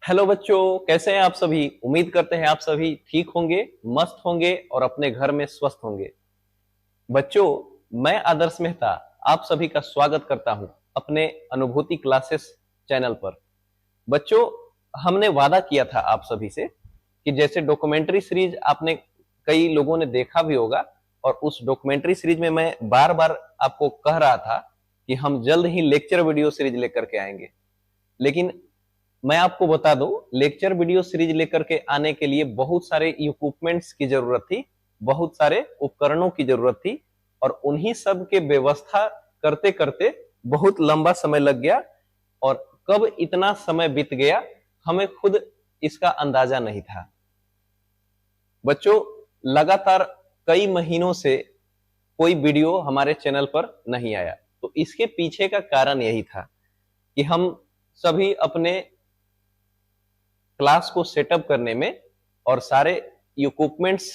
Hello बच्चों, कैसे हैं आप सभी। उम्मीद करते हैं आप सभी ठीक होंगे, मस्त होंगे और अपने घर में स्वस्थ होंगे। बच्चों, मैं आदर्श मेहता आप सभी का स्वागत करता हूं अपने अनुभूति क्लासेस चैनल पर। बच्चों, हमने वादा किया था आप सभी से कि जैसे डॉक्यूमेंट्री सीरीज आपने कई लोगों ने देखा भी होगा, और उस डॉक्यूमेंट्री सीरीज में मैं बार बार आपको कह रहा था कि हम जल्द ही लेक्चर वीडियो सीरीज लेकर के आएंगे। लेकिन मैं आपको बता दूं, लेक्चर वीडियो सीरीज लेकर के आने के लिए बहुत सारे इक्विपमेंट्स की जरूरत थी, बहुत सारे उपकरणों की जरूरत थी, और उन्हीं सब के व्यवस्था करते करते बहुत लंबा समय लग गया। और कब इतना समय बीत गया हमें खुद इसका अंदाजा नहीं था। बच्चों, लगातार कई महीनों से कोई वीडियो हमारे चैनल पर नहीं आया, तो इसके पीछे का कारण यही था कि हम सभी अपने क्लास को सेटअप करने में और सारे इक्विपमेंट्स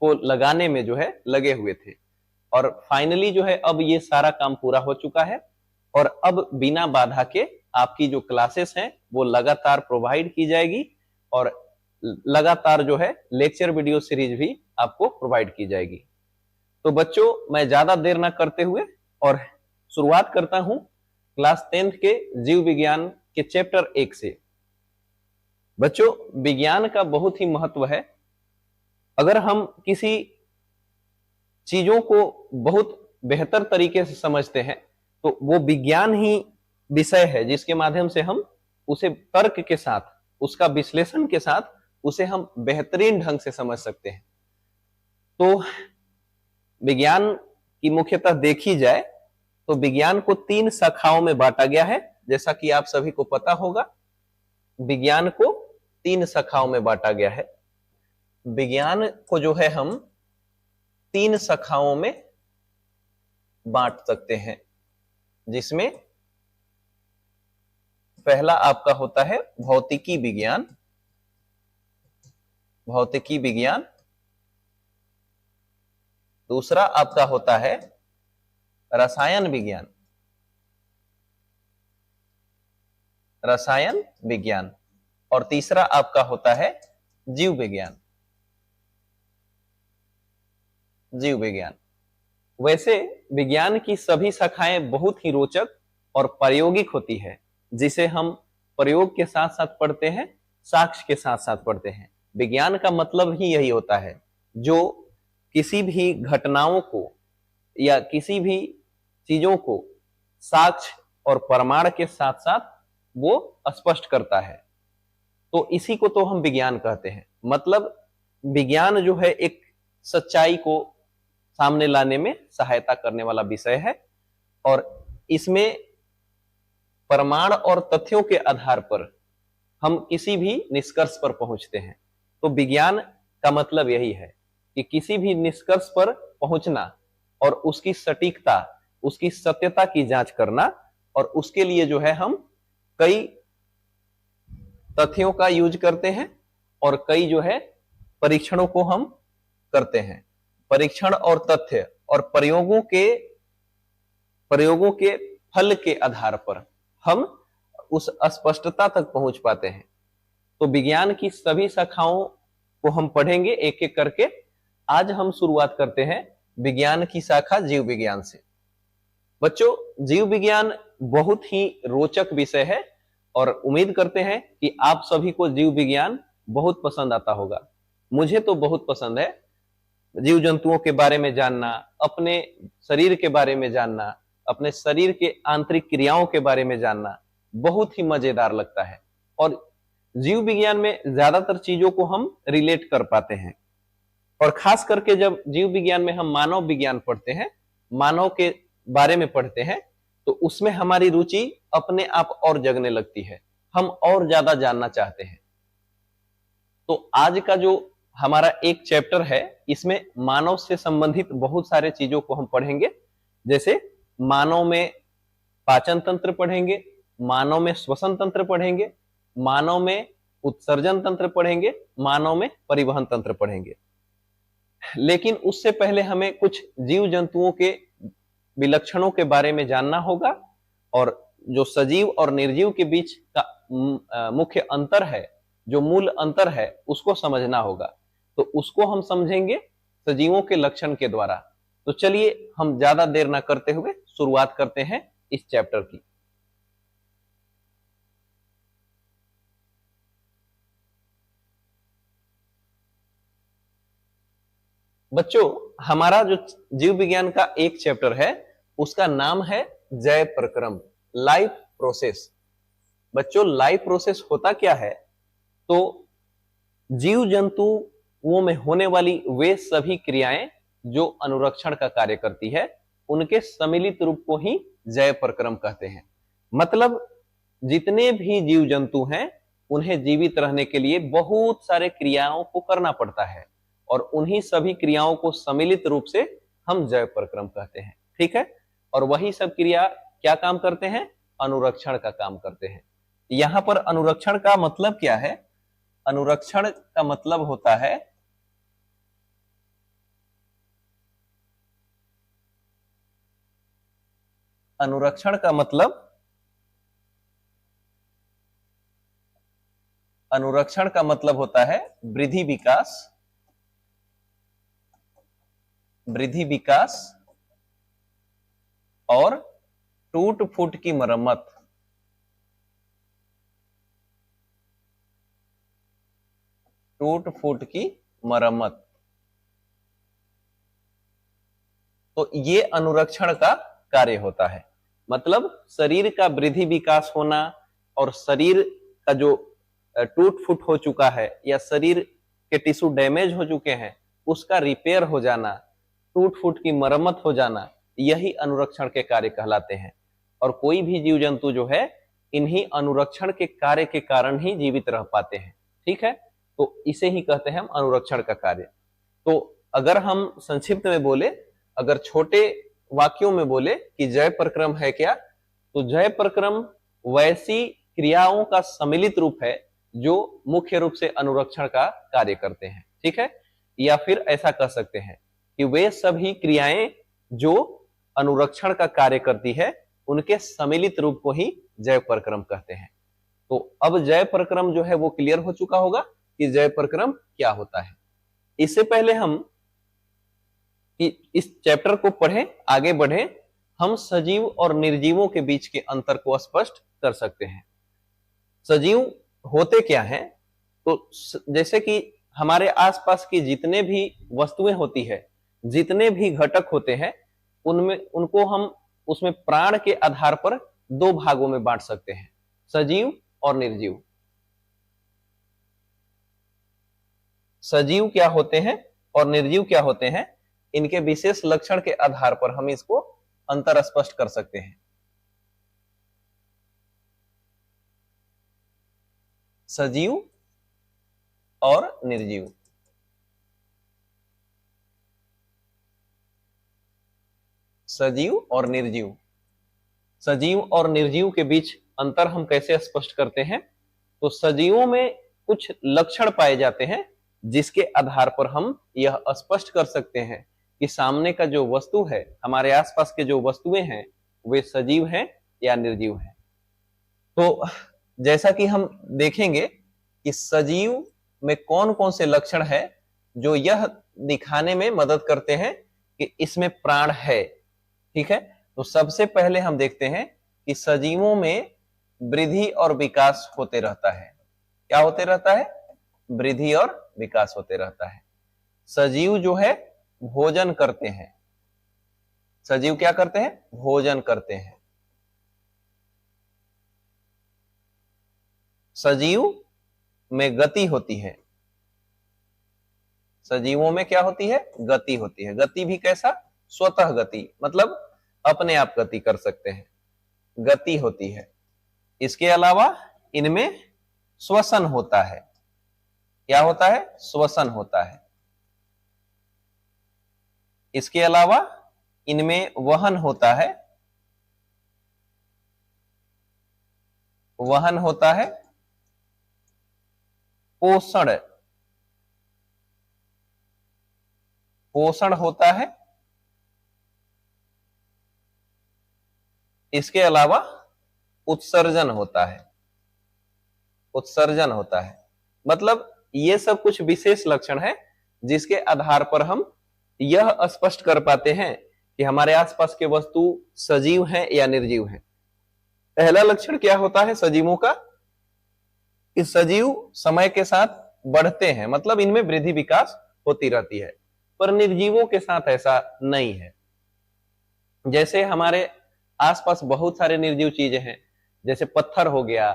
को लगाने में जो है लगे हुए थे। और फाइनली जो है अब ये सारा काम पूरा हो चुका है, और अब बिना बाधा के आपकी जो क्लासेस हैं वो लगातार प्रोवाइड की जाएगी, और लगातार जो है लेक्चर वीडियो सीरीज भी आपको प्रोवाइड की जाएगी। तो बच्चों, मैं ज्यादा देर ना करते हुए और शुरुआत करता हूं क्लास 10th के जीव विज्ञान के चैप्टर 1 से। बच्चों, विज्ञान का बहुत ही महत्व है। अगर हम किसी चीजों को बहुत बेहतर तरीके से समझते हैं तो वो विज्ञान ही विषय है जिसके माध्यम से हम उसे तर्क के साथ, उसका विश्लेषण के साथ उसे हम बेहतरीन ढंग से समझ सकते हैं। तो विज्ञान की मुख्यतः देखी जाए तो विज्ञान को 3 शाखाओं में बांटा गया है। जैसा कि आप सभी को पता होगा, विज्ञान को 3 शाखाओं में बांटा गया है। विज्ञान को जो है हम 3 शाखाओं में बांट सकते हैं, जिसमें पहला आपका होता है भौतिकी विज्ञान। भौतिकी विज्ञान। दूसरा आपका होता है रसायन विज्ञान। रसायन विज्ञान। और तीसरा आपका होता है जीव विज्ञान। जीव विज्ञान। वैसे विज्ञान की सभी शाखाएं बहुत ही रोचक और प्रायोगिक होती है, जिसे हम प्रयोग के साथ साथ पढ़ते हैं, साक्ष्य के साथ साथ पढ़ते हैं। विज्ञान का मतलब ही यही होता है, जो किसी भी घटनाओं को या किसी भी चीजों को साक्ष्य और प्रमाण के साथ साथ वो स्पष्ट करता है। तो इसी को तो हम विज्ञान कहते हैं। मतलब विज्ञान जो है एक सच्चाई को सामने लाने में सहायता करने वाला विषय है, और इसमें प्रमाण और तथ्यों के आधार पर हम किसी भी निष्कर्ष पर पहुंचते हैं। तो विज्ञान का मतलब यही है कि किसी भी निष्कर्ष पर पहुंचना और उसकी सटीकता, उसकी सत्यता की जांच करना, और उसके लिए जो है हम कई तथ्यों का यूज करते हैं और कई जो है परीक्षणों को हम करते हैं। परीक्षण और तथ्य और प्रयोगों के फल के आधार पर हम उस स्पष्टता तक पहुंच पाते हैं। तो विज्ञान की सभी शाखाओं को हम पढ़ेंगे एक एक करके। आज हम शुरुआत करते हैं विज्ञान की शाखा जीव विज्ञान से। बच्चों, जीव विज्ञान बहुत ही रोचक विषय है, और उम्मीद करते हैं कि आप सभी को जीव विज्ञान बहुत पसंद आता होगा। मुझे तो बहुत पसंद है। जीव जंतुओं के बारे में जानना, अपने शरीर के बारे में जानना, अपने शरीर के आंतरिक क्रियाओं के बारे में जानना बहुत ही मजेदार लगता है। और जीव विज्ञान में ज्यादातर चीजों को हम रिलेट कर पाते हैं। और खास करके जब जीव विज्ञान में हम मानव विज्ञान पढ़ते हैं, मानव के बारे में पढ़ते हैं, तो उसमें हमारी रुचि अपने आप और जगने लगती है। हम और ज्यादा जानना चाहते हैं। तो आज का जो हमारा एक चैप्टर है, इसमें मानव से संबंधित बहुत सारे चीजों को हम पढ़ेंगे। जैसे मानव में पाचन तंत्र पढ़ेंगे, मानव में श्वसन तंत्र पढ़ेंगे, मानव में उत्सर्जन तंत्र पढ़ेंगे, मानव में परिवहन तंत्र पढ़ेंगे। लेकिन उससे पहले हमें कुछ जीव जंतुओं के विलक्षणों के बारे में जानना होगा, और जो सजीव और निर्जीव के बीच का मुख्य अंतर है, जो मूल अंतर है, उसको समझना होगा। तो उसको हम समझेंगे सजीवों के लक्षण के द्वारा। तो चलिए हम ज्यादा देर ना करते हुए शुरुआत करते हैं इस चैप्टर की। बच्चों, हमारा जो जीव विज्ञान का एक चैप्टर है उसका नाम है जय प्रक्रम, लाइफ प्रोसेस। बच्चों, लाइफ प्रोसेस होता क्या है? तो जीव जंतुओं में होने वाली वे सभी क्रियाएं जो अनुरक्षण का कार्य करती है, उनके सम्मिलित रूप को ही जय प्रक्रम कहते हैं। मतलब जितने भी जीव जंतु हैं उन्हें जीवित रहने के लिए बहुत सारे क्रियाओं को करना पड़ता है, और उन्हीं सभी क्रियाओं को सम्मिलित रूप से हम जय प्रक्रम कहते हैं। ठीक है? और वही सब क्रिया क्या काम करते हैं? अनुरक्षण का काम करते हैं। यहां पर अनुरक्षण का मतलब क्या है? अनुरक्षण का मतलब होता है अनुरक्षण का मतलब अनुरक्षण का मतलब होता है वृद्धि विकास, वृद्धि विकास और टूट फूट की मरम्मत। टूट फूट की मरम्मत। तो ये अनुरक्षण का कार्य होता है। मतलब शरीर का वृद्धि विकास होना, और शरीर का जो टूट फूट हो चुका है या शरीर के टिश्यू डैमेज हो चुके हैं उसका रिपेयर हो जाना, टूट फूट की मरम्मत हो जाना, यही अनुरक्षण के कार्य कहलाते हैं। और कोई भी जीव जंतु जो है इन्हीं अनुरक्षण के कार्य के कारण ही जीवित रह पाते हैं। ठीक है? तो इसे ही कहते हैं हम अनुरक्षण का कार्य। तो अगर हम संक्षिप्त में बोले, अगर छोटे वाक्यों में बोले कि जय प्रक्रम है क्या, तो जय प्रक्रम वैसी क्रियाओं का सम्मिलित रूप है जो मुख्य रूप से अनुरक्षण का कार्य करते हैं। ठीक है? या फिर ऐसा कह सकते हैं कि वे सभी क्रियाएं जो अनुरक्षण का कार्य करती है उनके सम्मिलित रूप को ही जय प्रक्रम कहते हैं। तो अब जय प्रक्रम जो है वो क्लियर हो चुका होगा कि जय प्रक्रम क्या होता है। इससे पहले हम कि इस चैप्टर को पढ़ें, आगे बढ़ें, हम सजीव और निर्जीवों के बीच के अंतर को स्पष्ट कर सकते हैं। सजीव होते क्या हैं? तो जैसे कि हमारे आसपास की जितने भी वस्तुएं होती है, जितने भी घटक होते हैं, उनमें उनको हम उसमें प्राण के आधार पर दो भागों में बांट सकते हैं, सजीव और निर्जीव। सजीव क्या होते हैं और निर्जीव क्या होते हैं, इनके विशेष लक्षण के आधार पर हम इसको अंतर स्पष्ट कर सकते हैं। सजीव और निर्जीव। सजीव और निर्जीव। सजीव और निर्जीव के बीच अंतर हम कैसे स्पष्ट करते हैं? तो सजीवों में कुछ लक्षण पाए जाते हैं जिसके आधार पर हम यह स्पष्ट कर सकते हैं कि सामने का जो वस्तु है, हमारे आसपास के जो वस्तुएं हैं, वे सजीव हैं या निर्जीव हैं। तो जैसा कि हम देखेंगे कि सजीव में कौन कौन से लक्षण है जो यह दिखाने में मदद करते हैं कि इसमें प्राण है। ठीक है? तो सबसे पहले हम देखते हैं कि सजीवों में वृद्धि और विकास होते रहता है। क्या होते रहता है? वृद्धि और विकास होते रहता है। सजीव जो है भोजन करते हैं। सजीव क्या करते हैं? भोजन करते हैं। सजीव में गति होती है। सजीवों में क्या होती है? गति होती है। गति भी कैसा? स्वतः गति, मतलब अपने आप गति कर सकते हैं, गति होती है। इसके अलावा इनमें श्वसन होता है। क्या होता है? श्वसन होता है। इसके अलावा इनमें वहन होता है। वहन होता है। पोषण, पोषण होता है। इसके अलावा उत्सर्जन होता है। उत्सर्जन होता है। मतलब ये सब कुछ विशेष लक्षण है जिसके आधार पर हम यह स्पष्ट कर पाते हैं कि हमारे आसपास के वस्तु सजीव हैं या निर्जीव हैं। पहला लक्षण क्या होता है सजीवों का, कि सजीव समय के साथ बढ़ते हैं, मतलब इनमें वृद्धि विकास होती रहती है, पर निर्जीवों के साथ ऐसा नहीं है। जैसे हमारे आसपास बहुत सारे निर्जीव चीजें हैं, जैसे पत्थर हो गया,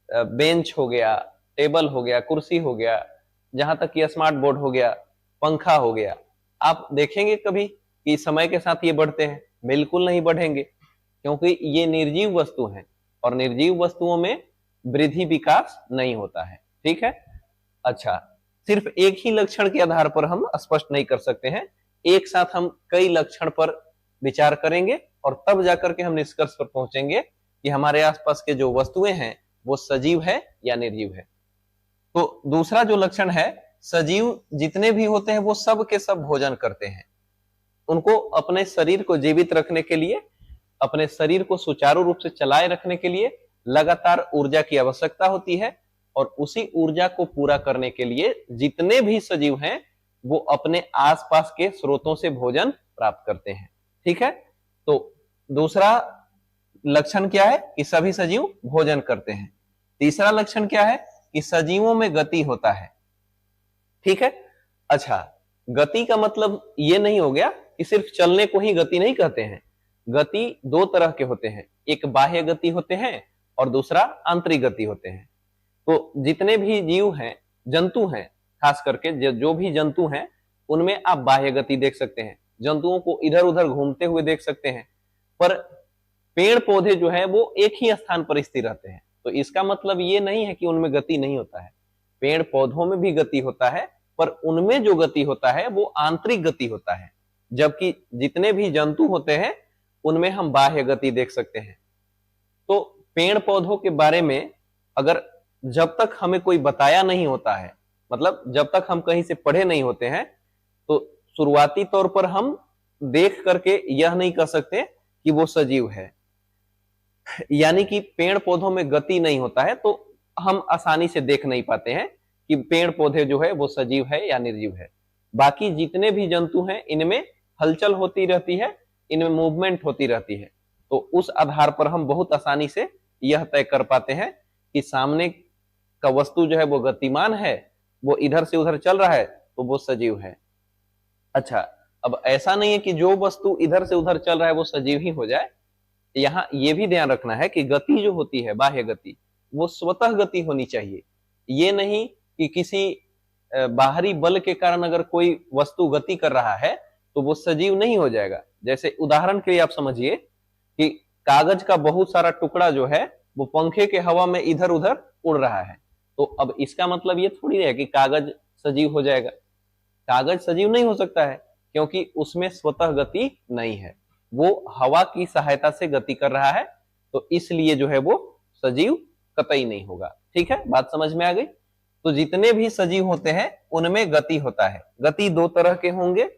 बेंच हो गया, टेबल हो गया, कुर्सी हो गया, जहां तक कि स्मार्ट बोर्ड हो गया, पंखा हो गया। आप देखेंगे कभी कि समय के साथ ये बढ़ते हैं? बिल्कुल नहीं बढ़ेंगे, क्योंकि ये निर्जीव वस्तु हैं और निर्जीव वस्तुओं में वृद्धि विकास नहीं होता है। ठीक है। अच्छा, सिर्फ एक ही लक्षण के आधार पर हम स्पष्ट नहीं कर सकते हैं, एक साथ हम कई लक्षण पर विचार करेंगे और तब जाकर के हम निष्कर्ष पर पहुंचेंगे कि हमारे आसपास के जो वस्तुएं हैं वो सजीव है या निर्जीव है। तो दूसरा जो लक्षण है, सजीव जितने भी होते हैं वो सब के सब भोजन करते हैं। उनको अपने शरीर को जीवित रखने के लिए, अपने शरीर को सुचारू रूप से चलाए रखने के लिए लगातार ऊर्जा की आवश्यकता होती है, और उसी ऊर्जा को पूरा करने के लिए जितने भी सजीव हैं वो अपने आसपास के स्रोतों से भोजन प्राप्त करते हैं। ठीक है। तो दूसरा लक्षण क्या है कि सभी सजीव भोजन करते हैं। तीसरा लक्षण क्या है कि सजीवों में गति होता है। ठीक है। अच्छा, गति का मतलब ये नहीं हो गया कि सिर्फ चलने को ही गति नहीं कहते हैं। गति दो तरह के होते हैं, एक बाह्य गति होते हैं और दूसरा आंतरिक गति होते हैं। तो जितने भी जीव हैं, जंतु हैं, खास करके जो भी जंतु हैं उनमें आप बाह्य गति देख सकते हैं, जंतुओं को इधर उधर घूमते हुए देख सकते हैं। पर पेड़ पौधे जो है वो एक ही स्थान पर स्थिर रहते हैं, तो इसका मतलब ये नहीं है कि उनमें गति नहीं होता है। पेड़ पौधों में भी गति होता है, पर उनमें जो गति होता है वो आंतरिक गति होता है, जबकि जितने भी जंतु होते हैं उनमें हम बाह्य गति देख सकते हैं। तो पेड़ पौधों के बारे में अगर जब तक हमें कोई बताया नहीं होता है, मतलब जब तक हम कहीं से पढ़े नहीं होते हैं, तो शुरुआती तौर पर हम देख करके यह नहीं कह सकते कि वो सजीव है। यानी कि पेड़ पौधों में गति नहीं होता है तो हम आसानी से देख नहीं पाते हैं कि पेड़ पौधे जो है वो सजीव है या निर्जीव है। बाकी जितने भी जंतु हैं इनमें हलचल होती रहती है, इनमें मूवमेंट होती रहती है, तो उस आधार पर हम बहुत आसानी से यह तय कर पाते हैं कि सामने का वस्तु जो है वो गतिमान है, वो इधर से उधर चल रहा है तो वो सजीव है। अच्छा, अब ऐसा नहीं है कि जो वस्तु इधर से उधर चल रहा है वो सजीव ही हो जाए। यहाँ ये भी ध्यान रखना है कि गति जो होती है, बाह्य गति, वो स्वतः गति होनी चाहिए। ये नहीं कि किसी बाहरी बल के कारण अगर कोई वस्तु गति कर रहा है तो वो सजीव नहीं हो जाएगा। जैसे उदाहरण के लिए आप समझिए कि कागज का बहुत सारा टुकड़ा जो है वो पंखे के हवा में इधर उधर उड़ रहा है, तो अब इसका मतलब ये थोड़ी है कि कागज सजीव हो जाएगा। कागज सजीव नहीं हो सकता है क्योंकि उसमें स्वतः गति नहीं है, वो हवा की सहायता से गति कर रहा है, तो इसलिए जो है वो सजीव कतई नहीं होगा। ठीक है, बात समझ में आ गई। तो जितने भी सजीव होते हैं उनमें गति होता है। गति दो तरह के होंगे,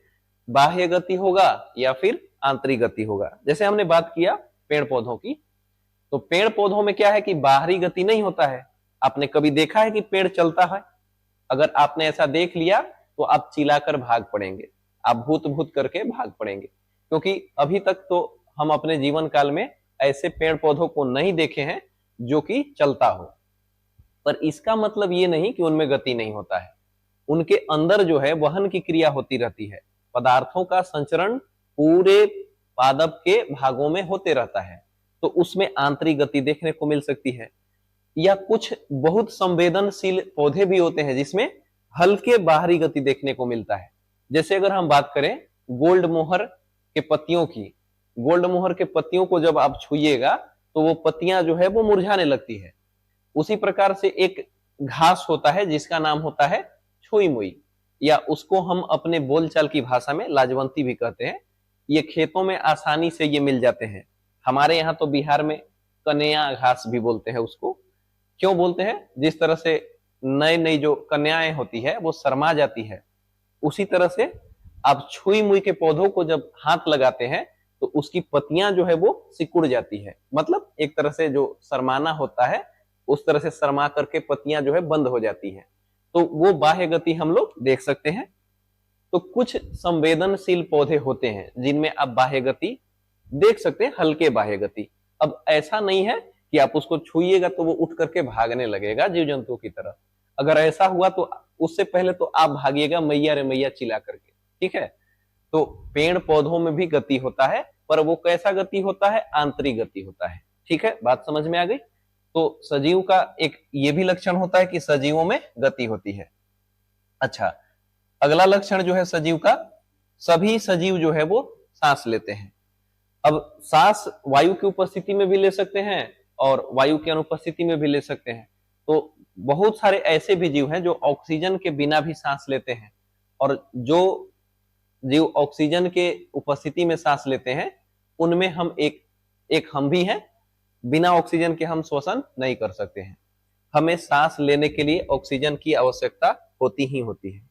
बाह्य गति होगा या फिर आंतरिक गति होगा। जैसे हमने बात किया पेड़ पौधों की, तो पेड़ पौधों में क्या है कि बाहरी गति नहीं होता है। आपने कभी देखा है कि पेड़ चलता है? अगर आपने ऐसा देख लिया तो आप चिल्लाकर भाग पड़ेंगे, आप भूत भूत करके भाग पड़ेंगे, क्योंकि अभी तक तो हम अपने जीवन काल में ऐसे पेड़ पौधों को नहीं देखे हैं जो कि चलता हो। पर इसका मतलब ये नहीं कि उनमें गति नहीं होता है। उनके अंदर जो है वहन की क्रिया होती रहती है, पदार्थों का संचरण पूरे पादप के भागों में होते रहता है, तो उसमें आंतरिक गति देखने को मिल सकती है। या कुछ बहुत संवेदनशील पौधे भी होते हैं जिसमें हल्के बाहरी गति देखने को मिलता है। जैसे अगर हम बात करें गोल्ड मोहर के पत्तियों की, गोल्ड मोहर के पत्तियों को जब आप छुइएगा तो वो पत्तियां जो है वो मुरझाने लगती है। उसी प्रकार से एक घास होता है जिसका नाम होता है छुई मुई, या उसको हम अपने बोलचाल की भाषा में लाजवंती भी कहते हैं। ये खेतों में आसानी से ये मिल जाते हैं। हमारे यहाँ तो बिहार में कन्या घास भी बोलते हैं उसको। क्यों बोलते हैं? जिस तरह से नई नई जो कन्याएं होती है वो शर्मा जाती है, उसी तरह से आप छुई मुई के पौधों को जब हाथ लगाते हैं तो उसकी पत्तियां जो है वो सिकुड़ जाती है। मतलब एक तरह से जो शर्माना होता है उस तरह से शर्मा करके पत्तियां जो है बंद हो जाती है, तो वो बाह्य गति हम लोग देख सकते हैं। तो कुछ संवेदनशील पौधे होते हैं जिनमें आप बाह्य गति देख सकते हैं, हल्के बाह्य गति। अब ऐसा नहीं है कि आप उसको छुइएगा तो वो उठ करके भागने लगेगा जीव जंतुओं की तरह। अगर ऐसा हुआ तो उससे पहले तो आप भागिएगा मैया रे मैया चिल्ला करके, ठीक है। तो पेड़ पौधों में भी गति होता है, पर वो कैसा गति होता है, आंतरिक गति होता है, ठीक है, बात समझ में आ गई। तो सजीव का एक ये भी लक्षण होता है कि सजीवों में गति होती है। अच्छा, अगला लक्षण जो है सजीव का, सभी सजीव जो है वो सांस लेते हैं। अब सांस वायु की उपस्थिति में भी ले सकते हैं और वायु की अनुपस्थिति में भी ले सकते हैं। तो बहुत सारे ऐसे भी जीव हैं जो ऑक्सीजन के बिना भी सांस लेते हैं, और जो जीव ऑक्सीजन के उपस्थिति में सांस लेते हैं उनमें हम एक हम भी हैं। बिना ऑक्सीजन के हम श्वसन नहीं कर सकते हैं, हमें सांस लेने के लिए ऑक्सीजन की आवश्यकता होती ही होती है।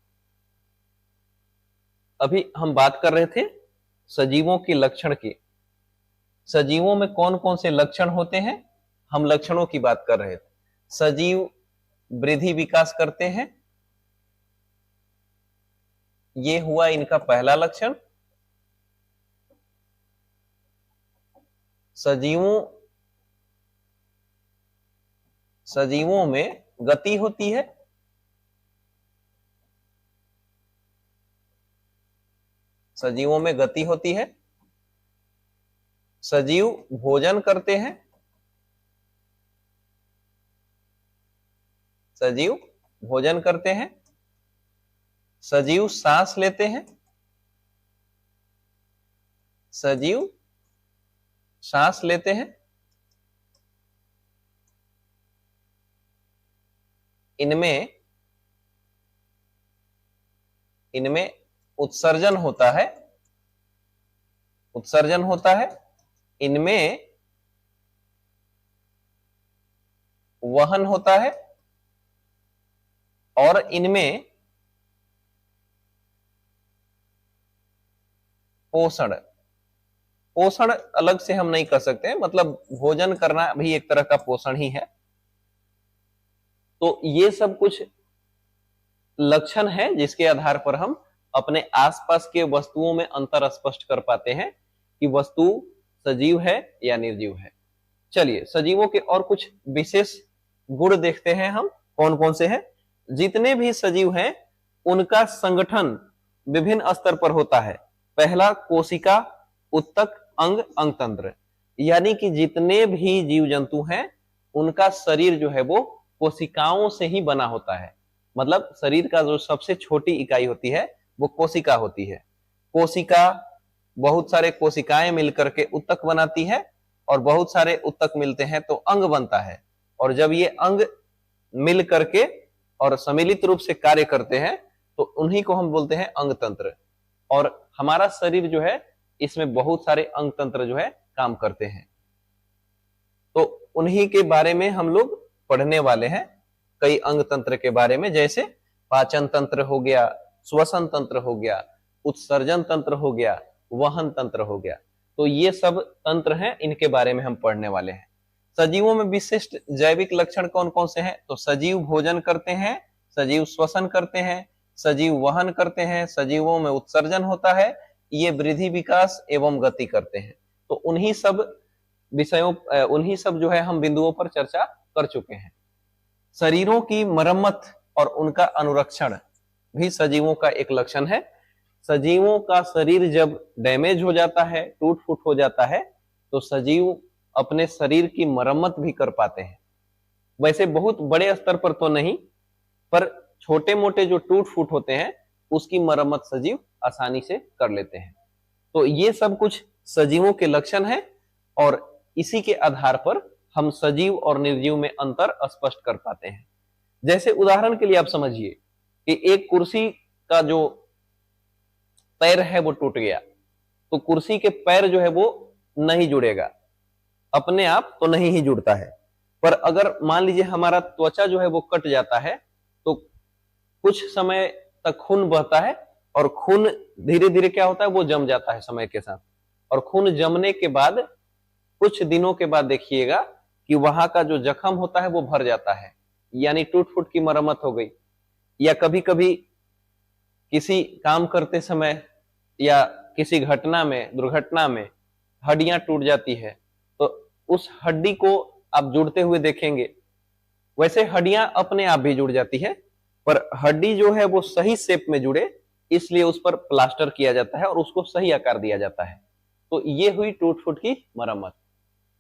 अभी हम बात कर रहे थे सजीवों के लक्षण की। सजीवों में कौन कौन से लक्षण होते हैं, हम लक्षणों की बात कर रहे थे। सजीव वृद्धि विकास करते हैं, ये हुआ इनका पहला लक्षण। सजीवों में गति होती है, सजीवों में गति होती है। सजीव भोजन करते हैं, सजीव भोजन करते हैं। सजीव सांस लेते हैं, सजीव सांस लेते हैं। इनमें उत्सर्जन होता है, उत्सर्जन होता है। इनमें वहन होता है और इनमें पोषण। पोषण अलग से हम नहीं कर सकते, मतलब भोजन करना भी एक तरह का पोषण ही है। तो ये सब कुछ लक्षण है जिसके आधार पर हम अपने आसपास के वस्तुओं में अंतर स्पष्ट कर पाते हैं कि वस्तु सजीव है या निर्जीव है। चलिए सजीवों के और कुछ विशेष गुण देखते हैं हम, कौन कौन से हैं। जितने भी सजीव हैं उनका संगठन विभिन्न स्तर पर होता है। पहला, कोशिका, उत्तक, अंग, अंगतंत्र। यानी कि जितने भी जीव जंतु हैं उनका शरीर जो है वो कोशिकाओं से ही बना होता है। मतलब शरीर का जो सबसे छोटी इकाई होती है वो कोशिका होती है। कोशिका, बहुत सारे कोशिकाएं मिलकर के उत्तक बनाती है और बहुत सारे उत्तक मिलते हैं तो अंग बनता है। और जब ये अंग मिल करके और सम्मिलित रूप से कार्य करते हैं तो उन्हीं को हम बोलते हैं अंग तंत्र। और हमारा शरीर जो है इसमें बहुत सारे अंग तंत्र जो है काम करते हैं, तो उन्हीं के बारे में हम लोग पढ़ने वाले हैं, कई अंग तंत्र के बारे में। जैसे पाचन तंत्र हो गया, श्वसन तंत्र हो गया, उत्सर्जन तंत्र हो गया, वहन तंत्र हो गया। तो ये सब तंत्र हैं, इनके बारे में हम पढ़ने वाले हैं। सजीवों में विशिष्ट जैविक लक्षण कौन कौन से हैं, तो सजीव भोजन करते हैं, सजीव श्वसन करते हैं, सजीव वहन करते हैं, सजीवों में उत्सर्जन होता है, ये वृद्धि विकास एवं गति करते हैं। तो उन्हीं सब विषयों, उन्हीं सब जो है हम बिंदुओं पर चर्चा कर चुके हैं। शरीरों की मरम्मत और उनका अनुरक्षण भी सजीवों का एक लक्षण है। सजीवों का शरीर जब डैमेज हो जाता है, टूट फूट हो जाता है, तो सजीव अपने शरीर की मरम्मत भी कर पाते हैं। वैसे बहुत बड़े स्तर पर तो नहीं, पर छोटे मोटे जो टूट फूट होते हैं उसकी मरम्मत सजीव आसानी से कर लेते हैं। तो ये सब कुछ सजीवों के लक्षण हैं और इसी के आधार पर हम सजीव और निर्जीव में अंतर स्पष्ट कर पाते हैं। जैसे उदाहरण के लिए आप समझिए कि एक कुर्सी का जो पैर है वो टूट गया, तो कुर्सी के पैर जो है वो नहीं जुड़ेगा, अपने आप तो नहीं ही जुड़ता है। पर अगर मान लीजिए हमारा त्वचा जो है वो कट जाता है तो कुछ समय तक खून बहता है और खून धीरे धीरे क्या होता है, वो जम जाता है समय के साथ। और खून जमने के बाद कुछ दिनों के बाद देखिएगा कि वहां का जो जख्म होता है वो भर जाता है, यानी टूट फूट की मरम्मत हो गई। या कभी कभी किसी काम करते समय या किसी घटना में, दुर्घटना में हड्डियां टूट जाती है, तो उस हड्डी को आप जुड़ते हुए देखेंगे। वैसे हड्डियां अपने आप भी जुड़ जाती है, पर हड्डी जो है वो सही शेप में जुड़े, इसलिए उस पर प्लास्टर किया जाता है और उसको सही आकार दिया जाता है। तो ये हुई टूट फूट की मरम्मत।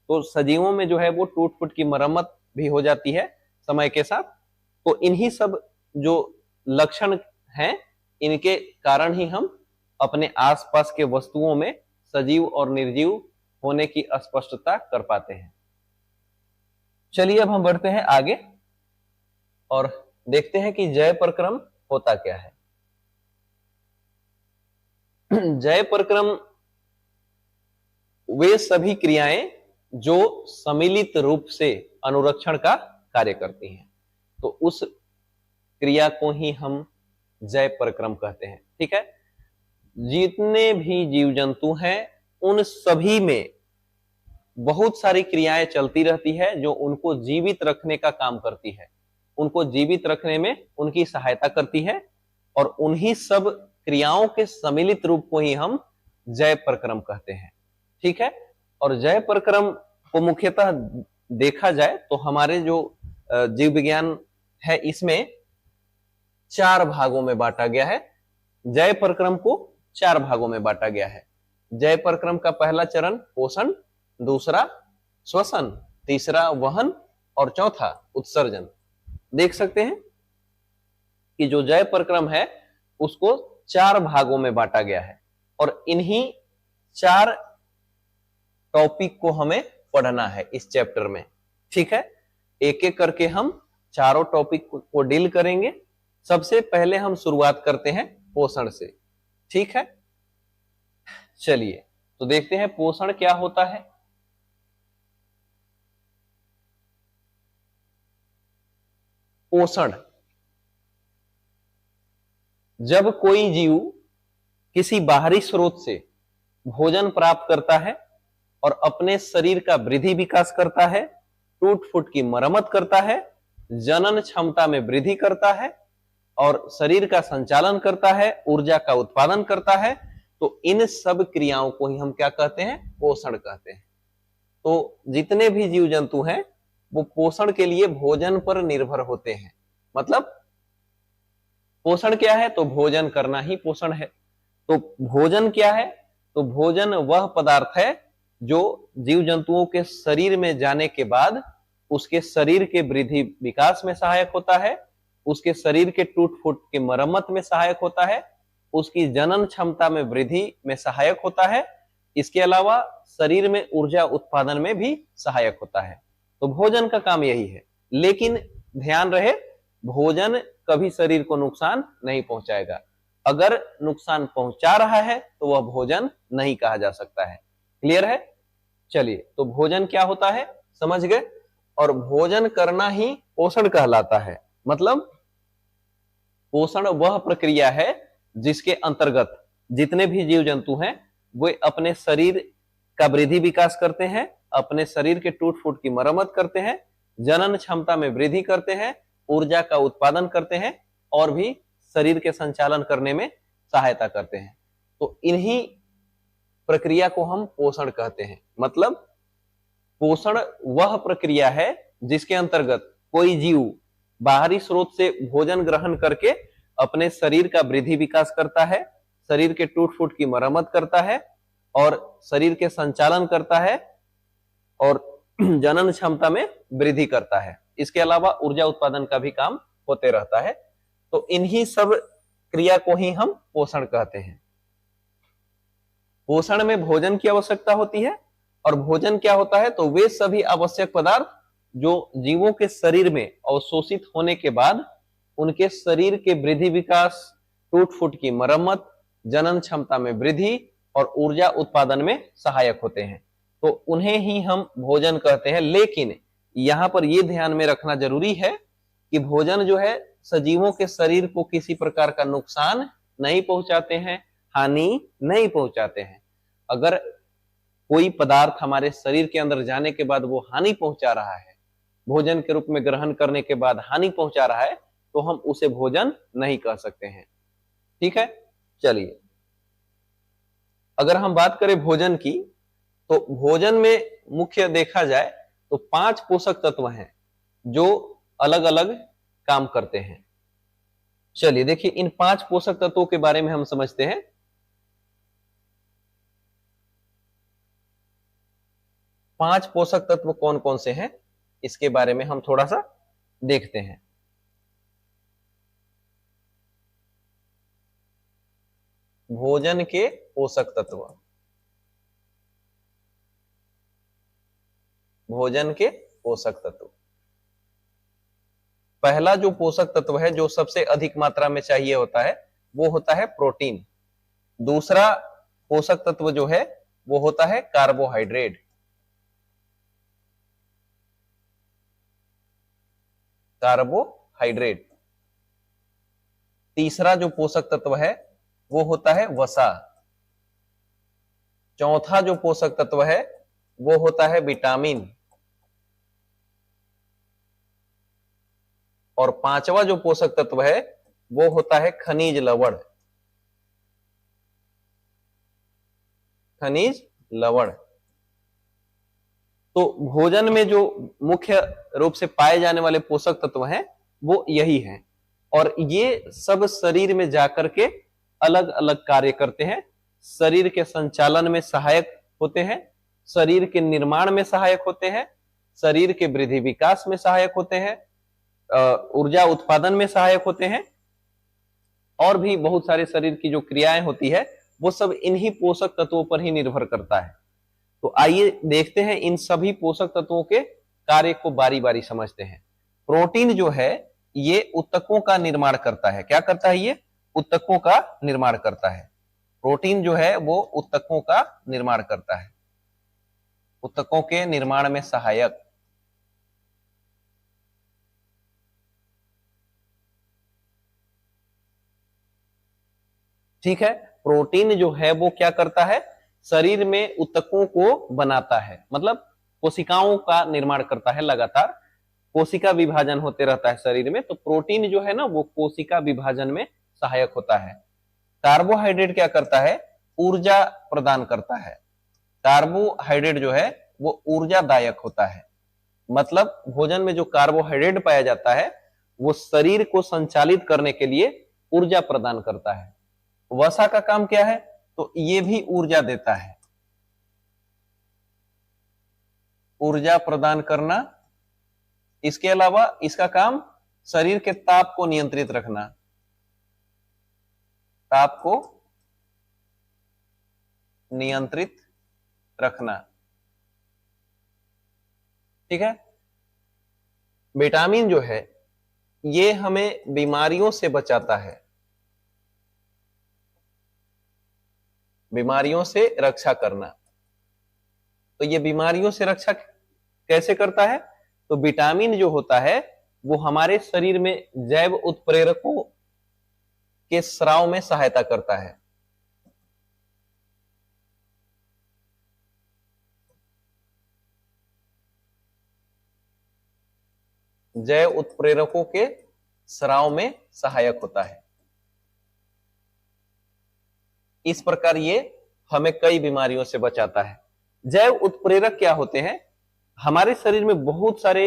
तो सजीवों में जो है वो टूट फूट की मरम्मत भी हो जाती है समय के साथ। तो इन्हीं सब जो लक्षण हैं, इनके कारण ही हम अपने आसपास के वस्तुओं में सजीव और निर्जीव होने की स्पष्टता कर पाते हैं। चलिए अब हम बढ़ते हैं आगे और देखते हैं कि जय प्रक्रम होता क्या है। जय प्रक्रम वे सभी क्रियाएं जो सम्मिलित रूप से अनुरक्षण का कार्य करती हैं, तो उस क्रिया को ही हम जय प्रक्रम कहते हैं। ठीक है, जितने भी जीव जंतु हैं उन सभी में बहुत सारी क्रियाएं चलती रहती है जो उनको जीवित रखने का काम करती है, उनको जीवित रखने में उनकी सहायता करती है, और उन्हीं सब क्रियाओं के सम्मिलित रूप को ही हम जय प्रक्रम कहते हैं। ठीक है, और जय प्रक्रम को मुख्यतः देखा जाए तो हमारे जो जीव विज्ञान है इसमें 4 भागों में बांटा गया है। जय प्रक्रम को 4 भागों में बांटा गया है। जय प्रक्रम का पहला चरण पोषण, दूसरा श्वसन, तीसरा वहन और चौथा उत्सर्जन। देख सकते हैं कि जो जय प्रक्रम है उसको 4 भागों में बांटा गया है, और इन्हीं 4 टॉपिक को हमें पढ़ना है इस चैप्टर में। ठीक है, एक एक करके हम चारों टॉपिक को डील करेंगे। सबसे पहले हम शुरुआत करते हैं पोषण से। ठीक है, चलिए तो देखते हैं पोषण क्या होता है। पोषण, जब कोई जीव किसी बाहरी स्रोत से भोजन प्राप्त करता है और अपने शरीर का वृद्धि विकास करता है, टूट फूट की मरम्मत करता है, जनन क्षमता में वृद्धि करता है और शरीर का संचालन करता है, ऊर्जा का उत्पादन करता है, तो इन सब क्रियाओं को ही हम क्या कहते हैं, पोषण कहते हैं। तो जितने भी जीव जंतु हैं वो पोषण के लिए भोजन पर निर्भर होते हैं। मतलब पोषण क्या है, तो भोजन करना ही पोषण है। तो भोजन क्या है, तो भोजन वह पदार्थ है जो जीव जंतुओं के शरीर में जाने के बाद उसके शरीर के वृद्धि विकास में सहायक होता है, उसके शरीर के टूट फूट की मरम्मत में सहायक होता है, उसकी जनन क्षमता में वृद्धि में सहायक होता है, इसके अलावा शरीर में ऊर्जा उत्पादन में भी सहायक होता है। तो भोजन का काम यही है। लेकिन ध्यान रहे, भोजन कभी शरीर को नुकसान नहीं पहुंचाएगा। अगर नुकसान पहुंचा रहा है तो वह भोजन नहीं कहा जा सकता है। क्लियर है? चलिए, तो भोजन क्या होता है समझ गए, और भोजन करना ही पोषण कहलाता है। मतलब पोषण वह प्रक्रिया है जिसके अंतर्गत जितने भी जीव जंतु हैं वे अपने शरीर का वृद्धि विकास करते हैं, अपने शरीर के टूट फूट की मरम्मत करते हैं, जनन क्षमता में वृद्धि करते हैं, ऊर्जा का उत्पादन करते हैं और भी शरीर के संचालन करने में सहायता करते हैं। तो इन्हीं प्रक्रिया को हम पोषण कहते हैं। मतलब पोषण वह प्रक्रिया है जिसके अंतर्गत कोई जीव बाहरी स्रोत से भोजन ग्रहण करके अपने शरीर का वृद्धि विकास करता है, शरीर के टूट फूट की मरम्मत करता है और शरीर के संचालन करता है और जनन क्षमता में वृद्धि करता है। इसके अलावा ऊर्जा उत्पादन का भी काम होते रहता है। तो इन्हीं सब क्रिया को ही हम पोषण कहते हैं। पोषण में भोजन की आवश्यकता होती है, और भोजन क्या होता है, तो वे सभी आवश्यक पदार्थ जो जीवों के शरीर में अवशोषित होने के बाद उनके शरीर के वृद्धि विकास, टूट फूट की मरम्मत, जनन क्षमता में वृद्धि और ऊर्जा उत्पादन में सहायक होते हैं। तो उन्हें ही हम भोजन कहते हैं। लेकिन यहां पर यह ध्यान में रखना जरूरी है कि भोजन जो है सजीवों के शरीर को किसी प्रकार का नुकसान नहीं पहुंचाते हैं, हानि नहीं पहुंचाते हैं। अगर कोई पदार्थ हमारे शरीर के अंदर जाने के बाद वो हानि पहुंचा रहा है, भोजन के रूप में ग्रहण करने के बाद हानि पहुंचा रहा है, तो हम उसे भोजन नहीं कह सकते हैं। ठीक है, चलिए अगर हम बात करें भोजन की, तो भोजन में मुख्य देखा जाए तो 5 पोषक तत्व हैं जो अलग अलग काम करते हैं। चलिए देखिए इन 5 पोषक तत्वों के बारे में हम समझते हैं। 5 पोषक तत्व कौन कौन से हैं इसके बारे में हम थोड़ा सा देखते हैं। भोजन के पोषक तत्व, भोजन के पोषक तत्व, पहला जो पोषक तत्व है जो सबसे अधिक मात्रा में चाहिए होता है वो होता है प्रोटीन। दूसरा पोषक तत्व जो है वो होता है कार्बोहाइड्रेट। कार्बोहाइड्रेट। तीसरा जो पोषक तत्व है वो होता है वसा। चौथा जो पोषक तत्व है वो होता है विटामिन। और पांचवा जो पोषक तत्व है वो होता है खनिज लवण। खनिज लवण। तो भोजन में जो मुख्य रूप से पाए जाने वाले पोषक तत्व हैं वो यही हैं, और ये सब शरीर में जाकर के अलग अलग कार्य करते हैं। शरीर के संचालन में सहायक होते हैं, शरीर के निर्माण में सहायक होते हैं, शरीर के वृद्धि विकास में सहायक होते हैं, ऊर्जा उत्पादन में सहायक होते हैं, और भी बहुत सारे शरीर की जो क्रियाएं होती है वो सब इन्हीं पोषक तत्वों पर ही निर्भर करता है। तो आइए देखते हैं इन सभी पोषक तत्वों के कार्य को बारी बारी समझते हैं। प्रोटीन जो है ये ऊतकों का निर्माण करता है। क्या करता है ये? ऊतकों का निर्माण करता है। प्रोटीन जो है वो ऊतकों का निर्माण करता है, ऊतकों के निर्माण में सहायक। ठीक है, प्रोटीन जो है वो क्या करता है? शरीर में ऊतकों को बनाता है, मतलब कोशिकाओं का निर्माण करता है। लगातार कोशिका विभाजन होते रहता है शरीर में, तो प्रोटीन जो है ना वो कोशिका विभाजन में सहायक होता है। कार्बोहाइड्रेट क्या करता है? ऊर्जा प्रदान करता है। कार्बोहाइड्रेट जो है वो ऊर्जादायक होता है, मतलब भोजन में जो कार्बोहाइड्रेट पाया जाता है वो शरीर को संचालित करने के लिए ऊर्जा प्रदान करता है। वसा का काम क्या है? तो ये भी ऊर्जा देता है, ऊर्जा प्रदान करना। इसके अलावा इसका काम शरीर के ताप को नियंत्रित रखना, ताप को नियंत्रित रखना। ठीक है, विटामिन जो है ये हमें बीमारियों से बचाता है, बीमारियों से रक्षा करना। तो ये बीमारियों से रक्षा कैसे करता है? तो विटामिन जो होता है वो हमारे शरीर में जैव उत्प्रेरकों के स्राव में सहायता करता है। जैव उत्प्रेरकों के स्राव में सहायक होता है। इस प्रकार ये हमें कई बीमारियों से बचाता है। जैव उत्प्रेरक क्या होते हैं? हमारे शरीर में बहुत सारे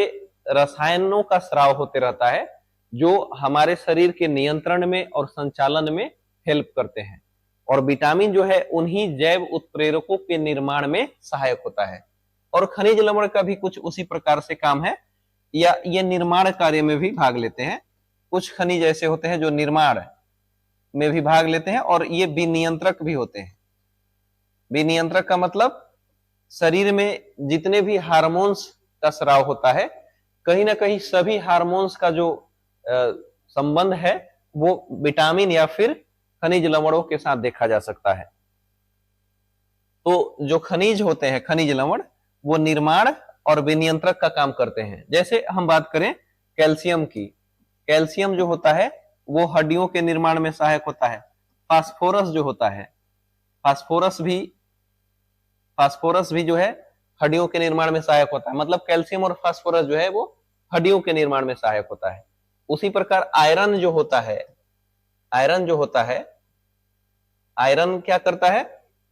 रसायनों का स्राव होते रहता है जो हमारे शरीर के नियंत्रण में और संचालन में हेल्प करते हैं, और विटामिन जो है उन्हीं जैव उत्प्रेरकों के निर्माण में सहायक होता है। और खनिज लवण का भी कुछ उसी प्रकार से काम है, या ये निर्माण कार्य में भी भाग लेते हैं। कुछ खनिज ऐसे होते हैं जो निर्माण में भी भाग लेते हैं, और ये विनियंत्रक भी होते हैं। विनियंत्रक का मतलब शरीर में जितने भी हार्मोन्स का स्राव होता है, कहीं ना कहीं सभी हार्मोन्स का जो संबंध है वो विटामिन या फिर खनिज लवणों के साथ देखा जा सकता है। तो जो खनिज होते हैं, खनिज लवण, वो निर्माण और विनियंत्रक का काम करते हैं। जैसे हम बात करें कैल्शियम की, कैल्शियम जो होता है वो हड्डियों के निर्माण में सहायक होता है। फास्फोरस जो होता है, फास्फोरस भी फास्फोरस भी जो है हड्डियों के निर्माण में सहायक होता है, मतलब कैल्शियम और फास्फोरस जो है वो हड्डियों के निर्माण में सहायक होता है। उसी प्रकार आयरन जो होता है, आयरन जो होता है, आयरन क्या करता है,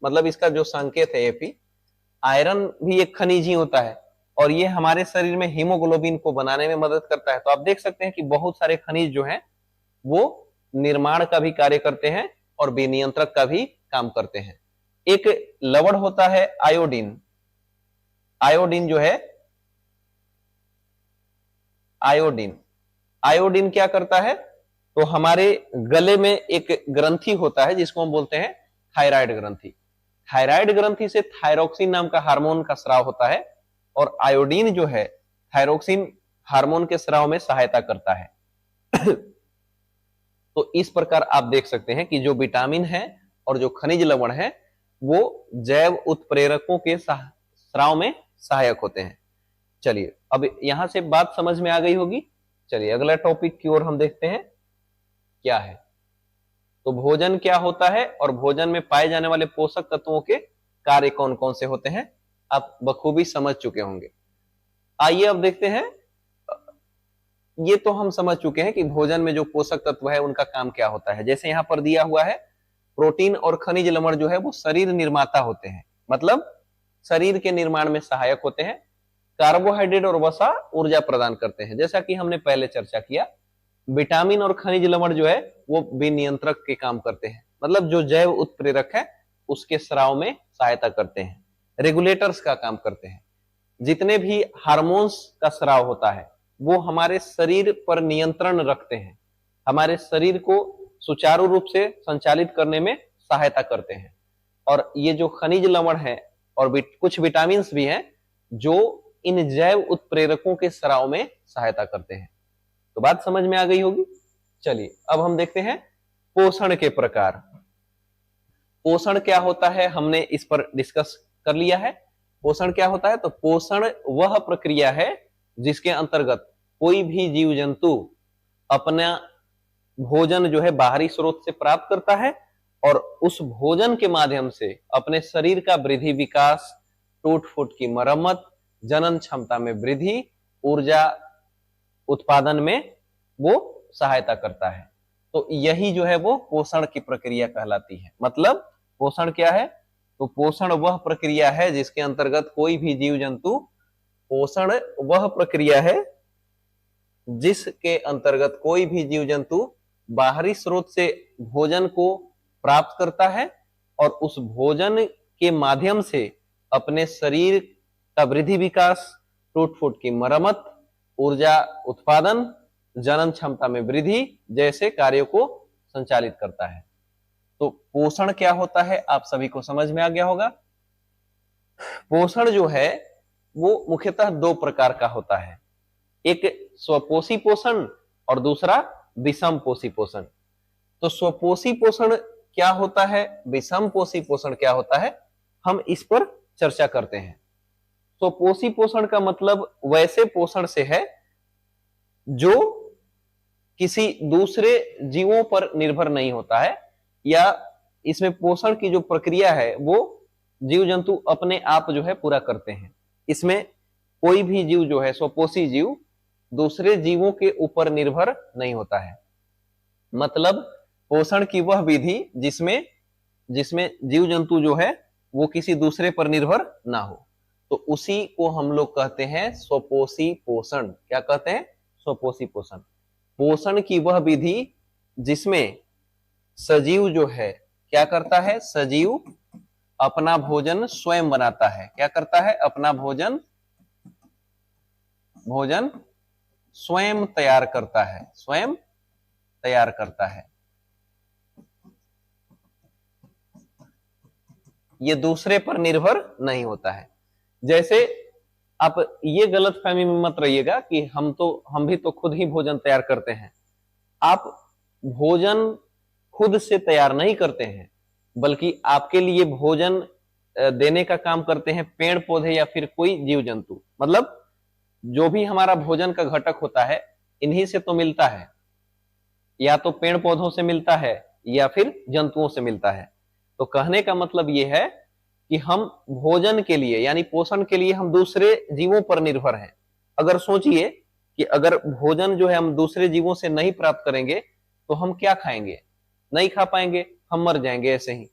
मतलब इसका जो संकेत है एफी, आयरन भी एक खनिज ही होता है और ये हमारे शरीर में हीमोग्लोबिन को बनाने में मदद करता है। तो आप देख सकते हैं कि बहुत सारे खनिज जो हैं वो निर्माण का भी कार्य करते हैं और विनियंत्रक का भी काम करते हैं। एक लवण होता है आयोडीन, आयोडीन जो है, आयोडीन, आयोडीन क्या करता है, तो हमारे गले में एक ग्रंथि होता है जिसको हम बोलते हैं थायराइड ग्रंथि। थायराइड ग्रंथि से थायरोक्सिन नाम का हार्मोन का स्राव होता है और आयोडीन जो है थायरोक्सिन हार्मोन के स्राव में सहायता करता है। तो इस प्रकार आप देख सकते हैं कि जो विटामिन है और जो खनिज लवण है वो जैव उत्प्रेरकों के स्राव में सहायक होते हैं। चलिए अब यहां से बात समझ में आ गई होगी। चलिए अगला टॉपिक की ओर हम देखते हैं क्या है। तो भोजन क्या होता है और भोजन में पाए जाने वाले पोषक तत्वों के कार्य कौन कौन से होते हैं आप बखूबी समझ चुके होंगे। आइए अब देखते हैं। ये तो हम समझ चुके हैं कि भोजन में जो पोषक तत्व है उनका काम क्या होता है। जैसे यहां पर दिया हुआ है, प्रोटीन और खनिज लवण जो है वो शरीर निर्माता होते हैं, मतलब शरीर के निर्माण में सहायक होते हैं। कार्बोहाइड्रेट और वसा ऊर्जा प्रदान करते हैं, जैसा कि हमने पहले चर्चा किया। विटामिन और खनिज लवण जो है वो विनियंत्रक के काम करते हैं, मतलब जो जैव उत्प्रेरक है उसके स्राव में सहायता करते हैं, रेगुलेटर्स का काम करते हैं। जितने भी हार्मोन्स का स्राव होता है वो हमारे शरीर पर नियंत्रण रखते हैं, हमारे शरीर को सुचारू रूप से संचालित करने में सहायता करते हैं। और ये जो खनिज लवण है और कुछ विटामिन भी हैं जो इन जैव उत्प्रेरकों के स्राव में सहायता करते हैं। तो बात समझ में आ गई होगी। चलिए अब हम देखते हैं पोषण के प्रकार। पोषण क्या होता है हमने इस पर डिस्कस कर लिया है। पोषण क्या होता है, तो पोषण वह प्रक्रिया है जिसके अंतर्गत कोई भी जीव जंतु अपना भोजन जो है बाहरी स्रोत से प्राप्त करता है और उस भोजन के माध्यम से अपने शरीर का वृद्धि विकास, टूट फूट की मरम्मत, जनन क्षमता में वृद्धि, ऊर्जा उत्पादन में वो सहायता करता है। तो यही जो है वो पोषण की प्रक्रिया कहलाती है। मतलब पोषण क्या है, तो पोषण वह प्रक्रिया है जिसके अंतर्गत कोई भी जीव जंतु, पोषण वह प्रक्रिया है जिसके अंतर्गत कोई भी जीव जंतु बाहरी स्रोत से भोजन को प्राप्त करता है और उस भोजन के माध्यम से अपने शरीर का वृद्धि विकास, टूट फूट की मरम्मत, ऊर्जा उत्पादन, जनन क्षमता में वृद्धि जैसे कार्यों को संचालित करता है। तो पोषण क्या होता है आप सभी को समझ में आ गया होगा। पोषण जो है वो मुख्यतः दो प्रकार का होता है, एक स्वपोषी पोषण और दूसरा विषम पोषी पोषण। तो स्वपोषी पोषण क्या होता है, विषम पोषी पोषण क्या होता है, हम इस पर चर्चा करते हैं। स्वपोषी पोषण का मतलब वैसे पोषण से है जो किसी दूसरे जीवों पर निर्भर नहीं होता है, या इसमें पोषण की जो प्रक्रिया है वो जीव जंतु अपने आप जो है पूरा करते हैं। इसमें कोई भी जीव जो है स्वपोषी जीव दूसरे जीवों के ऊपर निर्भर नहीं होता है। मतलब पोषण की वह विधि जिसमें जिसमें जीव जंतु जो है वो किसी दूसरे पर निर्भर ना हो, तो उसी को हम लोग कहते हैं स्वपोषी पोषण। क्या कहते हैं, स्वपोषी पोषण। पोषण की वह विधि जिसमें सजीव जो है क्या करता है, सजीव अपना भोजन स्वयं बनाता है। क्या करता है, अपना भोजन स्वयं तैयार करता है, स्वयं तैयार करता है। ये दूसरे पर निर्भर नहीं होता है। जैसे आप ये गलत फहमी में मत रहिएगा कि हम भी तो खुद ही भोजन तैयार करते हैं। आप भोजन खुद से तैयार नहीं करते हैं, बल्कि आपके लिए भोजन देने का काम करते हैं पेड़ पौधे या फिर कोई जीव जंतु। मतलब जो भी हमारा भोजन का घटक होता है इन्हीं से तो मिलता है, या तो पेड़ पौधों से मिलता है या फिर जंतुओं से मिलता है। तो कहने का मतलब यह है कि हम भोजन के लिए यानी पोषण के लिए हम दूसरे जीवों पर निर्भर हैं। अगर सोचिए कि अगर भोजन जो है हम दूसरे जीवों से नहीं प्राप्त करेंगे तो हम क्या खाएंगे? नहीं खा पाएंगे, हम मर जाएंगे ऐसे ही।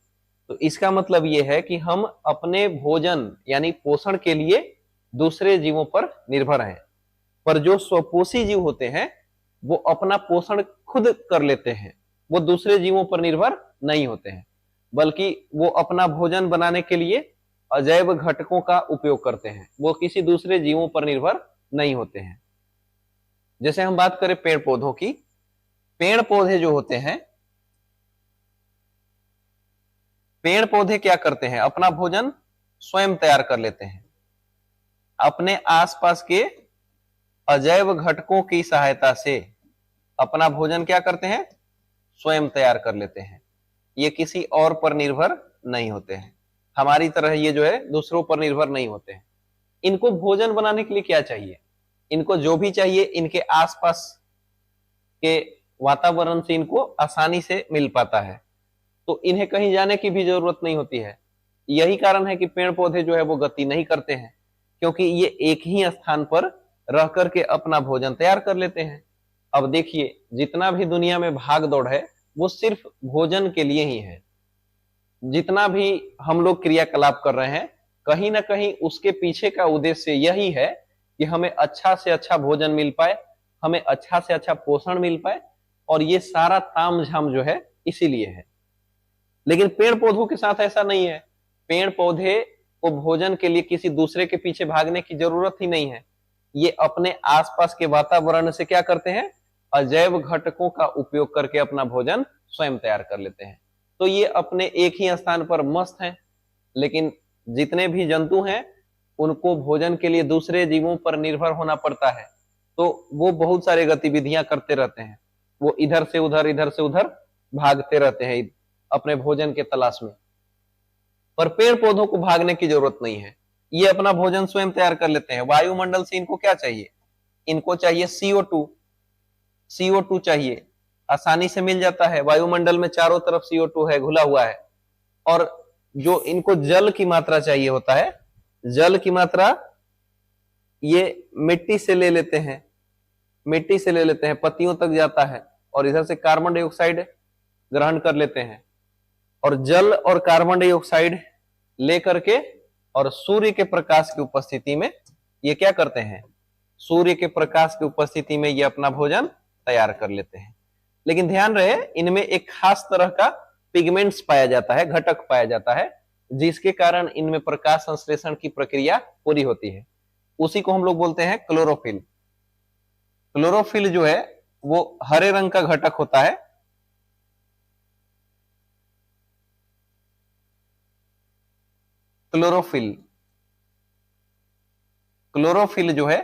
तो इसका मतलब यह है कि हम अपने भोजन यानी पोषण के लिए दूसरे जीवों पर निर्भर हैं। पर जो स्वपोषी जीव होते हैं वो अपना पोषण खुद कर लेते हैं, वो दूसरे जीवों पर निर्भर नहीं होते हैं, बल्कि वो अपना भोजन बनाने के लिए अजैव घटकों का उपयोग करते हैं, वो किसी दूसरे जीवों पर निर्भर नहीं होते हैं। जैसे हम बात करें पेड़ पौधों की, पेड़ पौधे जो होते हैं, पेड़ पौधे क्या करते हैं? अपना भोजन स्वयं तैयार कर लेते हैं। अपने आसपास के अजैव घटकों की सहायता से अपना भोजन क्या करते हैं? स्वयं तैयार कर लेते हैं। ये किसी और पर निर्भर नहीं होते हैं। हमारी तरह ये जो है दूसरों पर निर्भर नहीं होते हैं। इनको भोजन बनाने के लिए क्या चाहिए? इनको जो भी चाहिए इनके आसपास के वातावरण से इनको आसानी से मिल पाता है, तो इन्हें कहीं जाने की भी जरूरत नहीं होती है। यही कारण है कि पेड़ पौधे जो है वो गति नहीं करते हैं, क्योंकि ये एक ही स्थान पर रह करके अपना भोजन तैयार कर लेते हैं। अब देखिए, जितना भी दुनिया में भाग दौड़ है वो सिर्फ भोजन के लिए ही है। जितना भी हम लोग क्रियाकलाप कर रहे हैं, कहीं ना कहीं उसके पीछे का उद्देश्य यही है कि हमें अच्छा से अच्छा भोजन मिल पाए, हमें अच्छा से अच्छा पोषण मिल पाए, और ये सारा तामझाम जो है इसीलिए है। लेकिन पेड़ पौधों के साथ ऐसा नहीं है। पेड़ पौधे को भोजन के लिए किसी दूसरे के पीछे भागने की जरूरत ही नहीं है। ये अपने आसपास के वातावरण से क्या करते हैं? अजैव घटकों का उपयोग करके अपना भोजन स्वयं तैयार कर लेते हैं। तो ये अपने एक ही स्थान पर मस्त हैं। लेकिन जितने भी जंतु हैं उनको भोजन के लिए दूसरे जीवों पर निर्भर होना पड़ता है, तो वो बहुत सारे गतिविधियां करते रहते हैं। वो इधर से उधर भागते रहते हैं अपने भोजन के तलाश में। पर पेड़ पौधों को भागने की जरूरत नहीं है, ये अपना भोजन स्वयं तैयार कर लेते हैं। वायुमंडल से इनको क्या चाहिए? इनको चाहिए CO2। CO2 चाहिए, आसानी से मिल जाता है। वायुमंडल में चारों तरफ CO2 है, घुला हुआ है। और जो इनको जल की मात्रा चाहिए होता है, जल की मात्रा ये मिट्टी से ले लेते हैं, मिट्टी से ले लेते हैं, पत्तियों तक जाता है, और इधर से कार्बन डाइऑक्साइड ग्रहण कर लेते हैं। और जल और कार्बन डाइऑक्साइड लेकर के और सूर्य के प्रकाश की उपस्थिति में ये क्या करते हैं? सूर्य के प्रकाश की उपस्थिति में ये अपना भोजन तैयार कर लेते हैं। लेकिन ध्यान रहे, इनमें एक खास तरह का पिगमेंट्स पाया जाता है, घटक पाया जाता है, जिसके कारण इनमें प्रकाश संश्लेषण की प्रक्रिया पूरी होती है। उसी को हम लोग बोलते हैं क्लोरोफिल। क्लोरोफिल जो है वो हरे रंग का घटक होता है। क्लोरोफिल, क्लोरोफिल जो है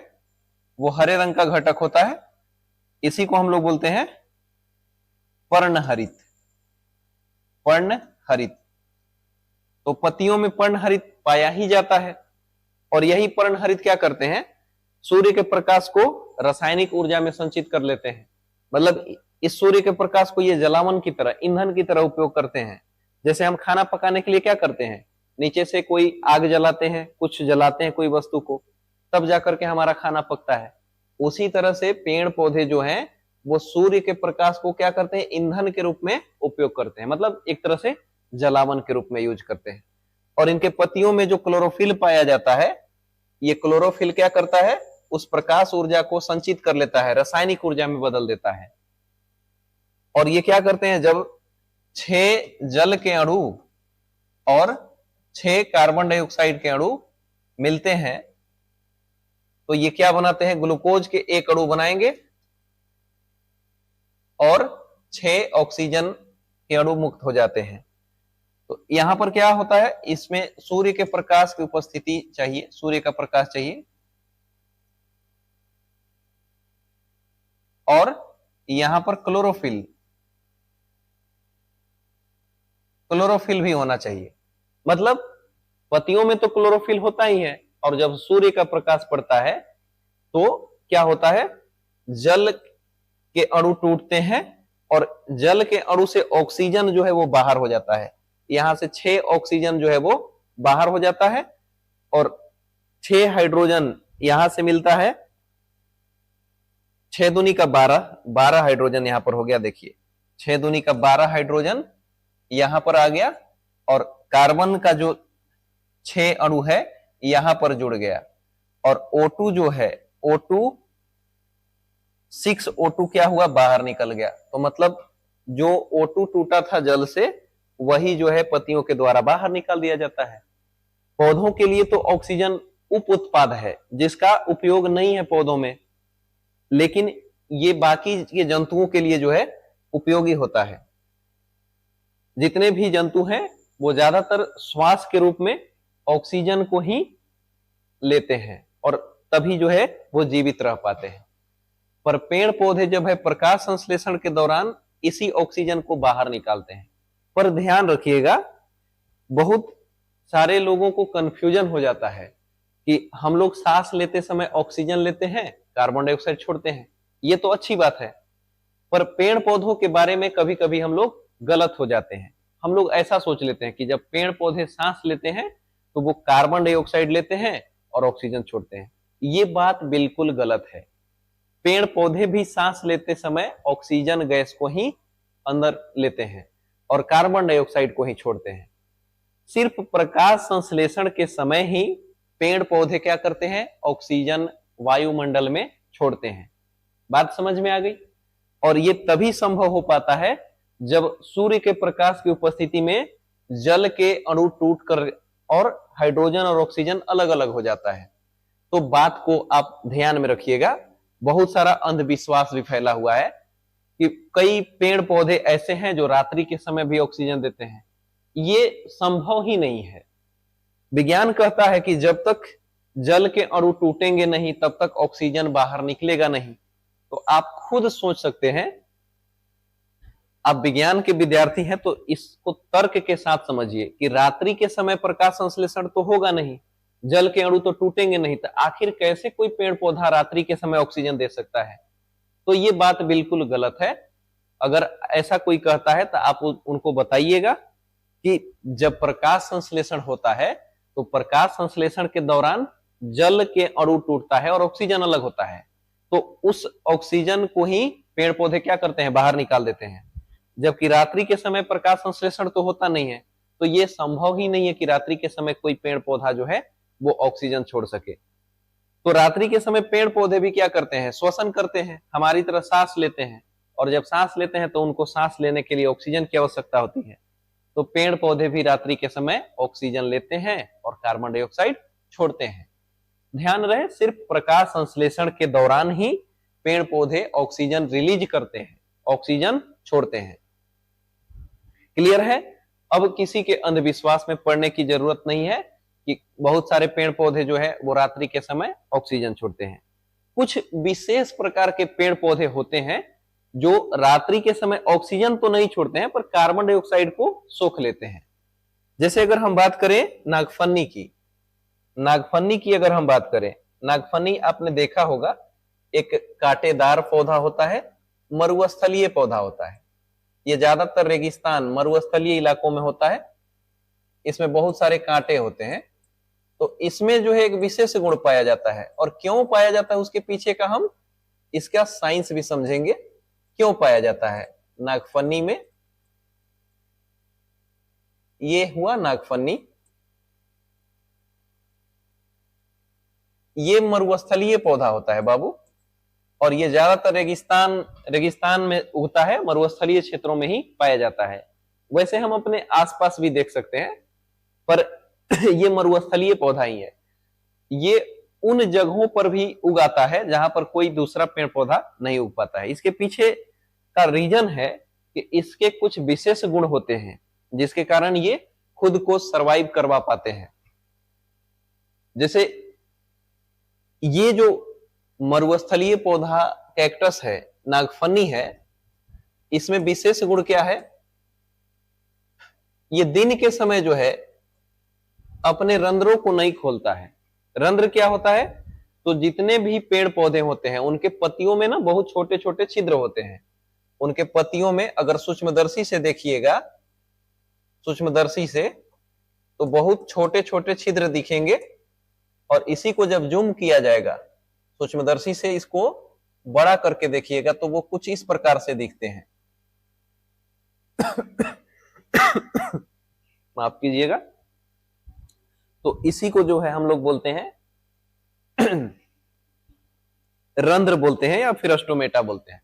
वो हरे रंग का घटक होता है। इसी को हम लोग बोलते हैं पर्णहरित। पर्णहरित, तो पत्तियों में पर्णहरित पाया ही जाता है। और यही पर्णहरित क्या करते हैं? सूर्य के प्रकाश को रासायनिक ऊर्जा में संचित कर लेते हैं। मतलब इस सूर्य के प्रकाश को ये जलावन की तरह, ईंधन की तरह उपयोग करते हैं। जैसे हम खाना पकाने के लिए क्या करते हैं? नीचे से कोई आग जलाते हैं, कुछ जलाते हैं कोई वस्तु को, तब जाकर के हमारा खाना पकता है। उसी तरह से पेड़ पौधे जो हैं वो सूर्य के प्रकाश को क्या करते हैं? ईंधन के रूप में उपयोग करते हैं, मतलब एक तरह से जलावन के रूप में यूज करते हैं। और इनके पत्तियों में जो क्लोरोफिल पाया जाता है, ये क्लोरोफिल क्या करता है? उस प्रकाश ऊर्जा को संचित कर लेता है, रासायनिक ऊर्जा में बदल देता है। और ये क्या करते हैं? जब 6 जल के अणु और 6 कार्बन डाइऑक्साइड के अणु मिलते हैं तो ये क्या बनाते हैं? ग्लूकोज के एक अणु बनाएंगे और 6 ऑक्सीजन के अणु मुक्त हो जाते हैं। तो यहां पर क्या होता है? इसमें सूर्य के प्रकाश की उपस्थिति चाहिए, सूर्य का प्रकाश चाहिए, और यहां पर क्लोरोफिल, क्लोरोफिल भी होना चाहिए। मतलब पत्तियों में तो क्लोरोफिल होता ही है, और जब सूर्य का प्रकाश पड़ता है तो क्या होता है? जल के अणु टूटते हैं और जल के अणु से ऑक्सीजन जो है वो बाहर हो जाता है। यहां से 6 ऑक्सीजन जो है वो बाहर हो जाता है और 6 हाइड्रोजन यहां से मिलता है, 6 दूनी का 12 हाइड्रोजन यहां पर हो गया। देखिए 6 दूनी का 12 हाइड्रोजन यहां पर आ गया और कार्बन का जो 6 अणु है यहां पर जुड़ गया और O2 जो है O2 6O2 क्या हुआ, बाहर निकल गया। तो मतलब जो O2 टूटा था जल से वही जो है पत्तियों के द्वारा बाहर निकाल दिया जाता है। पौधों के लिए तो ऑक्सीजन उप उत्पाद है जिसका उपयोग नहीं है पौधों में, लेकिन ये बाकी के जंतुओं के लिए जो है उपयोगी होता है। जितने भी जंतु हैं वो ज्यादातर श्वास के रूप में ऑक्सीजन को ही लेते हैं और तभी जो है वो जीवित रह पाते हैं। पर पेड़ पौधे जब है प्रकाश संश्लेषण के दौरान इसी ऑक्सीजन को बाहर निकालते हैं। पर ध्यान रखिएगा, बहुत सारे लोगों को कंफ्यूजन हो जाता है कि हम लोग सांस लेते समय ऑक्सीजन लेते हैं, कार्बन डाइऑक्साइड छोड़ते हैं। ये तो अच्छी बात है, पर पेड़ पौधों के बारे में कभी कभी हम लोग गलत हो जाते हैं। हम लोग ऐसा सोच लेते हैं कि जब पेड़ पौधे सांस लेते हैं तो वो कार्बन डाइऑक्साइड लेते हैं और ऑक्सीजन छोड़ते हैं। ये बात बिल्कुल गलत है। पेड़ पौधे भी सांस लेते समय ऑक्सीजन गैस को ही अंदर लेते हैं और कार्बन डाइऑक्साइड को ही छोड़ते हैं। सिर्फ प्रकाश संश्लेषण के समय ही पेड़ पौधे क्या करते हैं, ऑक्सीजन वायुमंडल में छोड़ते हैं। बात समझ में आ गई? और ये तभी संभव हो पाता है जब सूर्य के प्रकाश की उपस्थिति में जल के अणु टूटकर और हाइड्रोजन और ऑक्सीजन अलग अलग हो जाता है। तो बात को आप ध्यान में रखिएगा। बहुत सारा अंधविश्वास भी फैला हुआ है कि कई पेड़ पौधे ऐसे हैं जो रात्रि के समय भी ऑक्सीजन देते हैं। ये संभव ही नहीं है। विज्ञान कहता है कि जब तक जल के अणु टूटेंगे नहीं तब तक ऑक्सीजन बाहर निकलेगा नहीं। तो आप खुद सोच सकते हैं, आप विज्ञान के विद्यार्थी हैं तो इसको तर्क के साथ समझिए कि रात्रि के समय प्रकाश संश्लेषण तो होगा नहीं, जल के अणु तो टूटेंगे नहीं, तो आखिर कैसे कोई पेड़ पौधा रात्रि के समय ऑक्सीजन दे सकता है? तो ये बात बिल्कुल गलत है। अगर ऐसा कोई कहता है तो आप उनको बताइएगा कि जब प्रकाश संश्लेषण होता है तो प्रकाश संश्लेषण के दौरान जल के अणु टूटता है और ऑक्सीजन अलग होता है। तो उस ऑक्सीजन को ही पेड़ पौधे क्या करते हैं, बाहर निकाल देते हैं। जबकि रात्रि के समय प्रकाश संश्लेषण तो होता नहीं है, तो ये संभव ही नहीं है कि रात्रि के समय कोई पेड़ पौधा जो है वो ऑक्सीजन छोड़ सके। तो रात्रि के समय पेड़ पौधे भी क्या करते हैं, श्वसन करते हैं, हमारी तरह सांस लेते हैं। और जब सांस लेते हैं तो उनको सांस लेने के लिए ऑक्सीजन की आवश्यकता होती है। तो पेड़ पौधे भी रात्रि के समय ऑक्सीजन लेते हैं और कार्बन डाइऑक्साइड छोड़ते हैं। ध्यान रहे, सिर्फ प्रकाश संश्लेषण के दौरान ही पेड़ पौधे ऑक्सीजन रिलीज करते हैं, ऑक्सीजन छोड़ते हैं। क्लियर है? अब किसी के अंधविश्वास में पड़ने की जरूरत नहीं है कि बहुत सारे पेड़ पौधे जो है वो रात्रि के समय ऑक्सीजन छोड़ते हैं। कुछ विशेष प्रकार के पेड़ पौधे होते हैं जो रात्रि के समय ऑक्सीजन तो नहीं छोड़ते हैं पर कार्बन डाइऑक्साइड को सोख लेते हैं। जैसे अगर हम बात करें नागफनी की, नागफनी की अगर हम बात करें, नागफनी आपने देखा होगा एक कांटेदार पौधा होता है, मरुस्थलीय पौधा होता है। ये ज्यादातर रेगिस्तान मरुस्थलीय इलाकों में होता है। इसमें बहुत सारे कांटे होते हैं। तो इसमें जो है एक विशेष गुण पाया जाता है, और क्यों पाया जाता है उसके पीछे का हम इसका साइंस भी समझेंगे, क्यों पाया जाता है नागफनी में। ये हुआ नागफनी, ये मरुस्थलीय पौधा होता है बाबू, और ये ज्यादातर रेगिस्तान में उगता है, मरुस्थलीय क्षेत्रों में ही पाया जाता है। वैसे हम अपने आसपास भी देख सकते हैं, पर ये मरुस्थलीय पौधा ही है। ये उन जगहों पर भी उगाता है जहां पर कोई दूसरा पेड़ पौधा नहीं उग पाता है। इसके पीछे का रीजन है कि इसके कुछ विशेष गुण होते हैं जिसके कारण ये खुद को सरवाइव करवा पाते हैं। जैसे ये जो मरुस्थलीय पौधा कैक्टस है, नागफनी है, इसमें विशेष गुण क्या है, ये दिन के समय जो है अपने रंध्रों को नहीं खोलता है। रंध्र क्या होता है, तो जितने भी पेड़ पौधे होते हैं उनके पत्तियों में ना बहुत छोटे छोटे छिद्र होते हैं। उनके पत्तियों में अगर सूक्ष्मदर्शी से देखिएगा, सूक्ष्मदर्शी से, तो बहुत छोटे छोटे छिद्र दिखेंगे, और इसी को जब जूम किया जाएगा सूक्ष्मदर्शी से, इसको बड़ा करके देखिएगा तो वो कुछ इस प्रकार से दिखते हैं। माफ कीजिएगा। तो इसी को जो है हम लोग बोलते हैं रंध्र बोलते हैं, या फिर अस्टोमेटा बोलते हैं।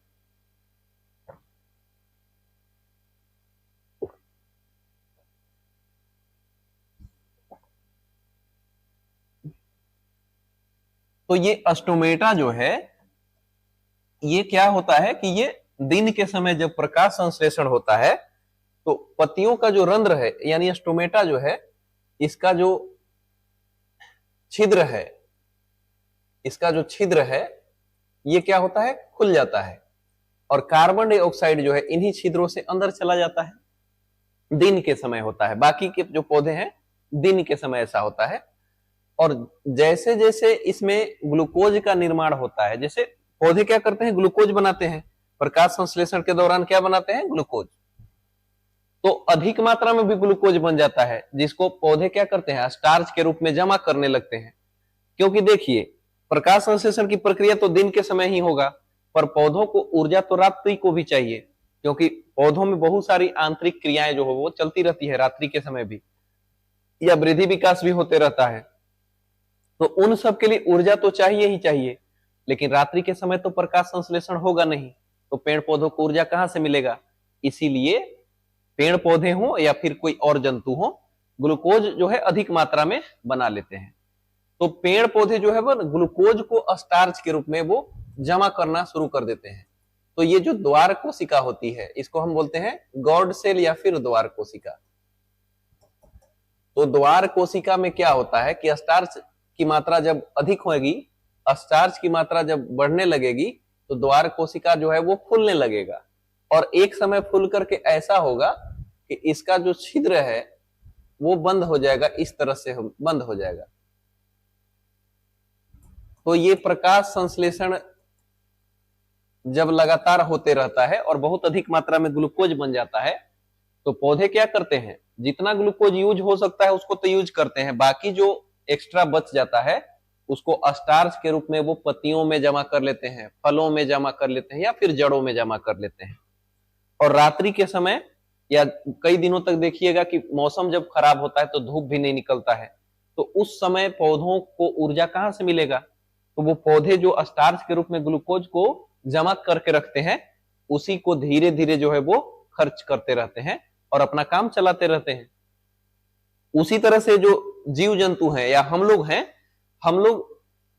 तो ये अस्टोमेटा जो है, ये क्या होता है कि ये दिन के समय जब प्रकाश संश्लेषण होता है तो पत्तियों का जो रंध्र है, यानी अस्टोमेटा जो है, इसका जो छिद्र है, इसका जो छिद्र है ये क्या होता है, खुल जाता है, और कार्बन डाइऑक्साइड जो है इन्हीं छिद्रों से अंदर चला जाता है। दिन के समय होता है, बाकी के जो पौधे हैं दिन के समय ऐसा होता है। और जैसे जैसे इसमें ग्लूकोज का निर्माण होता है, जैसे पौधे क्या करते हैं, ग्लूकोज बनाते हैं, प्रकाश संश्लेषण के दौरान क्या बनाते हैं, ग्लूकोज। तो अधिक मात्रा में भी ग्लूकोज बन जाता है, जिसको पौधे क्या करते हैं, स्टार्च के रूप में जमा करने लगते हैं। क्योंकि देखिए, प्रकाश संश्लेषण की प्रक्रिया तो दिन के समय ही होगा, पर पौधों को ऊर्जा तो रात्रि को भी चाहिए, क्योंकि पौधों में बहुत सारी आंतरिक क्रियाएं जो हो वो चलती रहती है रात्रि के समय भी, या वृद्धि विकास भी होते रहता है। तो उन सब के लिए ऊर्जा तो चाहिए ही चाहिए, लेकिन रात्रि के समय तो प्रकाश संश्लेषण होगा नहीं, तो पेड़ पौधों को ऊर्जा कहां से मिलेगा। इसीलिए पेड़ पौधे हो या फिर कोई और जंतु हो, ग्लूकोज जो है अधिक मात्रा में बना लेते हैं। तो पेड़ पौधे जो है वो ग्लूकोज को स्टार्च के रूप में वो जमा करना शुरू कर देते हैं। तो ये जो द्वार कोशिका होती है, इसको हम बोलते हैं गॉर्ड सेल या फिर द्वार कोशिका। तो द्वार कोशिका में क्या होता है कि स्टार्च की मात्रा जब अधिक होगी, स्टार्च की मात्रा जब बढ़ने लगेगी, तो द्वार कोशिका जो है वो फूलने लगेगा, और एक समय फूल करके ऐसा होगा कि इसका जो छिद्र है वो बंद हो जाएगा, इस तरह से बंद हो जाएगा। तो ये प्रकाश संश्लेषण जब लगातार होते रहता है और बहुत अधिक मात्रा में ग्लूकोज बन जाता है, तो पौधे क्या करते हैं, जितना ग्लूकोज यूज हो सकता है उसको तो यूज करते हैं, बाकी जो एक्स्ट्रा बच जाता है उसको स्टार्च के रूप में वो पत्तियों में जमा कर लेते हैं, फलों में जमा कर लेते हैं, या फिर जड़ों में जमा कर लेते हैं। और रात्रि के समय या कई दिनों तक देखिएगा कि मौसम जब खराब होता है तो धूप भी नहीं निकलता है, तो उस समय पौधों को ऊर्जा कहां से मिलेगा। तो वो पौधे जो स्टार्च के रूप में ग्लूकोज को जमा करके रखते हैं, उसी को धीरे धीरे जो है वो खर्च करते रहते हैं और अपना काम चलाते रहते हैं। उसी तरह से जो जीव जंतु हैं या हम लोग हैं, हम लोग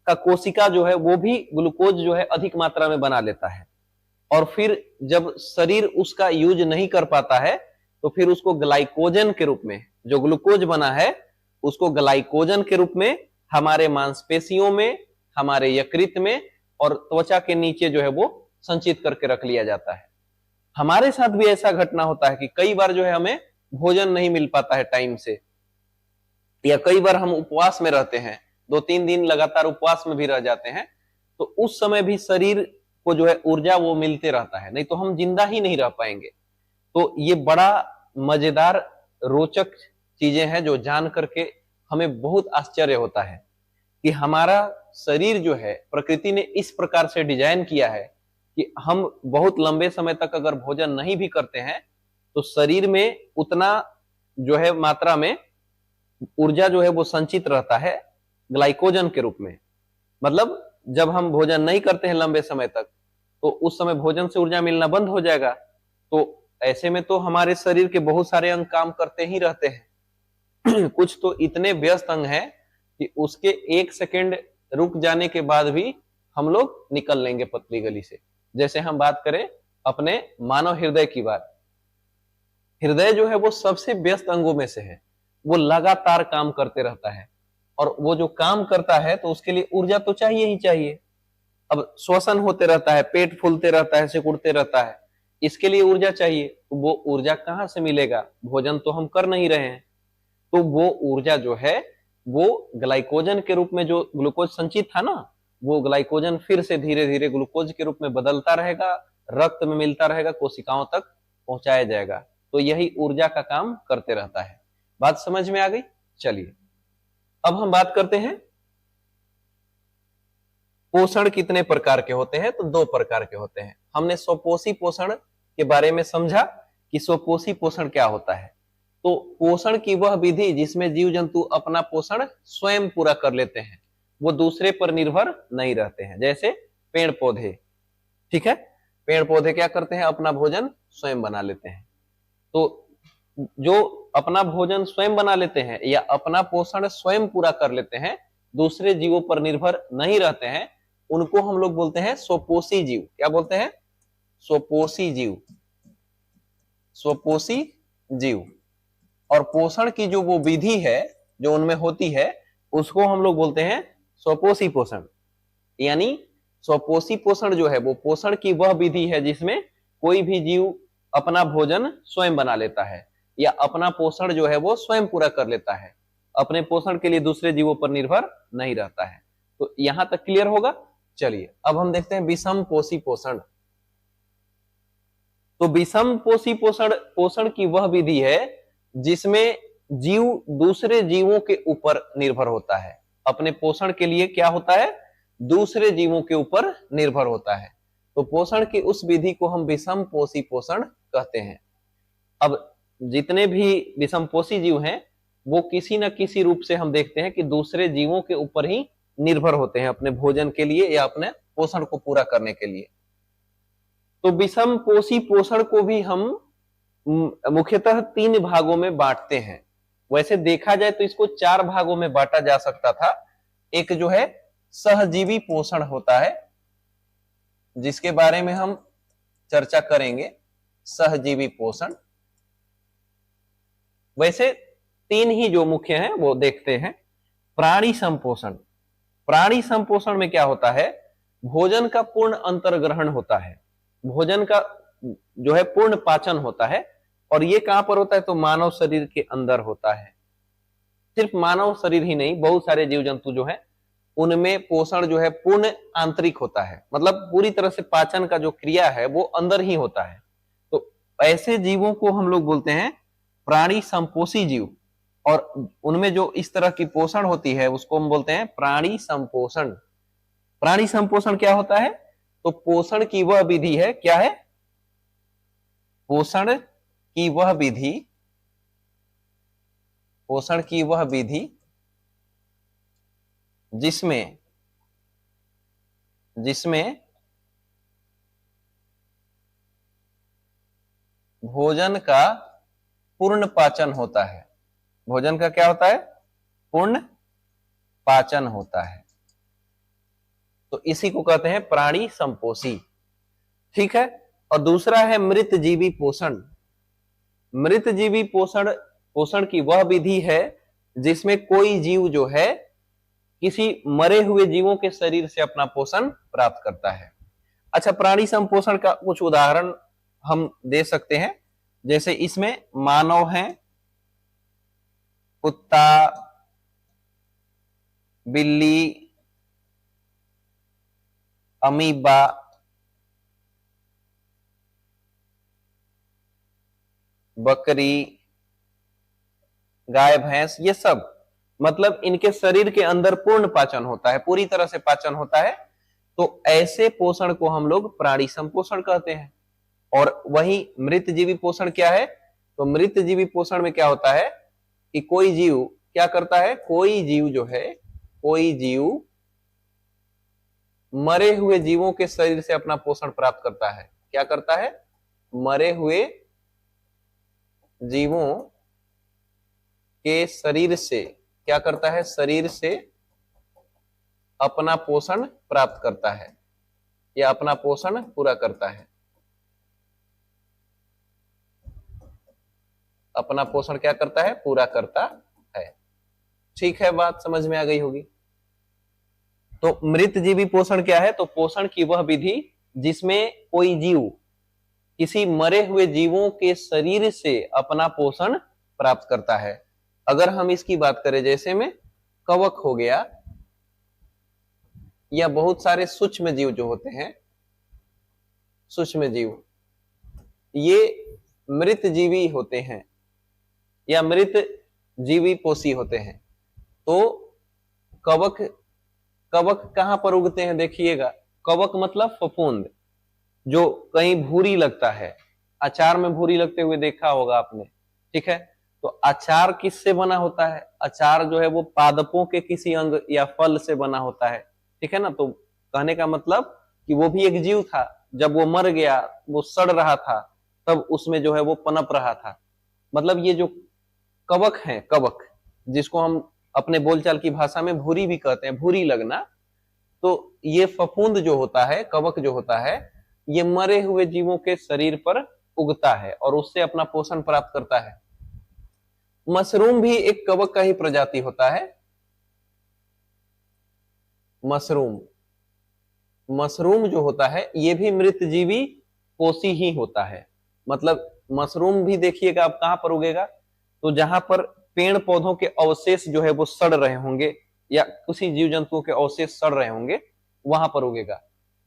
का कोशिका जो है वो भी ग्लूकोज जो है अधिक मात्रा में बना लेता है, और फिर जब शरीर उसका यूज नहीं कर पाता है तो फिर उसको ग्लाइकोजन के रूप में, जो ग्लूकोज बना है उसको ग्लाइकोजन के रूप में हमारे मांसपेशियों में, हमारे यकृत में और त्वचा के नीचे जो है वो संचित करके रख लिया जाता है। हमारे साथ भी ऐसा घटना होता है कि कई बार जो है हमें भोजन नहीं मिल पाता है टाइम से, या कई बार हम उपवास में रहते हैं, 2-3 दिन लगातार उपवास में भी रह जाते हैं, तो उस समय भी शरीर को जो है ऊर्जा वो मिलते रहता है, नहीं तो हम जिंदा ही नहीं रह पाएंगे। तो ये बड़ा मजेदार रोचक चीजें हैं जो जान करके हमें बहुत आश्चर्य होता है कि हमारा शरीर जो है प्रकृति ने इस प्रकार से डिजाइन किया है कि हम बहुत लंबे समय तक अगर भोजन नहीं भी करते हैं तो शरीर में उतना जो है मात्रा में ऊर्जा जो है वो संचित रहता है ग्लाइकोजन के रूप में। मतलब जब हम भोजन नहीं करते हैं लंबे समय तक, तो उस समय भोजन से ऊर्जा मिलना बंद हो जाएगा। तो ऐसे में तो हमारे शरीर के बहुत सारे अंग काम करते ही रहते हैं। कुछ तो इतने व्यस्त अंग हैं कि उसके 1 सेकेंड रुक जाने के बाद भी हम लोग निकल लेंगे पतली गली से। जैसे हम बात करें अपने मानव हृदय की बात, हृदय जो है वो सबसे व्यस्त अंगों में से है, वो लगातार काम करते रहता है, और वो जो काम करता है तो उसके लिए ऊर्जा तो चाहिए ही चाहिए। अब श्वसन होते रहता है, पेट फूलते रहता है, सिकुड़ते रहता है, इसके लिए ऊर्जा चाहिए। तो वो ऊर्जा कहां से मिलेगा, भोजन तो हम कर नहीं रहे हैं। तो वो ऊर्जा जो है वो ग्लाइकोजन के रूप में, जो ग्लूकोज संचित था ना, वो ग्लाइकोजन फिर से धीरे धीरे ग्लूकोज के रूप में बदलता रहेगा, रक्त में मिलता रहेगा, कोशिकाओं तक पहुंचाया जाएगा। तो यही ऊर्जा का काम करते रहता है। बात समझ में आ गई। चलिए अब हम बात करते हैं पोषण कितने प्रकार के होते हैं। तो दो प्रकार के होते हैं। हमने स्वपोषी पोषण के बारे में समझा कि स्वपोषी पोषण क्या होता है। तो पोषण की वह विधि जिसमें जीव जंतु अपना पोषण स्वयं पूरा कर लेते हैं, वो दूसरे पर निर्भर नहीं रहते हैं। जैसे पेड़ पौधे, ठीक है, पेड़ पौधे क्या करते हैं, अपना भोजन स्वयं बना लेते हैं। तो जो अपना भोजन स्वयं बना लेते हैं या अपना पोषण स्वयं पूरा कर लेते हैं, दूसरे जीवों पर निर्भर नहीं रहते हैं, उनको हम लोग बोलते हैं स्वपोषी जीव। क्या बोलते हैं? स्वपोषी जीव। स्वपोषी जीव। और पोषण की जो वो विधि है जो उनमें होती है, उसको हम लोग बोलते हैं स्वपोषी पोषण। यानी स्वपोषी पोषण जो है वो पोषण की वह विधि है जिसमें कोई भी जीव अपना भोजन स्वयं बना लेता है या अपना पोषण जो है वो स्वयं पूरा कर लेता है, अपने पोषण के लिए दूसरे जीवों पर निर्भर नहीं रहता है। तो यहां तक क्लियर होगा। चलिए अब हम देखते हैं विषम पोषी पोषण। तो विषम पोषी पोषण पोषण की वह विधि है जिसमें जीव दूसरे जीवों के ऊपर निर्भर होता है। अपने पोषण के लिए क्या होता है, दूसरे जीवों के ऊपर निर्भर होता है। तो पोषण की उस विधि को हम विषम पोषी पोषण कहते हैं। अब जितने भी विषम पोषी जीव हैं वो किसी न किसी रूप से हम देखते हैं कि दूसरे जीवों के ऊपर ही निर्भर होते हैं अपने भोजन के लिए या अपने पोषण को पूरा करने के लिए। तो विषम पोषी पोषण को भी हम मुख्यतः 3 भागों में बांटते हैं। वैसे देखा जाए तो इसको 4 भागों में बांटा जा सकता था। एक जो है सहजीवी पोषण होता है, जिसके बारे में हम चर्चा करेंगे, सहजीवी पोषण। वैसे 3 ही जो मुख्य हैं वो देखते हैं। प्राणी संपोषण। प्राणी संपोषण में क्या होता है, भोजन का पूर्ण अंतर्ग्रहण होता है, भोजन का जो है पूर्ण पाचन होता है। और ये कहां पर होता है, तो मानव शरीर के अंदर होता है। सिर्फ मानव शरीर ही नहीं, बहुत सारे जीव जंतु जो है उनमें पोषण जो है पूर्ण आंतरिक होता है, मतलब पूरी तरह से पाचन का जो क्रिया है वो अंदर ही होता है। तो ऐसे जीवों को हम लोग बोलते हैं प्राणी संपोषी जीव। और उनमें जो इस तरह की पोषण होती है उसको हम बोलते हैं प्राणी संपोषण। प्राणी संपोषण क्या होता है, तो पोषण की वह विधि है, क्या है, पोषण की वह विधि, पोषण की वह विधि जिसमें भोजन का पूर्ण पाचन होता है। भोजन का क्या होता है, पूर्ण पाचन होता है। तो इसी को कहते हैं प्राणी संपोषी, ठीक है। और दूसरा है मृत जीवी पोषण। मृत जीवी पोषण की वह विधि है जिसमें कोई जीव जो है किसी मरे हुए जीवों के शरीर से अपना पोषण प्राप्त करता है। अच्छा, प्राणी संपोषण का कुछ उदाहरण हम दे सकते हैं। जैसे इसमें मानव हैं, कुत्ता, बिल्ली, अमीबा, बकरी, गाय, भैंस, ये सब मतलब इनके शरीर के अंदर पूर्ण पाचन होता है, पूरी तरह से पाचन होता है। तो ऐसे पोषण को हम लोग प्राणी संपोषण कहते हैं। और वही मृत जीवी पोषण क्या है, तो मृत जीवी पोषण में क्या होता है कि कोई जीव क्या करता है, कोई जीव जो है, कोई जीव मरे हुए जीवों के शरीर से अपना पोषण प्राप्त करता है। क्या करता है, मरे हुए जीवों के शरीर से क्या करता है, शरीर से अपना पोषण प्राप्त करता है या अपना पोषण पूरा करता है। अपना पोषण क्या करता है, पूरा करता है। ठीक है, बात समझ में आ गई होगी। तो मृत जीवी पोषण क्या है, तो पोषण की वह विधि जिसमें कोई जीव किसी मरे हुए जीवों के शरीर से अपना पोषण प्राप्त करता है। अगर हम इसकी बात करें, जैसे में कवक हो गया या बहुत सारे सूक्ष्म जीव जो होते हैं, सूक्ष्म जीव, ये मृत जीवी होते हैं या मृत जीवी पोषी होते हैं। तो कवक, कवक कहां पर उगते हैं देखिएगा, कवक मतलब फफूंद, जो कहीं भूरी लगता है, अचार में भूरी लगते हुए देखा होगा आपने, ठीक है। तो अचार किससे बना होता है, अचार जो है वो पादपों के किसी अंग या फल से बना होता है, ठीक है ना। तो कहने का मतलब कि वो भी एक जीव था, जब वो मर गया, वो सड़ रहा था, तब उसमें जो है वो पनप रहा था। मतलब ये जो कवक है, कवक जिसको हम अपने बोलचाल की भाषा में भूरी भी कहते हैं, भूरी लगना, तो ये फफूंद जो होता है, कवक जो होता है, ये मरे हुए जीवों के शरीर पर उगता है और उससे अपना पोषण प्राप्त करता है। मशरूम भी एक कवक का ही प्रजाति होता है। मशरूम, मशरूम जो होता है ये भी मृतजीवी पोषी ही होता है। मतलब मशरूम भी देखिएगा आप कहां पर उगेगा, तो जहां पर पेड़ पौधों के अवशेष जो है वो सड़ रहे होंगे या किसी जीव जंतुओं के अवशेष सड़ रहे होंगे, वहां पर उगेगा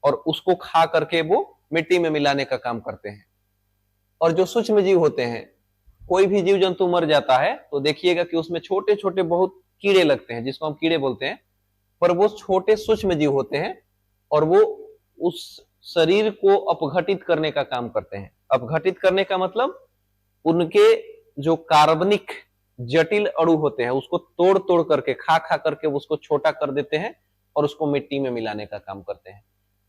और उसको खा करके वो मिट्टी में मिलाने का काम करते हैं। और जो सूक्ष्म जीव होते हैं, कोई भी जीव जंतु मर जाता है तो देखिएगा कि उसमें छोटे छोटे बहुत कीड़े लगते हैं, जिसको हम कीड़े बोलते हैं, पर वो छोटे सूक्ष्म जीव होते हैं और वो उस शरीर को अपघटित करने का काम करते हैं। अपघटित करने का मतलब उनके जो कार्बनिक जटिल अणु होते हैं उसको तोड़ तोड़ करके, खा खा करके उसको छोटा कर देते हैं और उसको मिट्टी में मिलाने का काम करते हैं।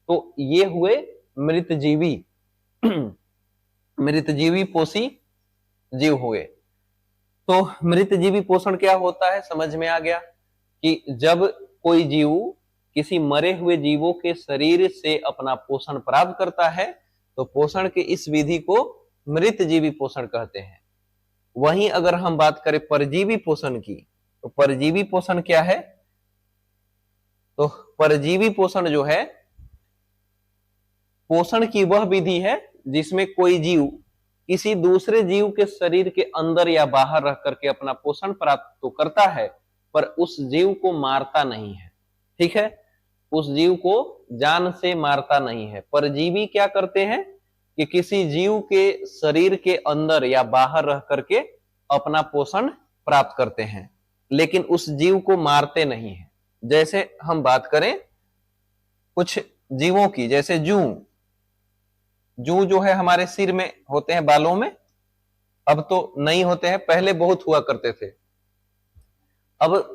तो ये हुए मृतजीवी मृतजीवी पोषी जीव हुए। तो मृतजीवी पोषण क्या होता है समझ में आ गया कि जब कोई जीव किसी मरे हुए जीवों के शरीर से अपना पोषण प्राप्त करता है तो पोषण की इस विधि को मृतजीवी पोषण कहते हैं। वहीं अगर हम बात करें परजीवी पोषण की, तो परजीवी पोषण क्या है, तो परजीवी पोषण जो है, पोषण की वह विधि है जिसमें कोई जीव किसी दूसरे जीव के शरीर के अंदर या बाहर रह करके अपना पोषण प्राप्त तो करता है, पर उस जीव को मारता नहीं है, ठीक है। उस जीव को जान से मारता नहीं है। परजीवी क्या करते हैं कि किसी जीव के शरीर के अंदर या बाहर रह करके अपना पोषण प्राप्त करते हैं, लेकिन उस जीव को मारते नहीं है। जैसे हम बात करें कुछ जीवों की, जैसे जू, जू जो है हमारे सिर में होते हैं, बालों में, अब तो नहीं होते हैं, पहले बहुत हुआ करते थे। अब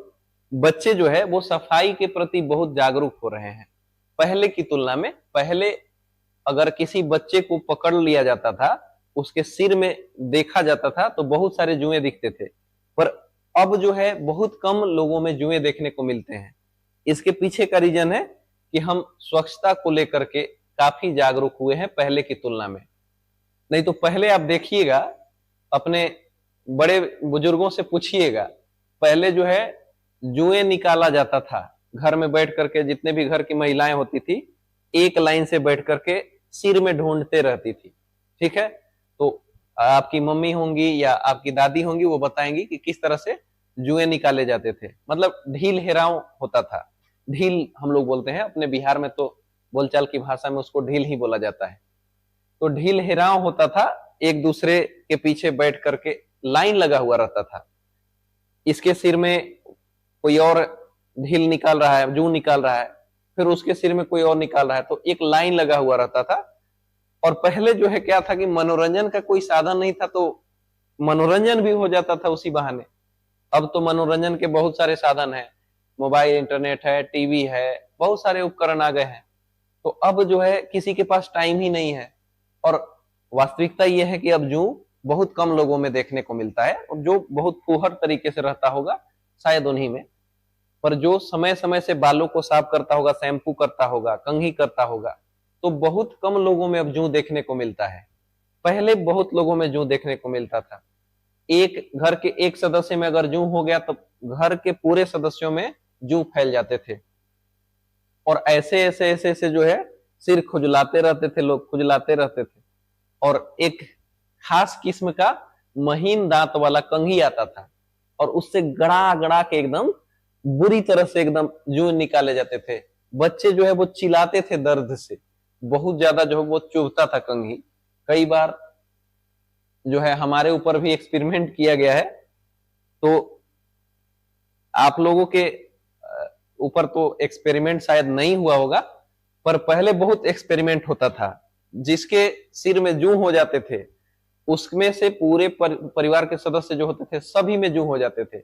बच्चे जो है वो सफाई के प्रति बहुत जागरूक हो रहे हैं पहले की तुलना में। पहले अगर किसी बच्चे को पकड़ लिया जाता था, उसके सिर में देखा जाता था तो बहुत सारे जुएं दिखते थे, पर अब जो है बहुत कम लोगों में जुएं देखने को मिलते हैं। इसके पीछे का रीजन है कि हम स्वच्छता को लेकर के काफी जागरूक हुए हैं पहले की तुलना में। नहीं तो पहले आप देखिएगा, अपने बड़े बुजुर्गों से पूछिएगा, पहले जो है जुएं निकाला जाता था घर में बैठ करके, जितने भी घर की महिलाएं होती थी एक लाइन से बैठ करके सिर में ढूंढते रहती थी, ठीक है। तो आपकी मम्मी होंगी या आपकी दादी होंगी, वो बताएंगी कि किस तरह से जुएं निकाले जाते थे। मतलब ढील हेराव होता था, ढील हम लोग बोलते हैं अपने बिहार में, तो बोलचाल की भाषा में उसको ढील ही बोला जाता है। तो ढील हेराव होता था, एक दूसरे के पीछे बैठ करके लाइन लगा हुआ रहता था, इसके सिर में कोई और ढील निकाल रहा है, जू निकाल रहा है, फिर उसके सिर में कोई और निकाल रहा है, तो एक लाइन लगा हुआ रहता था। और पहले जो है क्या था कि मनोरंजन का कोई साधन नहीं था, तो मनोरंजन भी हो जाता था उसी बहाने। अब तो मनोरंजन के बहुत सारे साधन है, मोबाइल, इंटरनेट है, टीवी है, बहुत सारे उपकरण आ गए हैं। तो अब जो है किसी के पास टाइम ही नहीं है। और वास्तविकता यह है कि अब जू बहुत कम लोगों में देखने को मिलता है, और जो बहुत फूहड़ तरीके से रहता होगा शायद उन्हीं में। पर जो समय समय से बालों को साफ करता होगा, शैम्पू करता होगा, कंघी करता होगा, तो बहुत कम लोगों में अब जू देखने को मिलता है। पहले बहुत लोगों में जू देखने को मिलता था। एक घर के एक सदस्य में अगर जू हो गया तो घर के पूरे सदस्यों में जू फैल जाते थे, और ऐसे ऐसे ऐसे ऐसे जो है सिर खुजलाते रहते थे, लोग खुजलाते रहते थे। और एक खास किस्म का महीन दांत वाला कंघी आता था, और उससे गड़ा गड़ा के एकदम बुरी तरह से एकदम जू निकाले जाते थे। बच्चे जो है वो चिल्लाते थे दर्द से, बहुत ज्यादा जो है वो चुभता था कंघी। कई बार जो है हमारे ऊपर भी एक्सपेरिमेंट किया गया है, तो आप लोगों के ऊपर तो एक्सपेरिमेंट शायद नहीं हुआ होगा, पर पहले बहुत एक्सपेरिमेंट होता था। जिसके सिर में जूं हो जाते थे उसमें से पूरे परिवार के सदस्य जो होते थे सभी में जूं हो जाते थे।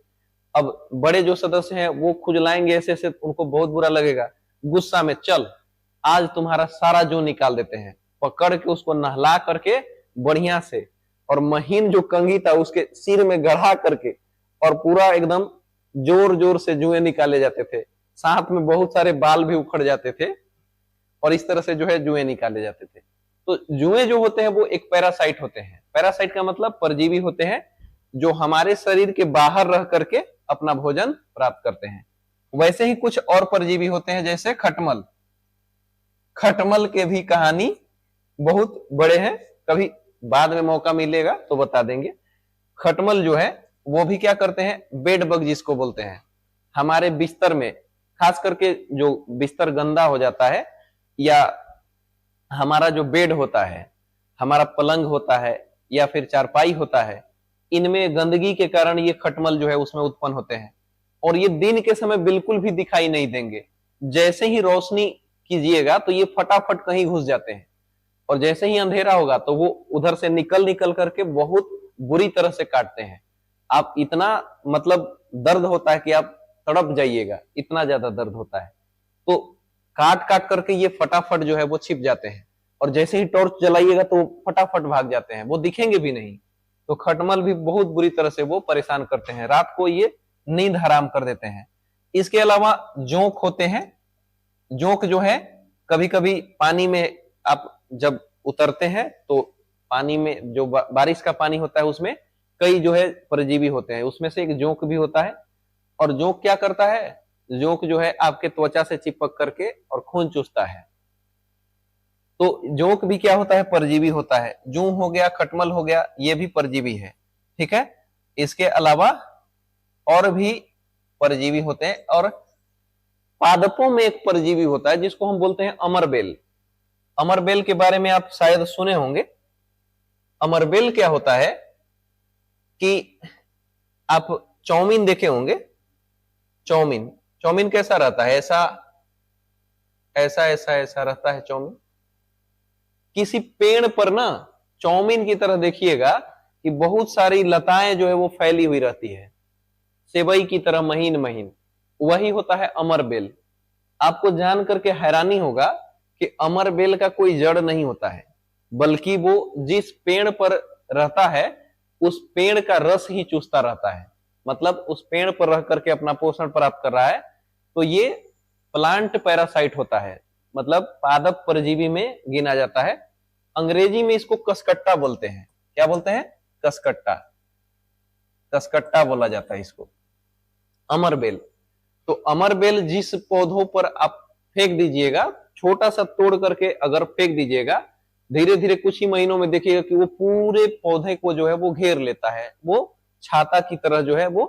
अब बड़े जो सदस्य हैं वो खुजलाएंगे ऐसे ऐसे, उनको बहुत बुरा लगेगा। गुस्सा में चल आज तुम्हारा सारा जूं निकाल देते हैं, पकड़ के उसको नहला करके बढ़िया से, और महीन जो कंघी था उसके सिर में गढ़ा करके और पूरा एकदम जोर जोर से जुएं निकाले जाते थे। साथ में बहुत सारे बाल भी उखड़ जाते थे और इस तरह से जो है जुएं निकाले जाते थे। तो जुएं जो होते हैं वो एक पैरासाइट होते हैं। पैरासाइट का मतलब परजीवी होते हैं जो हमारे शरीर के बाहर रह करके अपना भोजन प्राप्त करते हैं। वैसे ही कुछ और परजीवी होते हैं जैसे खटमल। खटमल के भी कहानी बहुत बड़े हैं, कभी बाद में मौका मिलेगा तो बता देंगे। खटमल जो है वो भी क्या करते हैं, बेड बग जिसको बोलते हैं, हमारे बिस्तर में, खास करके जो बिस्तर गंदा हो जाता है या हमारा जो बेड होता है, हमारा पलंग होता है या फिर चारपाई होता है, इनमें गंदगी के कारण ये खटमल जो है उसमें उत्पन्न होते हैं। और ये दिन के समय बिल्कुल भी दिखाई नहीं देंगे। जैसे ही रोशनी कीजिएगा तो ये फटाफट कहीं घुस जाते हैं, और जैसे ही अंधेरा होगा तो वो उधर से निकल निकल करके बहुत बुरी तरह से काटते हैं। आप इतना मतलब दर्द होता है कि आप तड़प जाइएगा, इतना ज्यादा दर्द होता है। तो काट काट करके ये फटाफट जो है वो छिप जाते हैं, और जैसे ही टॉर्च जलाइएगा तो फटाफट भाग जाते हैं, वो दिखेंगे भी नहीं। तो खटमल भी बहुत बुरी तरह से वो परेशान करते हैं, रात को ये नींद हराम कर देते हैं। इसके अलावा जोंक होते हैं। जोंक जो है कभी कभी पानी में आप जब उतरते हैं तो पानी में जो बारिश का पानी होता है उसमें कई जो है परजीवी होते हैं, उसमें से एक जोंक भी होता है। और जोंक क्या करता है, जोंक जो है आपके त्वचा से चिपक करके और खून चूसता है। तो जोंक भी क्या होता है, परजीवी होता है। जूं हो गया, खटमल हो गया, ये भी परजीवी है। ठीक है। इसके अलावा और भी परजीवी होते हैं, और पादपों में एक परजीवी होता है जिसको हम बोलते हैं अमरबेल। अमरबेल के बारे में आप शायद सुने होंगे। अमरबेल क्या होता है कि आप चाउमीन देखे होंगे। चाउमीन, चाउमीन कैसा रहता है, ऐसा ऐसा ऐसा ऐसा रहता है चाउमीन। किसी पेड़ पर ना चाउमीन की तरह देखिएगा कि बहुत सारी लताएं जो है वो फैली हुई रहती है, सेवई की तरह महीन महीन, वही होता है अमरबेल। आपको जान करके हैरानी होगा कि अमरबेल का कोई जड़ नहीं होता है, बल्कि वो जिस पेड़ पर रहता है उस पेड़ का रस ही चूसता रहता है। मतलब उस पेड़ पर रह करके अपना पोषण प्राप्त कर रहा है। तो ये प्लांट पैरासाइट होता है, मतलब पादप परजीवी में गिना जाता है। अंग्रेजी में इसको कसकट्टा बोलते हैं। क्या बोलते हैं, कसकट्टा। कसकट्टा बोला जाता है इसको, अमरबेल। तो अमरबेल जिस पौधों पर आप फेंक दीजिएगा, छोटा सा तोड़ करके अगर फेंक दीजिएगा, धीरे धीरे कुछ ही महीनों में देखिएगा कि वो पूरे पौधे को जो है वो घेर लेता है। वो छाता की तरह जो है वो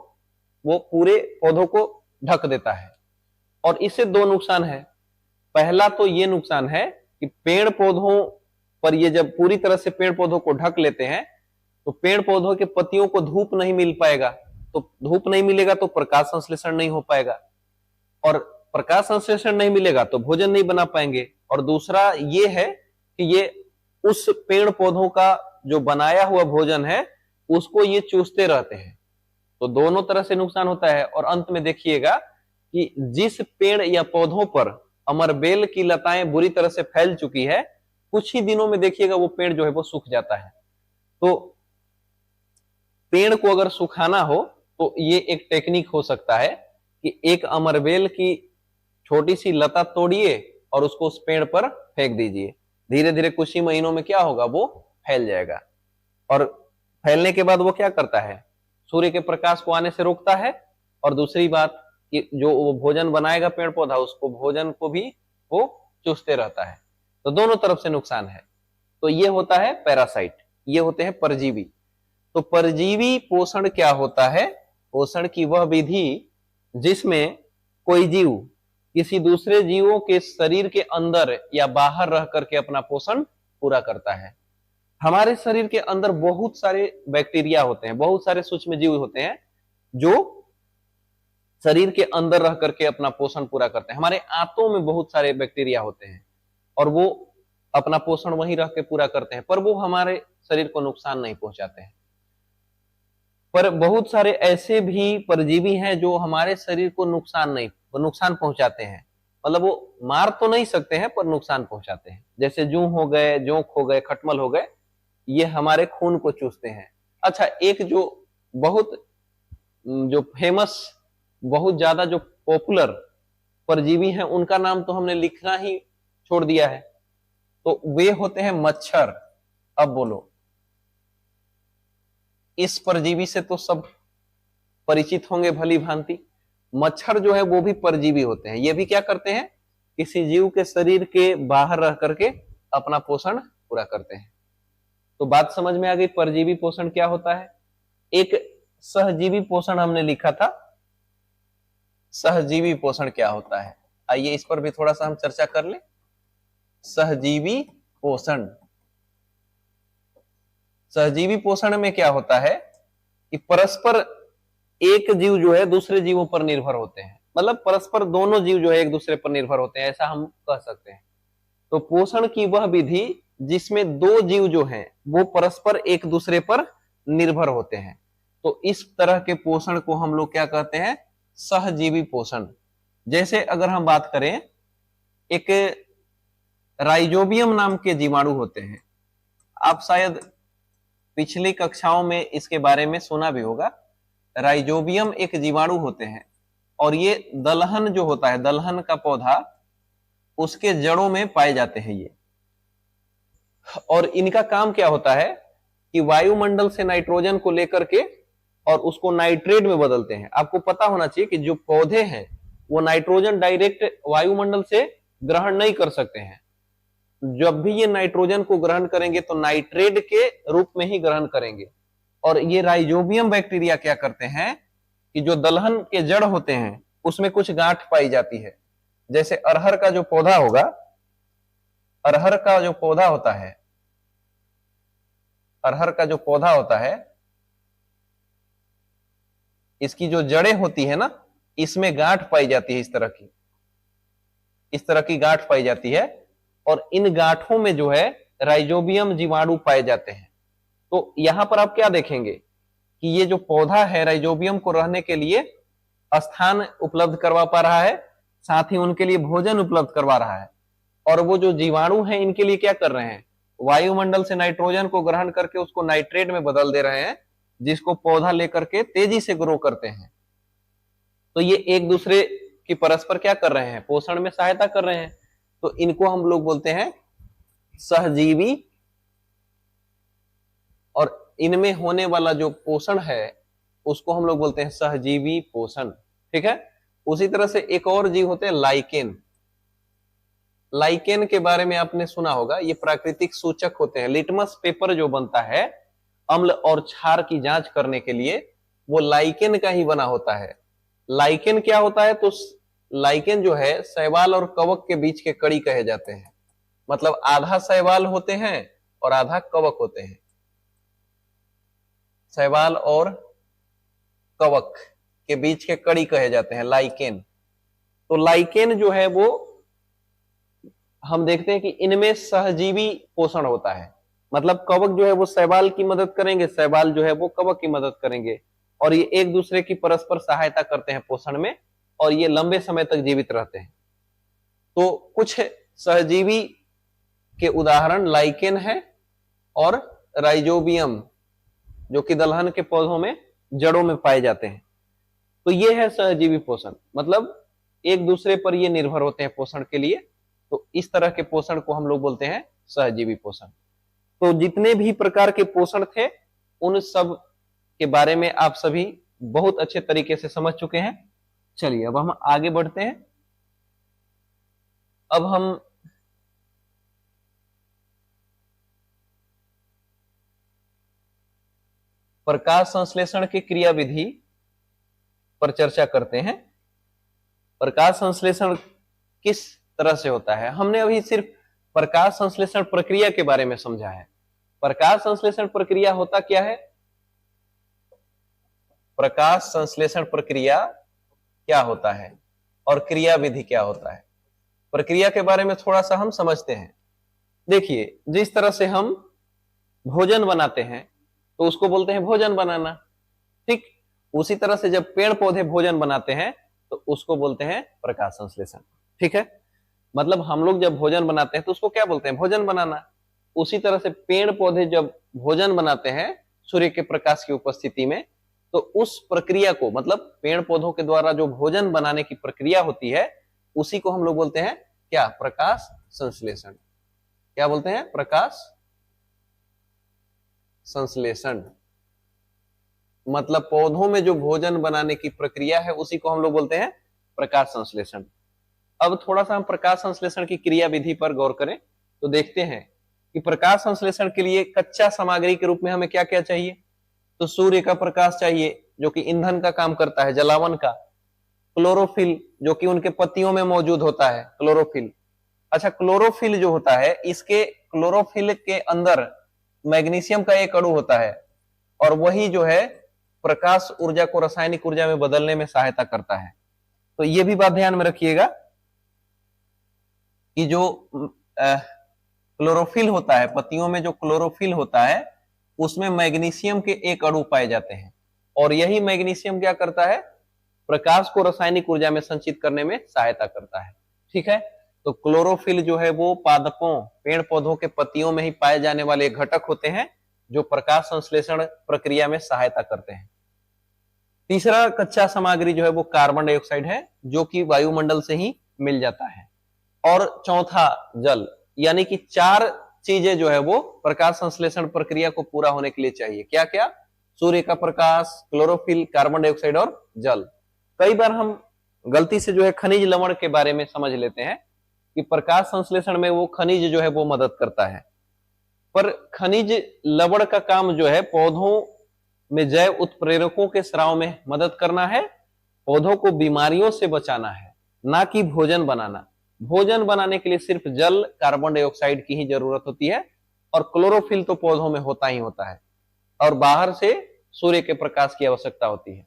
पूरे पौधों को ढक देता है। और इससे दो नुकसान है। पहला तो ये नुकसान है कि पेड़ पौधों पर ये जब पूरी तरह से पेड़ पौधों को ढक लेते हैं तो पेड़ पौधों के पत्तियों को धूप नहीं मिल पाएगा। तो धूप नहीं मिलेगा तो प्रकाश संश्लेषण नहीं हो पाएगा, और प्रकाश संश्लेषण नहीं मिलेगा तो भोजन नहीं बना पाएंगे। और दूसरा ये है कि ये उस पेड़ पौधों का जो बनाया हुआ भोजन है उसको ये चूसते रहते हैं। तो दोनों तरह से नुकसान होता है। और अंत में देखिएगा कि जिस पेड़ या पौधों पर अमरबेल की लताएं बुरी तरह से फैल चुकी है, कुछ ही दिनों में देखिएगा वो पेड़ जो है वो सूख जाता है। तो पेड़ को अगर सुखाना हो तो ये एक टेक्निक हो सकता है कि एक अमरबेल की छोटी सी लता तोड़िए और उसको उस पेड़ पर फेंक दीजिए। धीरे धीरे कुछ ही महीनों में क्या होगा, वो फैल जाएगा। और फैलने के बाद वो क्या करता है, सूर्य के प्रकाश को आने से रोकता है। और दूसरी बात कि जो वो भोजन बनाएगा पेड़ पौधा, उसको भोजन को भी वो चूसते रहता है। तो दोनों तरफ से नुकसान है। तो ये होता है पैरासाइट, ये होते हैं परजीवी। तो परजीवी पोषण क्या होता है, पोषण की वह विधि जिसमें कोई जीव किसी दूसरे जीवों के शरीर के अंदर या बाहर रह करके अपना पोषण पूरा करता है। हमारे शरीर के अंदर बहुत सारे बैक्टीरिया होते हैं, बहुत सारे सूक्ष्म जीव होते हैं जो शरीर के अंदर रह करके अपना पोषण पूरा करते हैं। हमारे आंतों में बहुत सारे बैक्टीरिया होते हैं और वो अपना पोषण वहीं रह के पूरा करते हैं, पर वो हमारे शरीर को नुकसान नहीं पहुंचाते हैं। पर बहुत सारे ऐसे भी परजीवी हैं जो हमारे शरीर को नुकसान पहुंचाते हैं। मतलब वो मार तो नहीं सकते हैं पर नुकसान पहुंचाते हैं। जैसे जूं हो गए, जोंक हो गए, खटमल हो गए, ये हमारे खून को चूसते हैं। अच्छा, एक जो बहुत जो फेमस, बहुत ज्यादा जो पॉपुलर परजीवी हैं, उनका नाम तो हमने लिखना ही छोड़ दिया है, तो वे होते हैं मच्छर। अब बोलो, इस परजीवी से तो सब परिचित होंगे भली भांति। मच्छर जो है वो भी परजीवी होते हैं। ये भी क्या करते हैं, किसी जीव के शरीर के बाहर रह करके अपना पोषण पूरा करते हैं। तो बात समझ में आ गई, परजीवी पोषण क्या होता है। एक सहजीवी पोषण हमने लिखा था, सहजीवी पोषण क्या होता है, आइए इस पर भी थोड़ा सा हम चर्चा कर लें। सहजीवी पोषण, सहजीवी पोषण में क्या होता है कि परस्पर एक जीव जो है दूसरे जीवों पर निर्भर होते हैं। मतलब परस्पर दोनों जीव जो है एक दूसरे पर निर्भर होते हैं, ऐसा हम कह सकते हैं। तो पोषण की वह विधि जिसमें दो जीव जो हैं वो परस्पर एक दूसरे पर निर्भर होते हैं, तो इस तरह के पोषण को हम लोग क्या कहते हैं, सहजीवी पोषण। जैसे अगर हम बात करें, एक राइजोबियम नाम के जीवाणु होते हैं, आप शायद पिछली कक्षाओं में इसके बारे में सुना भी होगा। राइजोबियम एक जीवाणु होते हैं और ये दलहन जो होता है, दलहन का पौधा, उसके जड़ों में पाए जाते हैं ये। और इनका काम क्या होता है कि वायुमंडल से नाइट्रोजन को लेकर के और उसको नाइट्रेट में बदलते हैं। आपको पता होना चाहिए कि जो पौधे हैं वो नाइट्रोजन डायरेक्ट वायुमंडल से ग्रहण नहीं कर सकते हैं। जब भी ये नाइट्रोजन को ग्रहण करेंगे तो नाइट्रेट के रूप में ही ग्रहण करेंगे। और ये राइजोबियम बैक्टीरिया क्या करते हैं कि जो दलहन के जड़ होते हैं उसमें कुछ गांठ पाई जाती है। जैसे अरहर का जो पौधा होगा, अरहर का जो पौधा होता है, अरहर का जो पौधा होता है, इसकी जो जड़ें होती है ना, इसमें गांठ पाई जाती है, इस तरह की गांठ पाई जाती है। और इन गांठों में जो है राइजोबियम जीवाणु पाए जाते हैं। तो यहां पर आप क्या देखेंगे कि ये जो पौधा है राइजोबियम को रहने के लिए स्थान उपलब्ध करवा पा रहा है, साथ ही उनके लिए भोजन उपलब्ध करवा रहा है। और वो जो जीवाणु हैं इनके लिए क्या कर रहे हैं, वायुमंडल से नाइट्रोजन को ग्रहण करके उसको नाइट्रेट में बदल दे रहे हैं, जिसको पौधा लेकर के तेजी से ग्रो करते हैं। तो ये एक दूसरे की परस्पर क्या कर रहे हैं, पोषण में सहायता कर रहे हैं। तो इनको हम लोग बोलते हैं सहजीवी। और इनमें होने वाला जो पोषण है उसको हम लोग बोलते हैं सहजीवी पोषण। ठीक है। उसी तरह से एक और जीव होते हैं लाइकेन। लाइकेन के बारे में आपने सुना होगा, ये प्राकृतिक सूचक होते हैं। लिटमस पेपर जो बनता है अम्ल और क्षार की जांच करने के लिए, वो लाइकेन का ही बना होता है। लाइकेन क्या होता है, तो लाइकेन जो है शैवाल और कवक के बीच के कड़ी कहे जाते हैं। मतलब आधा शैवाल होते हैं और आधा कवक होते हैं। शैवाल और कवक के बीच के कड़ी कहे जाते हैं लाइकेन। तो लाइकेन जो है वो हम देखते हैं कि इनमें सहजीवी पोषण होता है। मतलब कवक जो है वो शैवाल की मदद करेंगे, शैवाल जो है वो कवक की मदद करेंगे, और ये एक दूसरे की परस्पर सहायता करते हैं पोषण में, और ये लंबे समय तक जीवित रहते हैं। तो कुछ सहजीवी के उदाहरण लाइकेन है और राइजोबियम, जो कि दलहन के पौधों में जड़ों में पाए जाते हैं। तो ये है सहजीवी पोषण, मतलब एक दूसरे पर ये निर्भर होते हैं पोषण के लिए। तो इस तरह के पोषण को हम लोग बोलते हैं सहजीवी पोषण। तो जितने भी प्रकार के पोषण थे उन सब के बारे में आप सभी बहुत अच्छे तरीके से समझ चुके हैं। चलिए अब हम आगे बढ़ते हैं। अब हम प्रकाश संश्लेषण की क्रिया विधि पर चर्चा करते हैं। प्रकाश संश्लेषण किस तरह से होता है, हमने अभी सिर्फ प्रकाश संश्लेषण प्रक्रिया के बारे में समझा है। प्रकाश संश्लेषण प्रक्रिया होता क्या है, प्रकाश संश्लेषण प्रक्रिया क्या होता है और क्रिया विधि क्या होता है। प्रक्रिया के बारे में थोड़ा सा हम समझते हैं। देखिए, जिस तरह से हम भोजन बनाते हैं तो उसको बोलते हैं भोजन बनाना, ठीक। उसी तरह से जब पेड़ पौधे भोजन बनाते हैं तो उसको बोलते हैं प्रकाश संश्लेषण, ठीक है। मतलब हम लोग जब भोजन बनाते हैं तो उसको क्या बोलते हैं, भोजन बनाना। उसी तरह से पेड़ पौधे जब भोजन बनाते हैं सूर्य के प्रकाश की उपस्थिति में, तो उस प्रक्रिया को, मतलब पेड़ पौधों के द्वारा जो भोजन बनाने की प्रक्रिया होती है, उसी को हम लोग बोलते हैं क्या, प्रकाश संश्लेषण। क्या बोलते हैं, प्रकाश संश्लेषण। मतलब पौधों में जो भोजन बनाने की प्रक्रिया है उसी को हम लोग बोलते हैं प्रकाश संश्लेषण। अब थोड़ा सा हम प्रकाश संश्लेषण की क्रिया विधि पर गौर करें तो देखते हैं कि प्रकाश संश्लेषण के लिए कच्चा सामग्री के रूप में हमें क्या क्या चाहिए। तो सूर्य का प्रकाश चाहिए जो कि ईंधन का काम करता है, जलावन का। क्लोरोफिल जो कि उनके पत्तियों में मौजूद होता है, क्लोरोफिल। अच्छा, क्लोरोफिल जो होता है, इसके क्लोरोफिल के अंदर मैग्नीशियम का एक अणु होता है और वही जो है प्रकाश ऊर्जा को रासायनिक ऊर्जा में बदलने में सहायता करता है। तो ये भी बात ध्यान में रखिएगा कि जो क्लोरोफिल होता है, पत्तियों में जो क्लोरोफिल होता है उसमें मैग्नीशियम के एक अणु पाए जाते हैं और यही मैग्नीशियम क्या करता है, प्रकाश को रासायनिक ऊर्जा में संचित करने में सहायता करता है, ठीक है। तो क्लोरोफिल जो है वो पादपों, पेड़ पौधों के पत्तियों में ही पाए जाने वाले घटक होते हैं जो प्रकाश संश्लेषण प्रक्रिया में सहायता करते हैं। तीसरा कच्चा सामग्री जो है वो कार्बन डाइऑक्साइड है जो कि वायुमंडल से ही मिल जाता है। और चौथा जल, यानी कि चार चीजें जो है वो प्रकाश संश्लेषण प्रक्रिया को पूरा होने के लिए चाहिए। क्या क्या, सूर्य का प्रकाश, क्लोरोफिल, कार्बन डाइऑक्साइड और जल। कई बार हम गलती से जो है खनिज लवण के बारे में समझ लेते हैं कि प्रकाश संश्लेषण में वो खनिज जो है वो मदद करता है, पर खनिज लवण का काम जो है पौधों में जैव उत्प्रेरकों के स्राव में मदद करना है, पौधों को बीमारियों से बचाना है, ना कि भोजन बनाना। भोजन बनाने के लिए सिर्फ जल, कार्बन डाइऑक्साइड की ही जरूरत होती है और क्लोरोफिल तो पौधों में होता ही होता है और बाहर से सूर्य के प्रकाश की आवश्यकता होती है।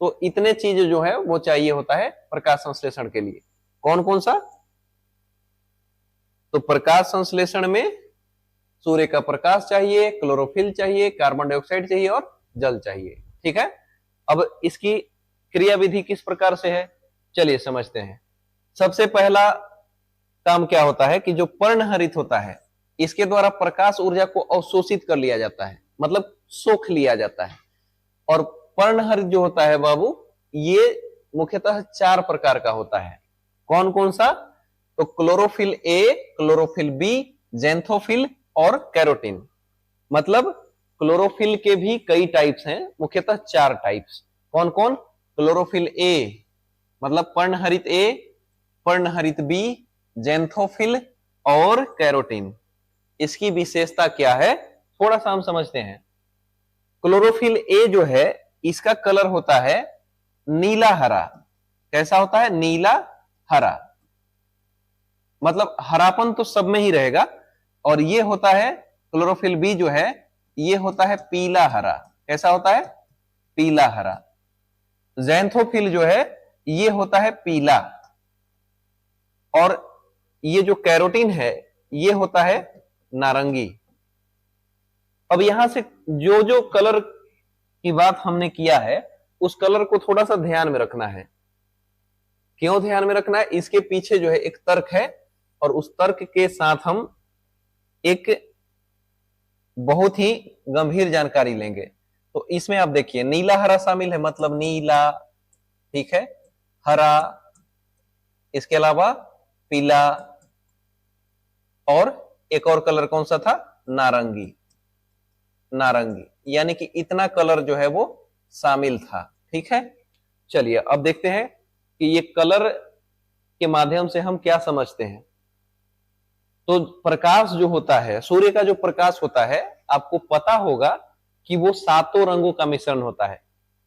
तो इतने चीज जो है वो चाहिए होता है प्रकाश संश्लेषण के लिए। कौन कौन सा, तो प्रकाश संश्लेषण में सूर्य का प्रकाश चाहिए, क्लोरोफिल चाहिए, कार्बन डाइऑक्साइड चाहिए और जल चाहिए, ठीक है। अब इसकी क्रिया विधि किस प्रकार से है, चलिए समझते हैं। सबसे पहला काम क्या होता है कि जो पर्णहरित होता है इसके द्वारा प्रकाश ऊर्जा को अवशोषित कर लिया जाता है, मतलब सोख लिया जाता है। और पर्णहरित जो होता है बाबू, ये मुख्यतः चार प्रकार का होता है। कौन कौन सा, तो chlorophyll A, chlorophyll B, xanthophyll और कैरोटीन। मतलब क्लोरोफिल के भी कई टाइप्स हैं, मुख्यतः चार टाइप्स। कौन कौन, क्लोरोफिल ए मतलब पर्णहरित ए, पर्णहरित बी, जेंथोफिल और कैरोटीन। इसकी विशेषता क्या है थोड़ा सा हम समझते हैं। क्लोरोफिल ए जो है इसका कलर होता है नीला हरा। कैसा होता है, नीला हरा, मतलब हरापन तो सब में ही रहेगा। और ये होता है क्लोरोफिल बी जो है ये होता है पीला हरा। कैसा होता है, पीला हरा। ज़ैंथोफिल जो है ये होता है पीला। और ये जो कैरोटीन है ये होता है नारंगी। अब यहां से जो जो कलर की बात हमने किया है उस कलर को थोड़ा सा ध्यान में रखना है। क्यों ध्यान में रखना है, इसके पीछे जो है एक तर्क है और उस तर्क के साथ हम एक बहुत ही गंभीर जानकारी लेंगे। तो इसमें आप देखिए नीला हरा शामिल है, मतलब नीला, ठीक है, हरा, इसके अलावा पीला और एक और कलर कौन सा था, नारंगी। नारंगी, यानी कि इतना कलर जो है वो शामिल था, ठीक है। चलिए अब देखते हैं कि ये कलर के माध्यम से हम क्या समझते हैं। तो प्रकाश जो होता है, सूर्य का जो प्रकाश होता है, आपको पता होगा कि वो सातों रंगों का मिश्रण होता है।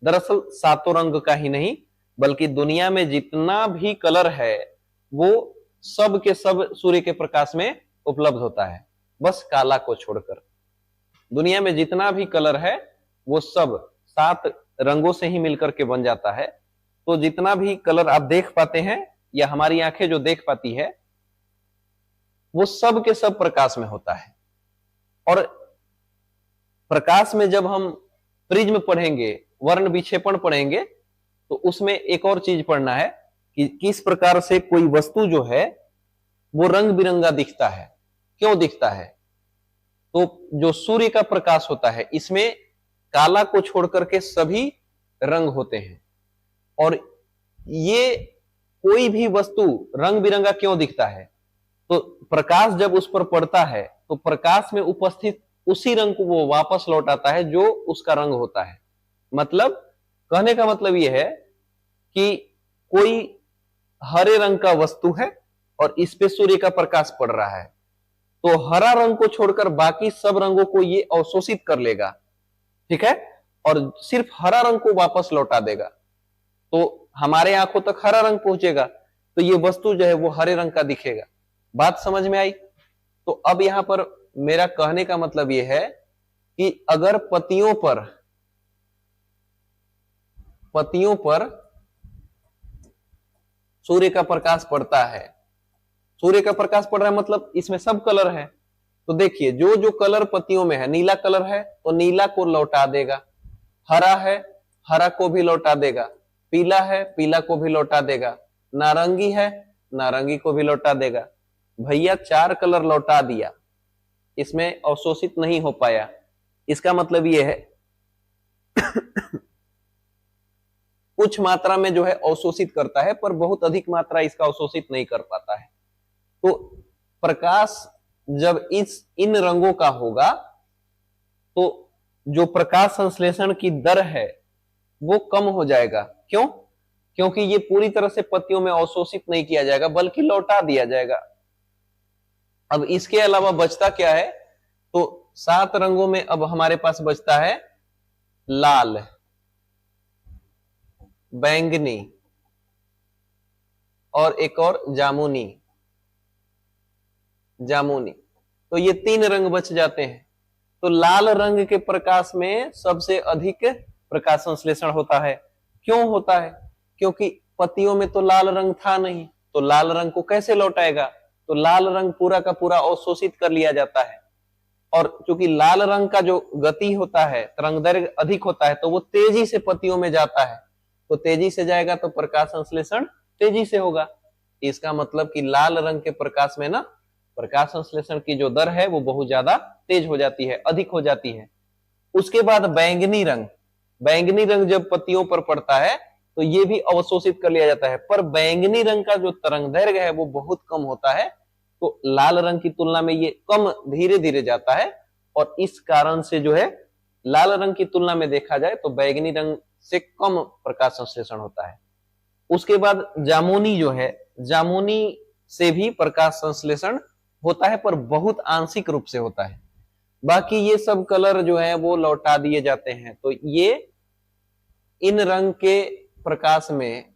दरअसल सातों रंग का ही नहीं बल्कि दुनिया में जितना भी कलर है वो सब के सब सूर्य के प्रकाश में उपलब्ध होता है, बस काला को छोड़कर। दुनिया में जितना भी कलर है वो सब 7 रंगों से ही मिलकर के बन जाता है। तो जितना भी कलर आप देख पाते हैं या हमारी आंखें जो देख पाती है, वो सब के सब प्रकाश में होता है। और प्रकाश में जब हम प्रिज्म पढ़ेंगे, वर्ण विक्षेपण पढ़ेंगे, तो उसमें एक और चीज पढ़ना है कि किस प्रकार से कोई वस्तु जो है वो रंग बिरंगा दिखता है, क्यों दिखता है। तो जो सूर्य का प्रकाश होता है, इसमें काला को छोड़कर के सभी रंग होते हैं। और ये कोई भी वस्तु रंग बिरंगा क्यों दिखता है, तो प्रकाश जब उस पर पड़ता है तो प्रकाश में उपस्थित उसी रंग को वो वापस लौटाता है जो उसका रंग होता है। मतलब कहने का मतलब यह है कि कोई हरे रंग का वस्तु है और इस पे सूर्य का प्रकाश पड़ रहा है, तो हरा रंग को छोड़कर बाकी सब रंगों को ये अवशोषित कर लेगा, ठीक है, और सिर्फ हरा रंग को वापस लौटा देगा। तो हमारे आंखों तक हरा रंग पहुंचेगा, तो ये वस्तु जो है वो हरे रंग का दिखेगा। बात समझ में आई। तो अब यहां पर मेरा कहने का मतलब यह है कि अगर पत्तियों पर सूर्य का प्रकाश पड़ता है, सूर्य का प्रकाश पड़ रहा है मतलब इसमें सब कलर है। तो देखिए जो जो कलर पत्तियों में है, नीला कलर है तो नीला को लौटा देगा, हरा है हरा को भी लौटा देगा, पीला है पीला को भी लौटा देगा, नारंगी है नारंगी को भी लौटा देगा। भैया 4 कलर लौटा दिया, इसमें अवशोषित नहीं हो पाया। इसका मतलब यह है कुछ मात्रा में जो है अवशोषित करता है, पर बहुत अधिक मात्रा इसका अवशोषित नहीं कर पाता है। तो प्रकाश जब इन रंगों का होगा तो जो प्रकाश संश्लेषण की दर है वो कम हो जाएगा। क्यों? क्योंकि ये पूरी तरह से पत्तियों में अवशोषित नहीं किया जाएगा बल्कि लौटा दिया जाएगा। अब इसके अलावा बचता क्या है, तो 7 रंगों में अब हमारे पास बचता है लाल, बैंगनी और एक और जामुनी। तो ये 3 रंग बच जाते हैं। तो लाल रंग के प्रकाश में सबसे अधिक प्रकाश संश्लेषण होता है। क्यों होता है? क्योंकि पत्तियों में तो लाल रंग था नहीं, तो लाल रंग को कैसे लौटाएगा, तो लाल रंग पूरा का पूरा अवशोषित कर लिया जाता है। और चूंकि लाल रंग का जो गति होता है, तरंगदैर्घ्य अधिक होता है, तो वो तेजी से पत्तियों में जाता है। तो तेजी से जाएगा तो प्रकाश संश्लेषण तेजी से होगा। इसका मतलब कि लाल रंग के प्रकाश में ना प्रकाश संश्लेषण की जो दर है वो बहुत ज्यादा तेज हो जाती है, अधिक हो जाती है। उसके बाद बैंगनी रंग जब पत्तियों पर पड़ता है तो ये भी अवशोषित कर लिया जाता है, पर बैंगनी रंग का जो तरंगदैर्घ्य है वो बहुत कम होता है। तो लाल रंग की तुलना में ये कम धीरे धीरे जाता है, और इस कारण से जो है लाल रंग की तुलना में देखा जाए तो बैंगनी रंग से कम प्रकाश संश्लेषण होता है। उसके बाद जामुनी जो है, जामुनी से भी प्रकाश संश्लेषण होता है पर बहुत आंशिक रूप से होता है। बाकी ये सब कलर जो है वो लौटा दिए जाते हैं। तो ये इन रंग के प्रकाश में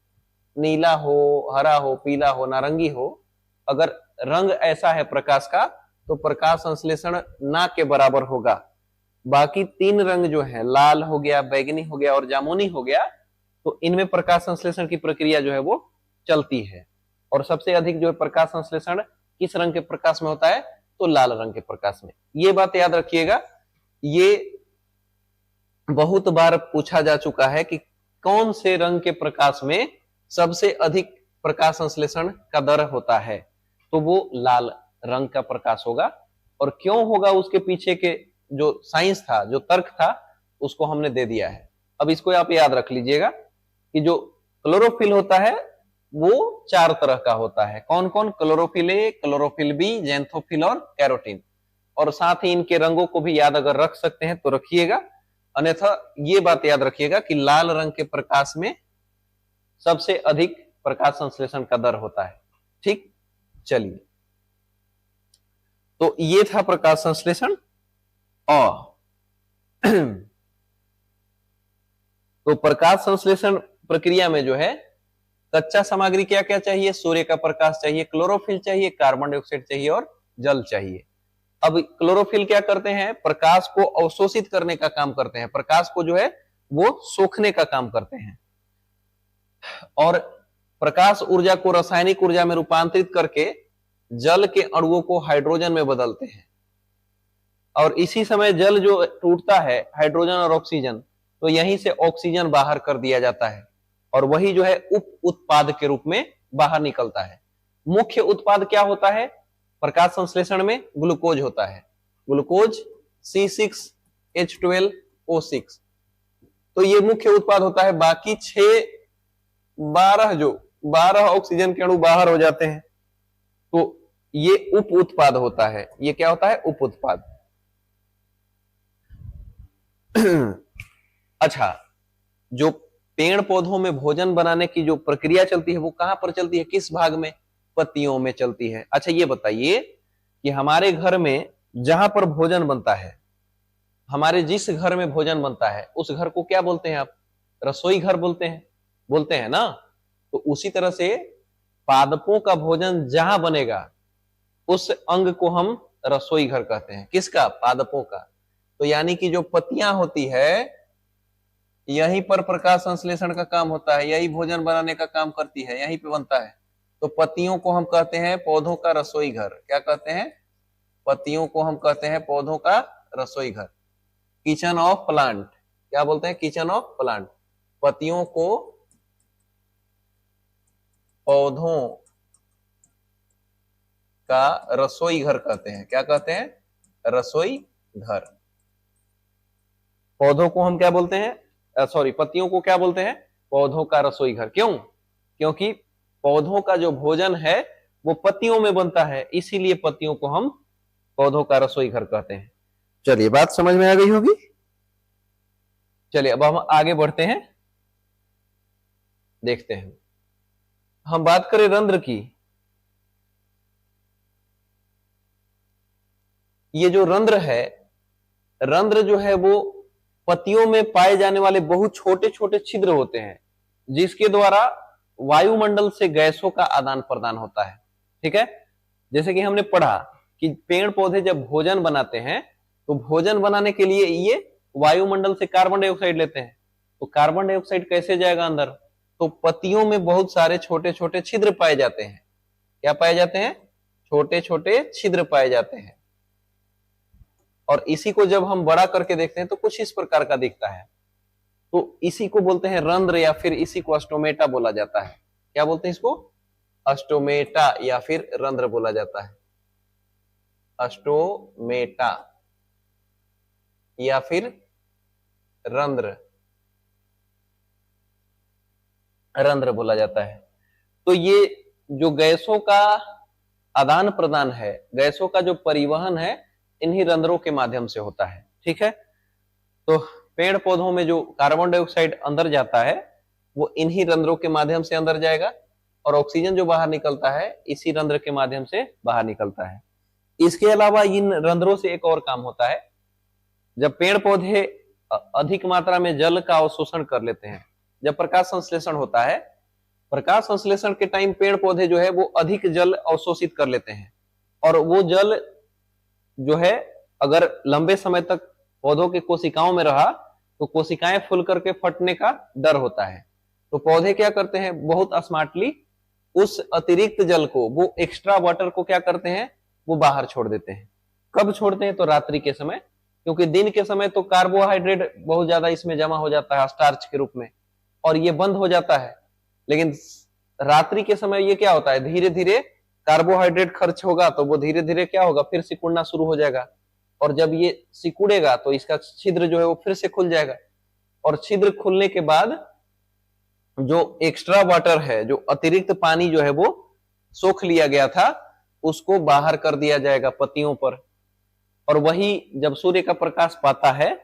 नीला हो, हरा हो, पीला हो, नारंगी हो, अगर रंग ऐसा है प्रकाश का तो प्रकाश संश्लेषण ना के बराबर होगा। बाकी 3 रंग जो है, लाल हो गया, बैंगनी हो गया और जामुनी हो गया, तो इनमें प्रकाश संश्लेषण की प्रक्रिया जो है वो चलती है। और सबसे अधिक जो है प्रकाश संश्लेषण किस रंग के प्रकाश में होता है, तो लाल रंग के प्रकाश में। ये बात याद रखिएगा, ये बहुत बार पूछा जा चुका है कि कौन से रंग के प्रकाश में सबसे अधिक प्रकाश संश्लेषण का दर होता है, तो वो लाल रंग का प्रकाश होगा। और क्यों होगा उसके पीछे के जो साइंस था, जो तर्क था, उसको हमने दे दिया है। अब इसको आप याद रख लीजिएगा कि जो क्लोरोफिल होता है वो 4 तरह का होता है। कौन कौन? Chlorophyll A, chlorophyll B, xanthophyll और कैरोटीन। और साथ ही इनके रंगों को भी याद अगर रख सकते हैं तो रखिएगा, अन्यथा ये बात याद रखिएगा कि लाल रंग के प्रकाश में सबसे अधिक प्रकाश संश्लेषण का दर होता है। ठीक, चलिए, तो ये था प्रकाश संश्लेषण। तो प्रकाश संश्लेषण प्रक्रिया में जो है कच्चा सामग्री क्या क्या चाहिए? सूर्य का प्रकाश चाहिए, क्लोरोफिल चाहिए, कार्बन डाइऑक्साइड चाहिए और जल चाहिए। अब क्लोरोफिल क्या करते हैं? प्रकाश को अवशोषित करने का काम करते हैं, प्रकाश को जो है वो सोखने का काम करते हैं। और प्रकाश ऊर्जा को रासायनिक ऊर्जा में रूपांतरित करके जल के अणुओं को हाइड्रोजन में बदलते हैं। और इसी समय जल जो टूटता है हाइड्रोजन और ऑक्सीजन, तो यहीं से ऑक्सीजन बाहर कर दिया जाता है और वही जो है उप उत्पाद के रूप में बाहर निकलता है। मुख्य उत्पाद क्या होता है? प्रकाश संश्लेषण में ग्लूकोज होता है, ग्लूकोज C6H12O6, तो ये मुख्य उत्पाद होता है। बाकी 12 ऑक्सीजन के अणु बाहर हो जाते हैं, तो ये उप उत्पाद होता है। ये क्या होता है? उप उत्पाद। अच्छा, जो पेड़ पौधों में भोजन बनाने की जो प्रक्रिया चलती है वो कहां पर चलती है? किस भाग में? पत्तियों में चलती है। अच्छा, ये बताइए कि हमारे घर में जहां पर भोजन बनता है, हमारे जिस घर में भोजन बनता है उस घर को क्या बोलते हैं आप? रसोई घर बोलते हैं ना। तो उसी तरह से पादपों का भोजन जहां बनेगा उस अंग को हम रसोई घर कहते हैं। किसका? पादपों का। तो यानी कि जो पत्तियां होती है यहीं पर प्रकाश संश्लेषण का काम होता है, यही भोजन बनाने का काम करती है, यहीं पे बनता है। तो पत्तियों को हम कहते हैं पौधों का रसोई घर। क्या कहते हैं? पत्तियों को हम कहते हैं पौधों का रसोई घर, किचन ऑफ प्लांट। क्या बोलते हैं? Kitchen of plant. पत्तियों को पौधों का रसोई घर कहते हैं। क्या कहते हैं? रसोई घर। पौधों को हम क्या बोलते हैं? पत्तियों को क्या बोलते हैं? पौधों का रसोई घर। क्यों? क्योंकि पौधों का जो भोजन है वो पत्तियों में बनता है, इसीलिए पत्तियों को हम पौधों का रसोई घर कहते हैं। चलिए, बात समझ में आ गई होगी। चलिए अब हम आगे बढ़ते हैं, देखते हैं। हम बात करें रंध्र की। ये जो रंध्र है, रंध्र जो है वो पत्तियों में पाए जाने वाले बहुत छोटे छोटे छिद्र होते हैं जिसके द्वारा वायुमंडल से गैसों का आदान प्रदान होता है। ठीक है, जैसे कि हमने पढ़ा कि पेड़ पौधे जब भोजन बनाते हैं तो भोजन बनाने के लिए ये वायुमंडल से कार्बन डाइऑक्साइड लेते हैं। तो कार्बन डाइऑक्साइड कैसे जाएगा अंदर? तो पत्तियों में बहुत सारे छोटे छोटे छिद्र पाए जाते हैं। क्या पाए जाते हैं? छोटे छोटे छिद्र पाए जाते हैं। और इसी को जब हम बड़ा करके देखते हैं तो कुछ इस प्रकार का दिखता है। तो इसी को बोलते हैं रंध्र, या फिर इसी को अस्टोमेटा बोला जाता है। क्या बोलते हैं इसको? अस्टोमेटा या फिर रंध्र बोला जाता है। अस्टोमेटा या फिर रंध्र, रंध्र बोला जाता है। तो ये जो गैसों का आदान प्रदान है, गैसों का जो परिवहन है, इन्हीं रंध्रों के माध्यम से होता है। ठीक है, तो पेड़ पौधों में जो कार्बन डाइऑक्साइड अंदर जाता है वो इन्हीं रंध्रों के माध्यम से अंदर जाएगा और ऑक्सीजन जो बाहर निकलता है इसी रंध्र के माध्यम से बाहर निकलता है। इसके अलावा इन रंध्रों से एक और काम होता है। जब पेड़ पौधे अधिक मात्रा में जल का अवशोषण कर लेते हैं, जब प्रकाश संश्लेषण होता है, प्रकाश संश्लेषण के टाइम पेड़ पौधे जो है वो अधिक जल अवशोषित कर लेते हैं और वो जल जो है अगर लंबे समय तक पौधों के कोशिकाओं में रहा तो कोशिकाएं फूल करके फटने का डर होता है। तो पौधे क्या करते हैं? बहुत स्मार्टली उस अतिरिक्त जल को, वो एक्स्ट्रा वाटर को क्या करते हैं? वो बाहर छोड़ देते हैं। कब छोड़ते हैं? तो रात्रि के समय, क्योंकि दिन के समय तो कार्बोहाइड्रेट बहुत ज्यादा इसमें जमा हो जाता है स्टार्च के रूप में और ये बंद हो जाता है। लेकिन रात्रि के समय ये क्या होता है? धीरे धीरे कार्बोहाइड्रेट खर्च होगा तो वो धीरे धीरे क्या होगा? फिर सिकुड़ना शुरू हो जाएगा और जब ये सिकुड़ेगा तो इसका छिद्र जो है वो फिर से खुल जाएगा और छिद्र खुलने के बाद जो एक्स्ट्रा वाटर है, जो अतिरिक्त पानी जो है वो सोख लिया गया था, उसको बाहर कर दिया जाएगा पत्तियों पर। और वही जब सूर्य का प्रकाश पाता है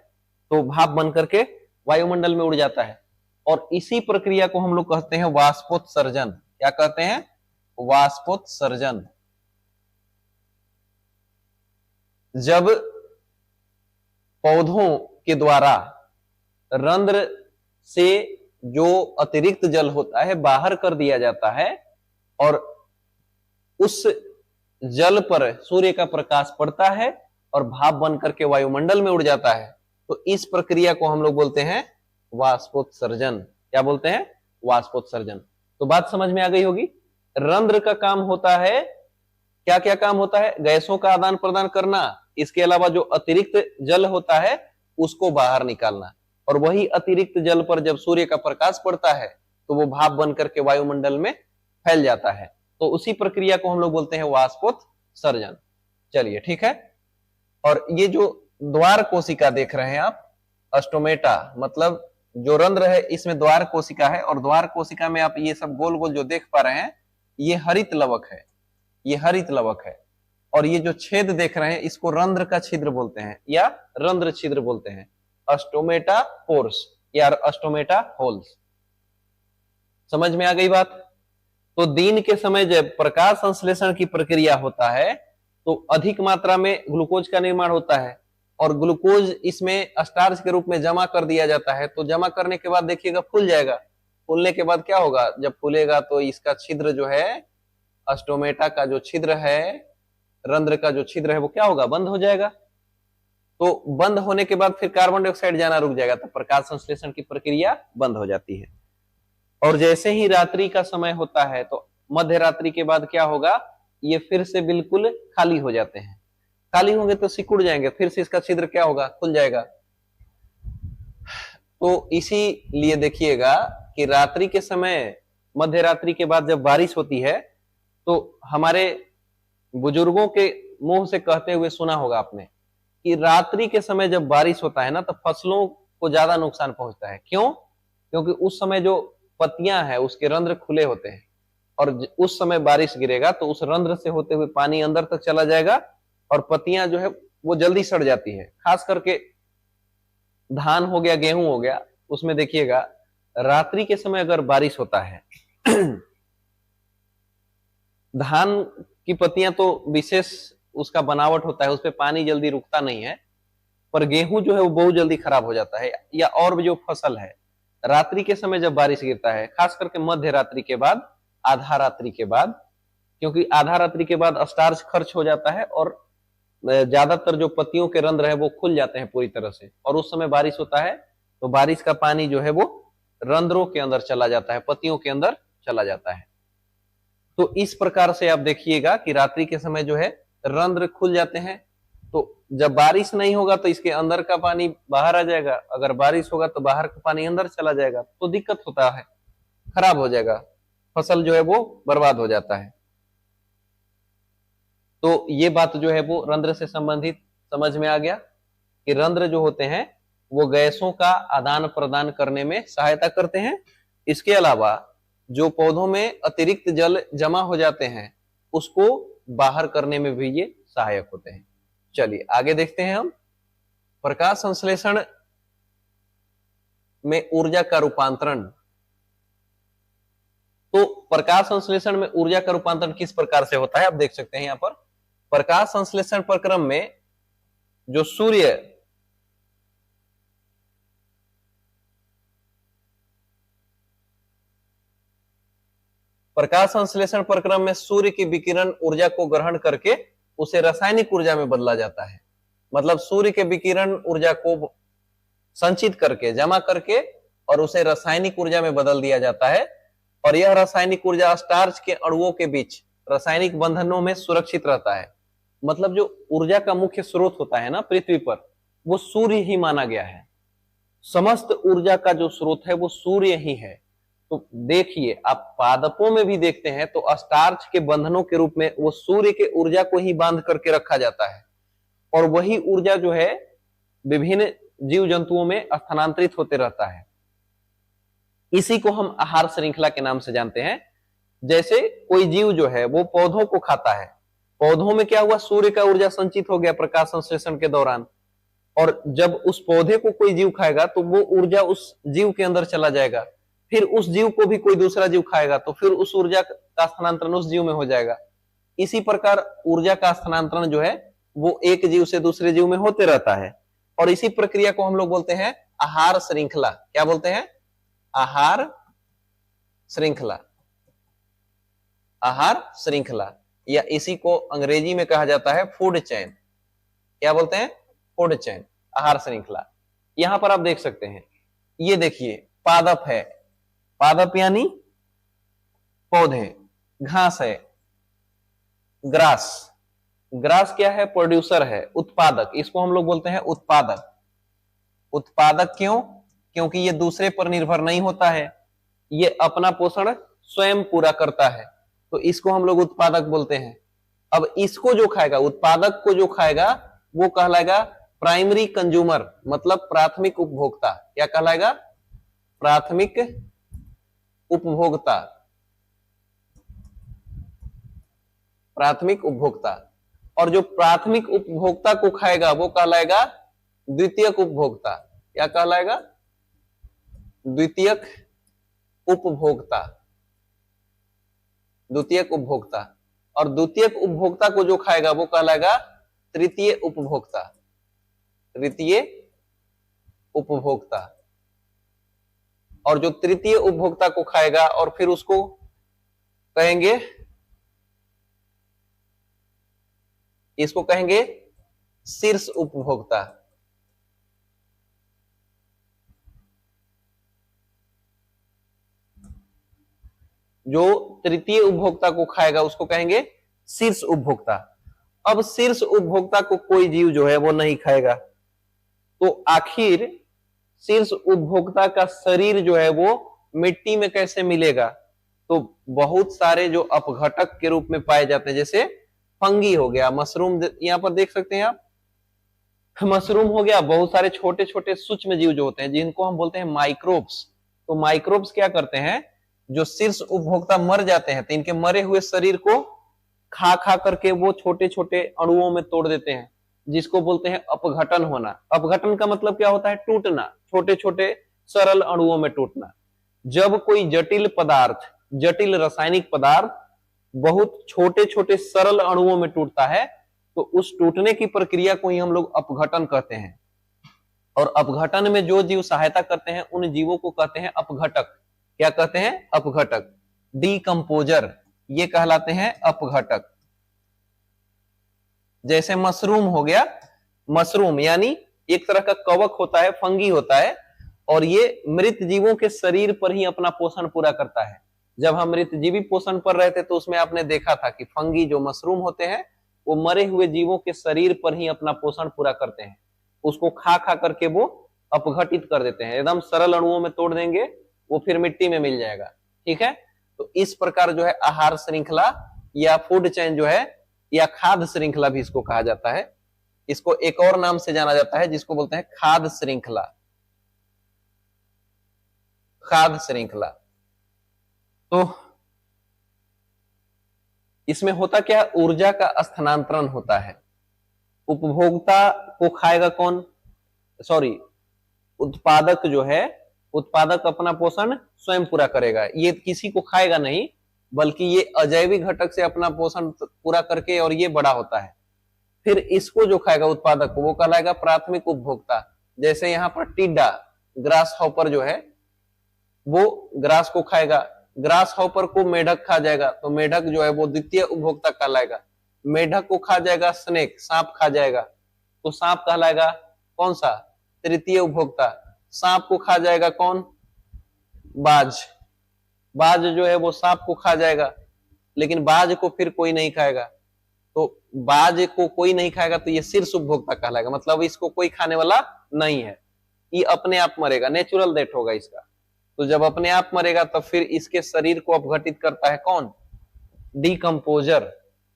तो भाप बन करके वायुमंडल में उड़ जाता है और इसी प्रक्रिया को हम लोग कहते हैं वाष्पोत्सर्जन। क्या कहते हैं? वाष्पोत्सर्जन। जब पौधों के द्वारा रंध्र से जो अतिरिक्त जल होता है बाहर कर दिया जाता है और उस जल पर सूर्य का प्रकाश पड़ता है और भाप बन करके वायुमंडल में उड़ जाता है, तो इस प्रक्रिया को हम लोग बोलते हैं वाष्पोत्सर्जन। क्या बोलते हैं? वाष्पोत्सर्जन। तो बात समझ में आ गई होगी। रंध्र का काम होता है, क्या क्या काम होता है? गैसों का आदान प्रदान करना, इसके अलावा जो अतिरिक्त जल होता है उसको बाहर निकालना, और वही अतिरिक्त जल पर जब सूर्य का प्रकाश पड़ता है तो वो भाप बन करके वायुमंडल में फैल जाता है। तो उसी प्रक्रिया को हम लोग बोलते हैं वाष्पोत्सर्जन। चलिए ठीक है। और ये जो द्वार कोशिका देख रहे हैं आप, अस्टोमेटा, मतलब जो रंध्र है इसमें द्वार कोशिका है, और द्वार कोशिका में आप ये सब गोल गोल जो देख पा रहे हैं ये हरित लवक है, ये हरित लवक है। और ये जो छेद देख रहे हैं इसको रंध्र का छिद्र बोलते हैं या रंध्र छिद्र बोलते हैं, अस्टोमेटा पोर्स या अस्टोमेटा होल्स। समझ में आ गई बात। तो दिन के समय जब प्रकाश संश्लेषण की प्रक्रिया होता है तो अधिक मात्रा में ग्लूकोज का निर्माण होता है, और ग्लूकोज इसमें स्टार्च के रूप में जमा कर दिया जाता है। तो जमा करने के बाद देखिएगा फूल जाएगा, फूलने के बाद क्या होगा, जब फूलेगा तो इसका छिद्र जो है, अस्टोमेटा का जो छिद्र है, रंध्र का जो छिद्र है वो क्या होगा, बंद हो जाएगा। तो बंद होने के बाद फिर कार्बन डाइऑक्साइड जाना रुक जाएगा, तो प्रकाश संश्लेषण की प्रक्रिया बंद हो जाती है। और जैसे ही रात्रि का समय होता है तो मध्य रात्रि के बाद क्या होगा, ये फिर से बिल्कुल खाली हो जाते हैं। खाली होंगे तो सिकुड़ जाएंगे, फिर से इसका छिद्र क्या होगा, खुल जाएगा। तो इसीलिए देखिएगा कि रात्रि के समय, मध्य रात्रि के बाद जब बारिश होती है तो हमारे बुजुर्गों के मुंह से कहते हुए सुना होगा आपने कि रात्रि के समय जब बारिश होता है ना तो फसलों को ज्यादा नुकसान पहुंचता है। क्यों? क्योंकि उस समय जो पत्तियां हैं उसके रंध्र खुले होते हैं, और उस समय बारिश गिरेगा तो उस रंध्र से होते हुए पानी अंदर तक चला जाएगा और पत्तियां जो है वो जल्दी सड़ जाती है। खास करके धान हो गया, गेहूं हो गया, उसमें देखिएगा रात्रि के समय अगर बारिश होता है धान की पत्तियां तो विशेष उसका बनावट होता है, उस पर पानी जल्दी रुकता नहीं है, पर गेहूं जो है वो बहुत जल्दी खराब हो जाता है, या और भी जो फसल है रात्रि के समय जब बारिश गिरता है, खास करके मध्य रात्रि के बाद, आधा रात्रि के बाद, क्योंकि आधा रात्रि के बाद स्टार्च खर्च हो जाता है और ज्यादातर जो पत्तियों के रंध्र है वो खुल जाते हैं पूरी तरह से, और उस समय बारिश होता है तो बारिश का पानी जो है वो रंध्रों के अंदर चला जाता है, पत्तियों के अंदर चला जाता है। तो इस प्रकार से आप देखिएगा कि रात्रि के समय जो है रंध्र खुल जाते हैं, तो जब बारिश नहीं होगा तो इसके अंदर का पानी बाहर आ जाएगा, अगर बारिश होगा तो बाहर का पानी अंदर चला जाएगा, तो दिक्कत होता है, खराब हो जाएगा, फसल जो है वो बर्बाद हो जाता है। तो ये बात जो है वो रंध्र से संबंधित समझ में आ गया कि रंध्र जो होते हैं वो गैसों का आदान प्रदान करने में सहायता करते हैं। इसके अलावा जो पौधों में अतिरिक्त जल जमा हो जाते हैं उसको बाहर करने में भी ये सहायक होते हैं। चलिए आगे देखते हैं हम। प्रकाश संश्लेषण में ऊर्जा का रूपांतरण। तो प्रकाश संश्लेषण में ऊर्जा का रूपांतरण किस प्रकार से होता है आप देख सकते हैं यहां पर। प्रकाश संश्लेषण प्रक्रम में जो सूर्य प्रकाश संश्लेषण प्रक्रम में सूर्य की विकिरण ऊर्जा को ग्रहण करके उसे रासायनिक ऊर्जा में बदला जाता है। मतलब सूर्य के विकिरण ऊर्जा को संचित करके, जमा करके और उसे रासायनिक ऊर्जा में बदल दिया जाता है, और यह रासायनिक ऊर्जा स्टार्च के अणुओं के बीच रासायनिक बंधनों में सुरक्षित रहता है। मतलब जो ऊर्जा का मुख्य स्रोत होता है ना पृथ्वी पर, वो सूर्य ही माना गया है। समस्त ऊर्जा का जो स्रोत है वो सूर्य ही है। तो देखिए आप पादपों में भी देखते हैं तो स्टार्च के बंधनों के रूप में वो सूर्य के ऊर्जा को ही बांध करके रखा जाता है, और वही ऊर्जा जो है विभिन्न जीव जंतुओं में स्थानांतरित होते रहता है। इसी को हम आहार श्रृंखला के नाम से जानते हैं। जैसे कोई जीव जो है वो पौधों को खाता है, पौधों में क्या हुआ, सूर्य का ऊर्जा संचित हो गया प्रकाश संश्लेषण के दौरान, और जब उस पौधे को कोई जीव खाएगा तो वो ऊर्जा उस जीव के अंदर चला जाएगा, फिर उस जीव को भी कोई दूसरा जीव खाएगा तो फिर उस ऊर्जा का स्थानांतरण उस जीव में हो जाएगा। इसी प्रकार ऊर्जा का स्थानांतरण जो है वो एक जीव से दूसरे जीव में होते रहता है, और इसी प्रक्रिया को हम लोग बोलते हैं आहार श्रृंखला। क्या बोलते हैं? आहार श्रृंखला। आहार श्रृंखला, या इसी को अंग्रेजी में कहा जाता है फूड चेन। क्या बोलते हैं? फूड चेन, आहार श्रृंखला। यहां पर आप देख सकते हैं, ये देखिए पादप है, पादप यानी पौधे, घास है, ग्रास, ग्रास क्या है? प्रोड्यूसर है, उत्पादक, इसको हम लोग बोलते हैं उत्पादक। उत्पादक क्यों? क्योंकि ये दूसरे पर निर्भर नहीं होता है, ये अपना पोषण स्वयं पूरा करता है, तो इसको हम लोग उत्पादक बोलते हैं। अब इसको जो खाएगा, उत्पादक को जो खाएगा, वो कहलाएगा प्राइमरी कंज्यूमर, मतलब प्राथमिक उपभोक्ता। क्या कहलाएगा? प्राथमिक उपभोक्ता, प्राथमिक उपभोक्ता। और जो प्राथमिक उपभोक्ता को खाएगा वो कहलाएगा द्वितीयक उपभोक्ता। क्या कहलाएगा? द्वितीयक उपभोक्ता, द्वितीयक उपभोक्ता। और द्वितीयक उपभोक्ता को जो खाएगा वो कहलाएगा तृतीय उपभोक्ता, तृतीय उपभोक्ता। और जो तृतीय उपभोक्ता को खाएगा और फिर उसको कहेंगे, इसको कहेंगे शीर्ष उपभोक्ता। जो तृतीय उपभोक्ता को खाएगा उसको कहेंगे शीर्ष उपभोक्ता। अब शीर्ष उपभोक्ता को कोई जीव जो है वो नहीं खाएगा, तो आखिर शीर्ष उपभोक्ता का शरीर जो है वो मिट्टी में कैसे मिलेगा? तो बहुत सारे जो अपघटक के रूप में पाए जाते हैं, जैसे फंगी हो गया, मशरूम, यहां पर देख सकते हैं आप, मशरूम हो गया, बहुत सारे छोटे छोटे सूक्ष्म जीव जो होते हैं जिनको हम बोलते हैं माइक्रोब्स। तो माइक्रोब्स क्या करते हैं? जो शीर्ष उपभोक्ता मर जाते हैं तो इनके मरे हुए शरीर को खा खा करके वो छोटे छोटे अणुओं में तोड़ देते हैं, जिसको बोलते हैं अपघटन होना। अपघटन का मतलब क्या होता है? टूटना, छोटे छोटे सरल अणुओं में टूटना। जब कोई जटिल पदार्थ, जटिल रासायनिक पदार्थ बहुत छोटे छोटे सरल अणुओं में टूटता है, तो उस टूटने की प्रक्रिया को ही हम लोग अपघटन कहते हैं। और अपघटन में जो जीव सहायता करते हैं उन जीवों को कहते हैं अपघटक। क्या कहते हैं? अपघटक, डीकंपोजर, ये कहलाते हैं अपघटक। जैसे मशरूम हो गया, मशरूम यानी एक तरह का कवक होता है, फंगी होता है, और ये मृत जीवों के शरीर पर ही अपना पोषण पूरा करता है। जब हम मृत जीवी पोषण पर रहे थे तो उसमें आपने देखा था कि फंगी जो मशरूम होते हैं वो मरे हुए जीवों के शरीर पर ही अपना पोषण पूरा करते हैं, उसको खा खा करके वो अपघटित कर देते हैं, एकदम सरल अणुओं में तोड़ देंगे, वो फिर मिट्टी में मिल जाएगा। ठीक है, तो इस प्रकार जो है आहार श्रृंखला या फूड चेन जो है, या खाद्य श्रृंखला भी इसको कहा जाता है। इसको एक और नाम से जाना जाता है जिसको बोलते हैं खाद्य श्रृंखला, खाद्य श्रृंखला। तो इसमें होता क्या? ऊर्जा का स्थानांतरण होता है। उपभोक्ता को खाएगा कौन? सॉरी, उत्पादक जो है, उत्पादक अपना पोषण स्वयं पूरा करेगा, ये किसी को खाएगा नहीं, बल्कि ये अजैविक घटक से अपना पोषण पूरा करके और ये बड़ा होता है। फिर इसको जो खाएगा उत्पादक को, वो कहलाएगा प्राथमिक उपभोक्ता। जैसे यहाँ पर टिड्डा, ग्रास हॉपर जो है वो ग्रास को खाएगा, ग्रास हॉपर को मेढक खा जाएगा, तो मेढक जो है वो द्वितीय उपभोक्ता कहलाएगा। मेढक को खा जाएगा स्नेक, सांप खा जाएगा, तो सांप कहलाएगा कौन सा? तृतीय उपभोक्ता। सांप को खा जाएगा कौन? बाज, बाज जो है वो सांप को खा जाएगा, लेकिन बाज को फिर कोई नहीं खाएगा, तो बाज को कोई नहीं खाएगा तो ये शीर्ष उपभोक्ता कहलाएगा, मतलब इसको कोई खाने वाला नहीं है, ये अपने आप मरेगा, नेचुरल डेथ होगा इसका। तो जब अपने आप मरेगा तो फिर इसके शरीर को अपघटित करता है कौन? डीकंपोजर,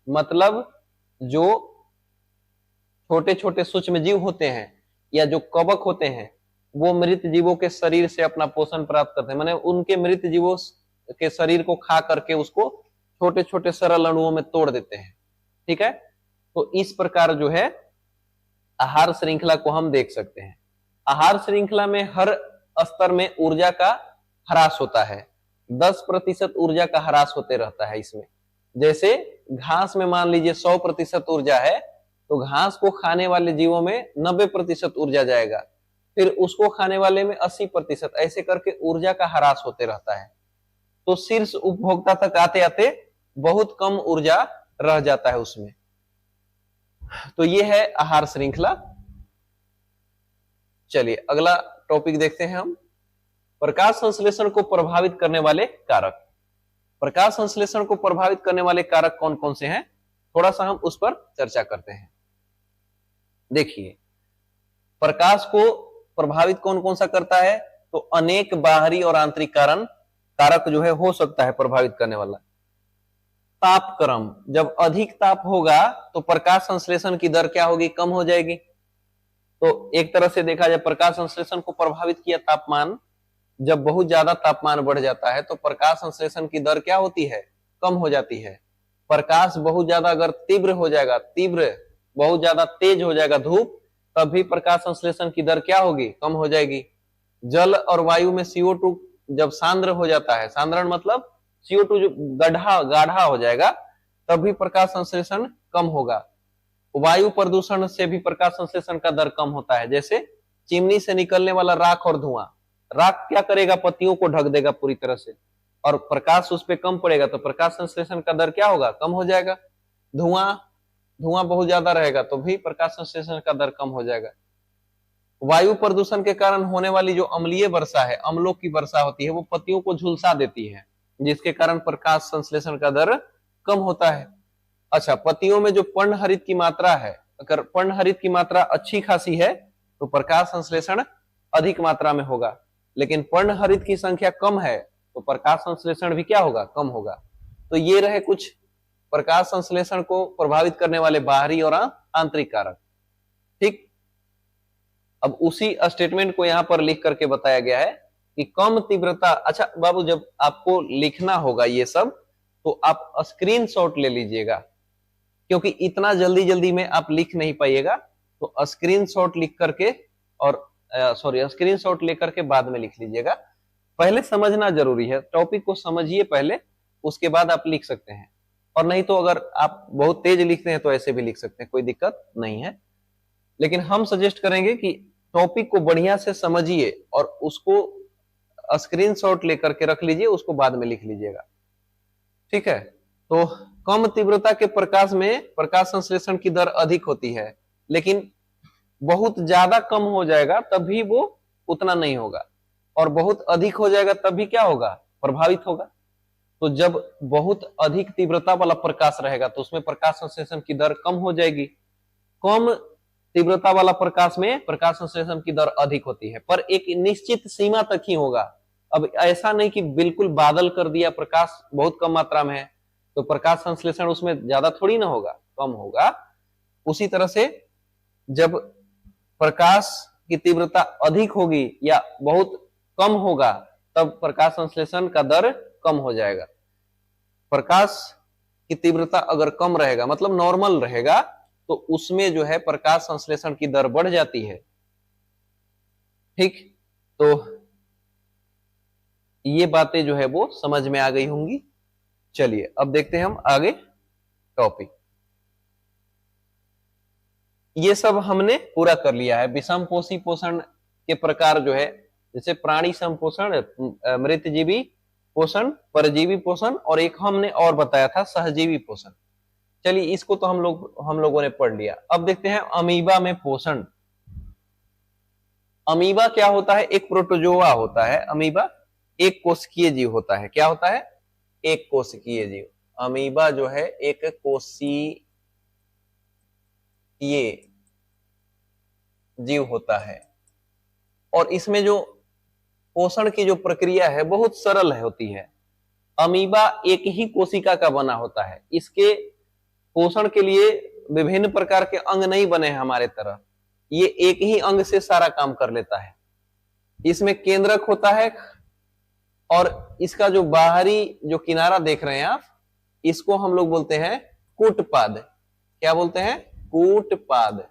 मतलब जो छोटे छोटे सूक्ष्म जीव होते हैं या जो कवक होते हैं वो मृत जीवों के शरीर से अपना पोषण प्राप्त करते हैं, माने उनके मृत जीवों के शरीर को खा करके उसको छोटे छोटे सरल अणुओं में तोड़ देते हैं। ठीक है, तो इस प्रकार जो है आहार श्रृंखला को हम देख सकते हैं। आहार श्रृंखला में हर स्तर में ऊर्जा का ह्रास होता है, 10% ऊर्जा का ह्रास होते रहता है इसमें। जैसे घास में मान लीजिए 100% ऊर्जा है, तो घास को खाने वाले जीवों में 90% ऊर्जा जाएगा, फिर उसको खाने वाले में 80%, ऐसे करके ऊर्जा का ह्रास होते रहता है। तो शीर्ष उपभोक्ता तक आते आते बहुत कम ऊर्जा रह जाता है उसमें। तो ये है आहार श्रृंखला। चलिए अगला टॉपिक देखते हैं हम। प्रकाश संश्लेषण को प्रभावित करने वाले कारक। प्रकाश संश्लेषण को प्रभावित करने वाले कारक कौन कौन से हैं, थोड़ा सा हम उस पर चर्चा करते हैं। देखिए, प्रकाश को प्रभावित कौन कौन सा करता है, तो अनेक बाहरी और आंतरिक कारक जो है हो सकता है प्रभावित करने वाला। तापक्रम, जब अधिक ताप होगा तो प्रकाश संश्लेषण की दर क्या होगी, कम हो जाएगी। तो एक तरह से देखा जाए, प्रकाश संश्लेषण को प्रभावित किया तापमान, जब बहुत ज्यादा तापमान बढ़ जाता है तो प्रकाश संश्लेषण की दर क्या होती है, कम हो जाती है। प्रकाश बहुत ज्यादा अगर तीव्र हो जाएगा, बहुत ज्यादा तेज हो जाएगा धूप, तब भी प्रकाश संश्लेषण की दर क्या होगी, कम हो जाएगी। जल और वायु में CO2 जब सांद्र हो जाता है, सांद्रण मतलब CO2 जो गाढ़ा हो जाएगा, तब भी प्रकाश संश्लेषण कम होगा। वायु प्रदूषण से भी प्रकाश संश्लेषण का दर कम होता है, जैसे चिमनी से निकलने वाला राख और धुआं। राख क्या करेगा, पत्तियों को ढक देगा पूरी तरह से, और प्रकाश उस पर कम पड़ेगा तो प्रकाश संश्लेषण का दर क्या होगा, कम हो जाएगा। धुआं बहुत ज्यादा रहेगा तो भी प्रकाश संश्लेषण का दर कम हो जाएगा। वायु प्रदूषण के कारण होने वाली जो अम्लीय वर्षा है, अम्लों की वर्षा होती है, वो पत्तियों को झुलसा देती है, जिसके कारण प्रकाश संश्लेषण का दर कम होता है। अच्छा, पत्तियों में जो पर्णहरित की मात्रा है, अगर पर्णहरित की मात्रा अच्छी खासी है तो प्रकाश संश्लेषण अधिक मात्रा में होगा, लेकिन पर्णहरित की संख्या कम है तो प्रकाश संश्लेषण भी क्या होगा, कम होगा। तो ये रहे कुछ प्रकाश संश्लेषण को प्रभावित करने वाले बाहरी और आंतरिक कारक। ठीक, अब उसी स्टेटमेंट को यहां पर लिख करके बताया गया है कि कम तीव्रता। अच्छा बाबू, जब आपको लिखना होगा ये सब तो आप स्क्रीनशॉट ले लीजिएगा, क्योंकि इतना जल्दी जल्दी में आप लिख नहीं पाइएगा, तो स्क्रीनशॉट लिख करके और स्क्रीनशॉट लेकर के बाद में लिख लीजिएगा। पहले समझना जरूरी है, टॉपिक को समझिए पहले, उसके बाद आप लिख सकते हैं। और नहीं तो अगर आप बहुत तेज लिखते हैं तो ऐसे भी लिख सकते हैं, कोई दिक्कत नहीं है। लेकिन हम सजेस्ट करेंगे कि टॉपिक को बढ़िया से समझिए और उसको स्क्रीनशॉट लेकर के रख लीजिए, उसको बाद में लिख लीजिएगा। ठीक है, तो कम तीव्रता के प्रकाश में प्रकाश संश्लेषण की दर अधिक होती है, लेकिन बहुत ज्यादा कम हो जाएगा तब भी वो उतना नहीं होगा, और बहुत अधिक हो जाएगा तब भी क्या होगा, प्रभावित होगा। तो जब बहुत अधिक तीव्रता वाला प्रकाश रहेगा तो उसमें प्रकाश संश्लेषण की दर कम हो जाएगी। कम तीव्रता वाला प्रकाश में प्रकाश संश्लेषण की दर अधिक होती है, पर एक निश्चित सीमा तक ही होगा। अब ऐसा नहीं कि बिल्कुल बादल कर दिया, प्रकाश बहुत कम मात्रा में है तो प्रकाश संश्लेषण उसमें ज्यादा थोड़ी ना होगा, कम होगा। उसी तरह से जब प्रकाश की तीव्रता अधिक होगी या बहुत कम होगा तब प्रकाश संश्लेषण का दर कम हो जाएगा। प्रकाश की तीव्रता अगर कम रहेगा, मतलब नॉर्मल रहेगा, तो उसमें जो है प्रकाश संश्लेषण की दर बढ़ जाती है। ठीक, तो ये बातें जो है वो समझ में आ गई होंगी। चलिए अब देखते हैं हम आगे टॉपिक। ये सब हमने पूरा कर लिया है। विषमपोषी पोषण के प्रकार जो है, जैसे प्राणी संपोषण, मृतजीवी पोषण, परजीवी पोषण, और एक हमने और बताया था सहजीवी पोषण। चलिए इसको तो हम लोगों ने पढ़ लिया। अब देखते हैं अमीबा में पोषण। अमीबा क्या होता है, एक प्रोटोजोआ होता है। अमीबा एक कोशिकीय जीव होता है। क्या होता है, एक कोशिकीय जीव। अमीबा जो है एक कोशिकीय जीव होता है, और इसमें जो पोषण की जो प्रक्रिया है बहुत सरल होती है। अमीबा एक ही कोशिका का बना होता है। इसके पोषण के लिए विभिन्न प्रकार के अंग नहीं बने हैं हमारे तरह, ये एक ही अंग से सारा काम कर लेता है। इसमें केंद्रक होता है, और इसका जो बाहरी जो किनारा देख रहे हैं आप, इसको हम लोग बोलते हैं कूटपाद। क्या बोलते हैं, कूटपाद।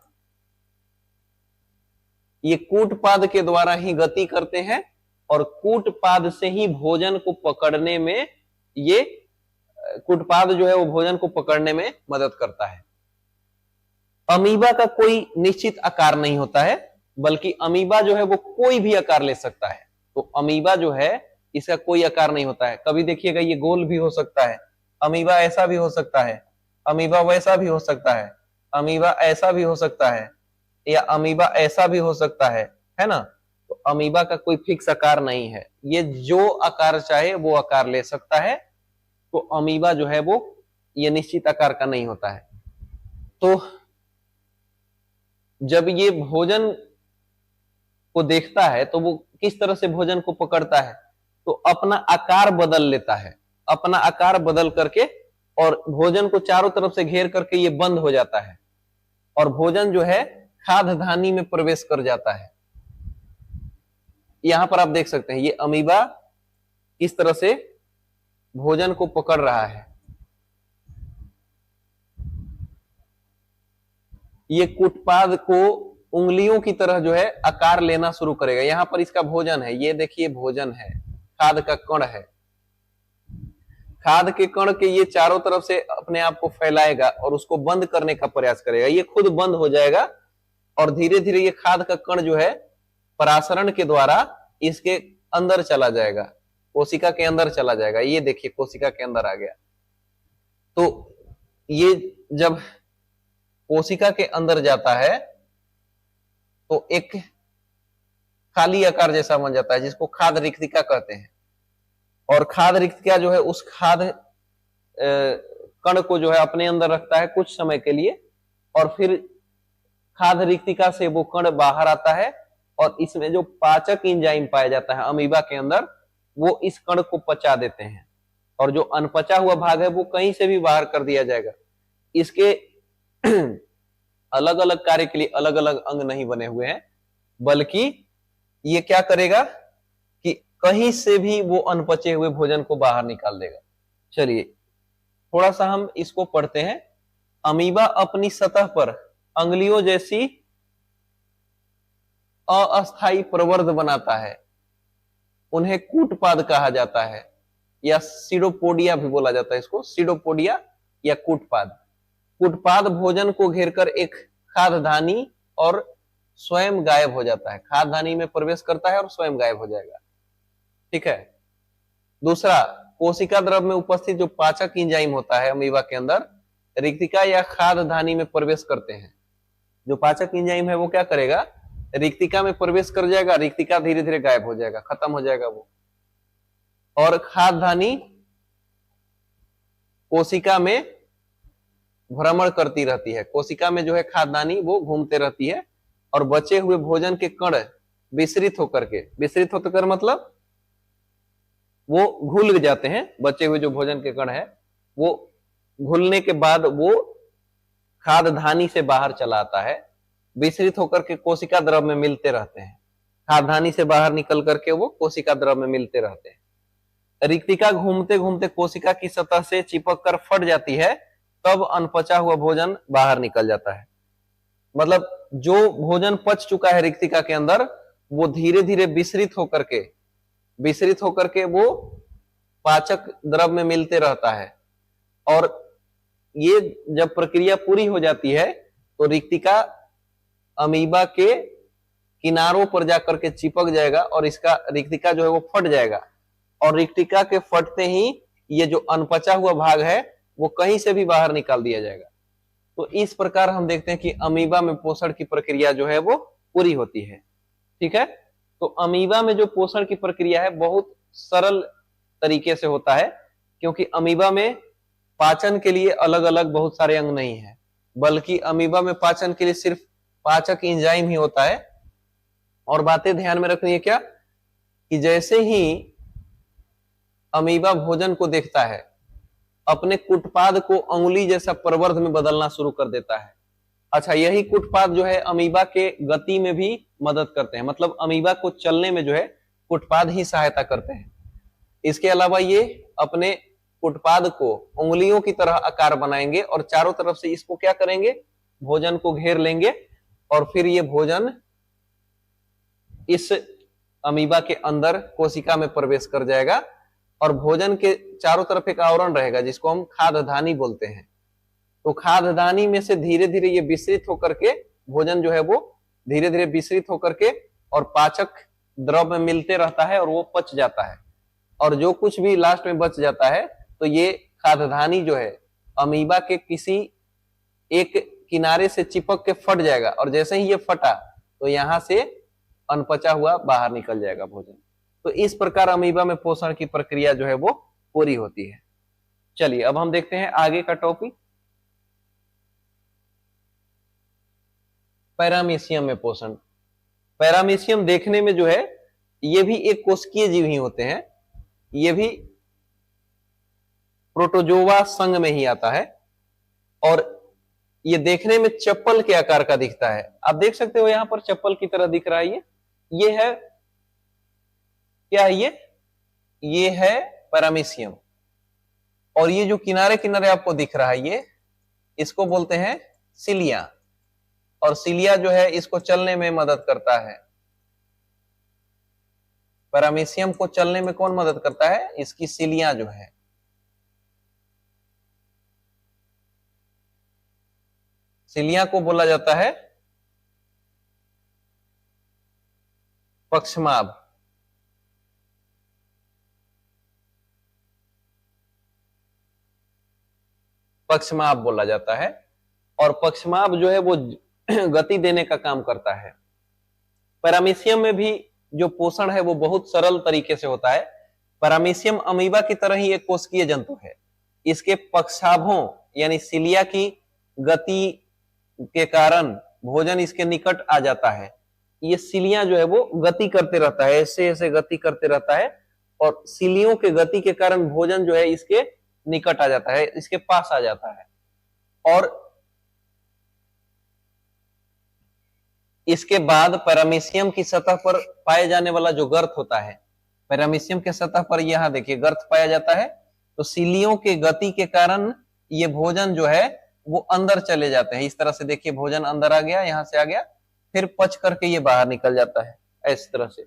ये कूटपाद के द्वारा ही गति करते हैं, और कूटपाद से ही भोजन को पकड़ने में, ये कूटपाद जो है वो भोजन को पकड़ने में मदद करता है। अमीबा का कोई निश्चित आकार नहीं होता है, बल्कि अमीबा जो है वो कोई भी आकार ले सकता है। तो अमीबा जो है इसका कोई आकार नहीं होता है। कभी देखिएगा ये गोल भी हो सकता है, अमीबा ऐसा भी हो सकता है, अमीबा वैसा भी हो सकता है, अमीबा ऐसा भी हो सकता है, या अमीबा ऐसा भी हो सकता है ना। तो अमीबा का कोई फिक्स आकार नहीं है, ये जो आकार चाहे वो आकार ले सकता है। तो अमीबा जो है वो ये निश्चित आकार का नहीं होता है। तो जब ये भोजन को देखता है तो वो किस तरह से भोजन को पकड़ता है, तो अपना आकार बदल लेता है, अपना आकार बदल करके और भोजन को चारों तरफ से घेर करके ये बंद हो जाता है और भोजन जो है खाद्य धानी में प्रवेश कर जाता है। यहां पर आप देख सकते हैं ये अमीबा किस तरह से भोजन को पकड़ रहा है। ये कुटपाद को उंगलियों की तरह जो है आकार लेना शुरू करेगा। यहां पर इसका भोजन है, ये देखिए भोजन है, खाद का कण है। खाद के कण के ये चारों तरफ से अपने आप को फैलाएगा और उसको बंद करने का प्रयास करेगा। ये खुद बंद हो जाएगा और धीरे धीरे ये खाद का कण जो है परासरण के द्वारा इसके अंदर चला जाएगा, कोशिका के अंदर चला जाएगा। ये देखिए कोशिका के अंदर आ गया। तो ये जब कोशिका के अंदर जाता है तो एक खाली आकार जैसा बन जाता है जिसको खाद रिक्तिका कहते हैं। और खाद रिक्तिका जो है उस खाद कण को जो है अपने अंदर रखता है कुछ समय के लिए और फिर खाद रिक्तिका से वो कण बाहर आता है और इसमें जो पाचक एंजाइम पाया जाता है अमीबा के अंदर वो इस कण को पचा देते हैं और जो अनपचा हुआ भाग है वो कहीं से भी बाहर कर दिया जाएगा। इसके अलग अलग कार्य के लिए अलग अलग अंग नहीं बने हुए हैं, बल्कि ये क्या करेगा कि कहीं से भी वो अनपचे हुए भोजन को बाहर निकाल देगा। चलिए थोड़ा सा हम इसको पढ़ते हैं। अमीबा अपनी सतह पर अंगुलियों जैसी अस्थायी प्रवर्ध बनाता है, उन्हें कूटपाद कहा जाता है या सीडोपोडिया भी बोला जाता है इसको, सीडोपोडिया या कूटपाद। कूटपाद भोजन को घेरकर एक खाद्यधानी और स्वयं गायब हो जाता है, खाद्यधानी में प्रवेश करता है और स्वयं गायब हो जाएगा। ठीक है। दूसरा, कोशिका द्रव में उपस्थित जो पाचक एंजाइम होता है अमीबा के अंदर रिक्तिका या खाद्यधानी में प्रवेश करते हैं। जो पाचक एंजाइम है वो क्या करेगा, रिक्तिका में प्रवेश कर जाएगा, रिक्तिका धीरे धीरे गायब हो जाएगा, खत्म हो जाएगा वो। और खाद्यधानी कोशिका में भ्रमण करती रहती है, कोशिका में जो है खाद्यधानी वो घूमते रहती है और बचे हुए भोजन के कण विसरित होकर मतलब वो घुल जाते हैं। बचे हुए जो भोजन के कण है वो घुलने के बाद वो खाद्यधानी से बाहर चला आता है, विसरित होकर के कोशिका द्रव में मिलते रहते हैं। खाद्यधानी से बाहर निकल करके वो कोशिका द्रव में मिलते रहते हैं। रिक्तिका घूमते घूमते कोशिका की सतह से चिपक कर फट जाती है, तब अनपचा हुआ भोजन बाहर निकल जाता है। मतलब जो भोजन पच चुका है रिक्तिका के अंदर वो धीरे धीरे विसरित होकर के वो पाचक द्रव में मिलते रहता है और ये जब प्रक्रिया पूरी हो जाती है तो रिक्तिका अमीबा के किनारों पर जाकर के चिपक जाएगा और इसका रिक्तिका जो है वो फट जाएगा और रिक्तिका के फटते ही ये जो अनपचा हुआ भाग है वो कहीं से भी बाहर निकाल दिया जाएगा। तो इस प्रकार हम देखते हैं कि अमीबा में पोषण की प्रक्रिया जो है वो पूरी होती है। ठीक है। तो अमीबा में जो पोषण की प्रक्रिया है बहुत सरल तरीके से होता है, क्योंकि अमीबा में पाचन के लिए अलग अलग बहुत सारे अंग नहीं है, बल्कि अमीबा में पाचन के लिए सिर्फ पाचक एंजाइम ही होता है। और बातें ध्यान में रखनी है क्या कि जैसे ही अमीबा भोजन को देखता है अपने कुटपाद को अंगुली जैसा प्रवर्ध में बदलना शुरू कर देता है। अच्छा, यही कुटपाद जो है अमीबा के गति में भी मदद करते हैं, मतलब अमीबा को चलने में जो है कुटपाद ही सहायता करते हैं। इसके अलावा ये अपने कुटपाद को उंगलियों की तरह आकार बनाएंगे और चारों तरफ से इसको क्या करेंगे, भोजन को घेर लेंगे और फिर ये भोजन इस अमीबा के अंदर कोशिका में प्रवेश कर जाएगा और भोजन के चारों तरफ एक आवरण रहेगा जिसको हम खाद्यधानी बोलते हैं। तो खाद्यधानी में से धीरे धीरे ये विसरित होकर के भोजन जो है वो धीरे धीरे विसरित होकर के और पाचक द्रव में मिलते रहता है और वो पच जाता है और जो कुछ भी लास्ट में बच जाता है तो ये खाद्यधानी जो है अमीबा के किसी एक किनारे से चिपक के फट जाएगा और जैसे ही ये फटा तो यहां से अनपचा हुआ बाहर निकल जाएगा भोजन। तो इस प्रकार अमीबा में पोषण की प्रक्रिया जो है वो पूरी होती है। चलिए अब हम देखते हैं आगे का टॉपिक, पैरामीशियम में पोषण। पैरामीशियम देखने में जो है ये भी एक कोशिकीय जीव ही होते हैं, ये भी प्रोटोजोआ संघ में ही आता है और ये देखने में चप्पल के आकार का दिखता है। आप देख सकते हो यहां पर चप्पल की तरह दिख रहा है। ये है क्या है ये है पैरामीशियम। और ये जो किनारे किनारे आपको दिख रहा है ये इसको बोलते हैं सिलिया, और सिलिया जो है इसको चलने में मदद करता है। पैरामीशियम को चलने में कौन मदद करता है? इसकी सिलिया जो है। सिलिया को बोला जाता है पक्षमाभ। पक्षमाभ बोला जाता है, और पक्षमाभ जो है वो गति देने का काम करता है। पैरामीशियम में भी जो पोषण है वो बहुत सरल तरीके से होता है। पैरामीशियम अमीबा की तरह ही एक कोशिकीय जंतु है। इसके पक्षाभों यानी सिलिया की गति के कारण भोजन इसके निकट आ जाता है। ये सिलिया जो है वो गति करते रहता है, ऐसे ऐसे गति करते रहता है, और सिलियों के गति के कारण भोजन जो है इसके निकट आ जाता है, इसके पास आ जाता है। और इसके बाद पैरामीशियम की सतह पर पाए जाने वाला जो गर्त होता है, पैरामीशियम के सतह पर यहां देखिए गर्त पाया जाता है। तो सिलियों के गति के कारण ये भोजन जो है वो अंदर चले जाते हैं। इस तरह से देखिए भोजन अंदर आ गया, यहां से आ गया, फिर पच करके ये बाहर निकल जाता है इस तरह से।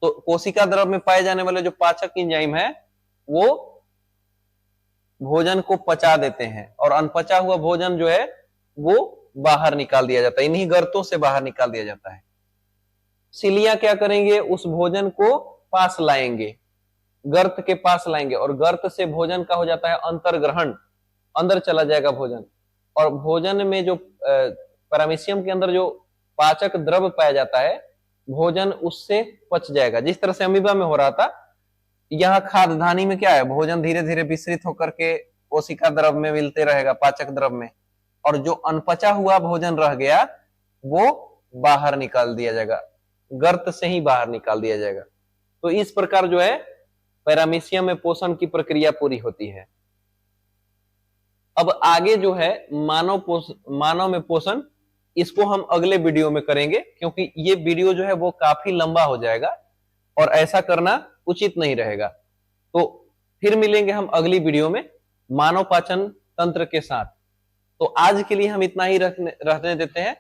तो कोशिका द्रव में पाए जाने वाले जो पाचक एंजाइम है वो भोजन को पचा देते हैं, और अनपचा हुआ भोजन जो है वो बाहर निकाल दिया जाता है, इन्हीं गर्तों से बाहर निकाल दिया जाता है। सिलिया क्या करेंगे? उस भोजन को पास लाएंगे, गर्त के पास लाएंगे, और गर्त से भोजन का हो जाता है अंतर्ग्रहण, अंदर चला जाएगा भोजन। और भोजन में जो पैरामीशियम के अंदर जो पाचक द्रव पाया जाता है भोजन उससे पच जाएगा। जिस तरह से अमीबा में हो रहा था, यहाँ खाद्यधानी में क्या है? भोजन धीरे धीरे विस्तृत होकर के कोशिका द्रव में मिलते रहेगा, पाचक द्रव में, और जो अनपचा हुआ भोजन रह गया वो बाहर निकाल दिया जाएगा, गर्त से ही बाहर निकाल दिया जाएगा। तो इस प्रकार जो है पैरामीशियम में पोषण की प्रक्रिया पूरी होती है। अब आगे जो है मानव में पोषण, इसको हम अगले वीडियो में करेंगे, क्योंकि ये वीडियो जो है वो काफी लंबा हो जाएगा और ऐसा करना उचित नहीं रहेगा। तो फिर मिलेंगे हम अगली वीडियो में मानव पाचन तंत्र के साथ। तो आज के लिए हम इतना ही रहने देते हैं।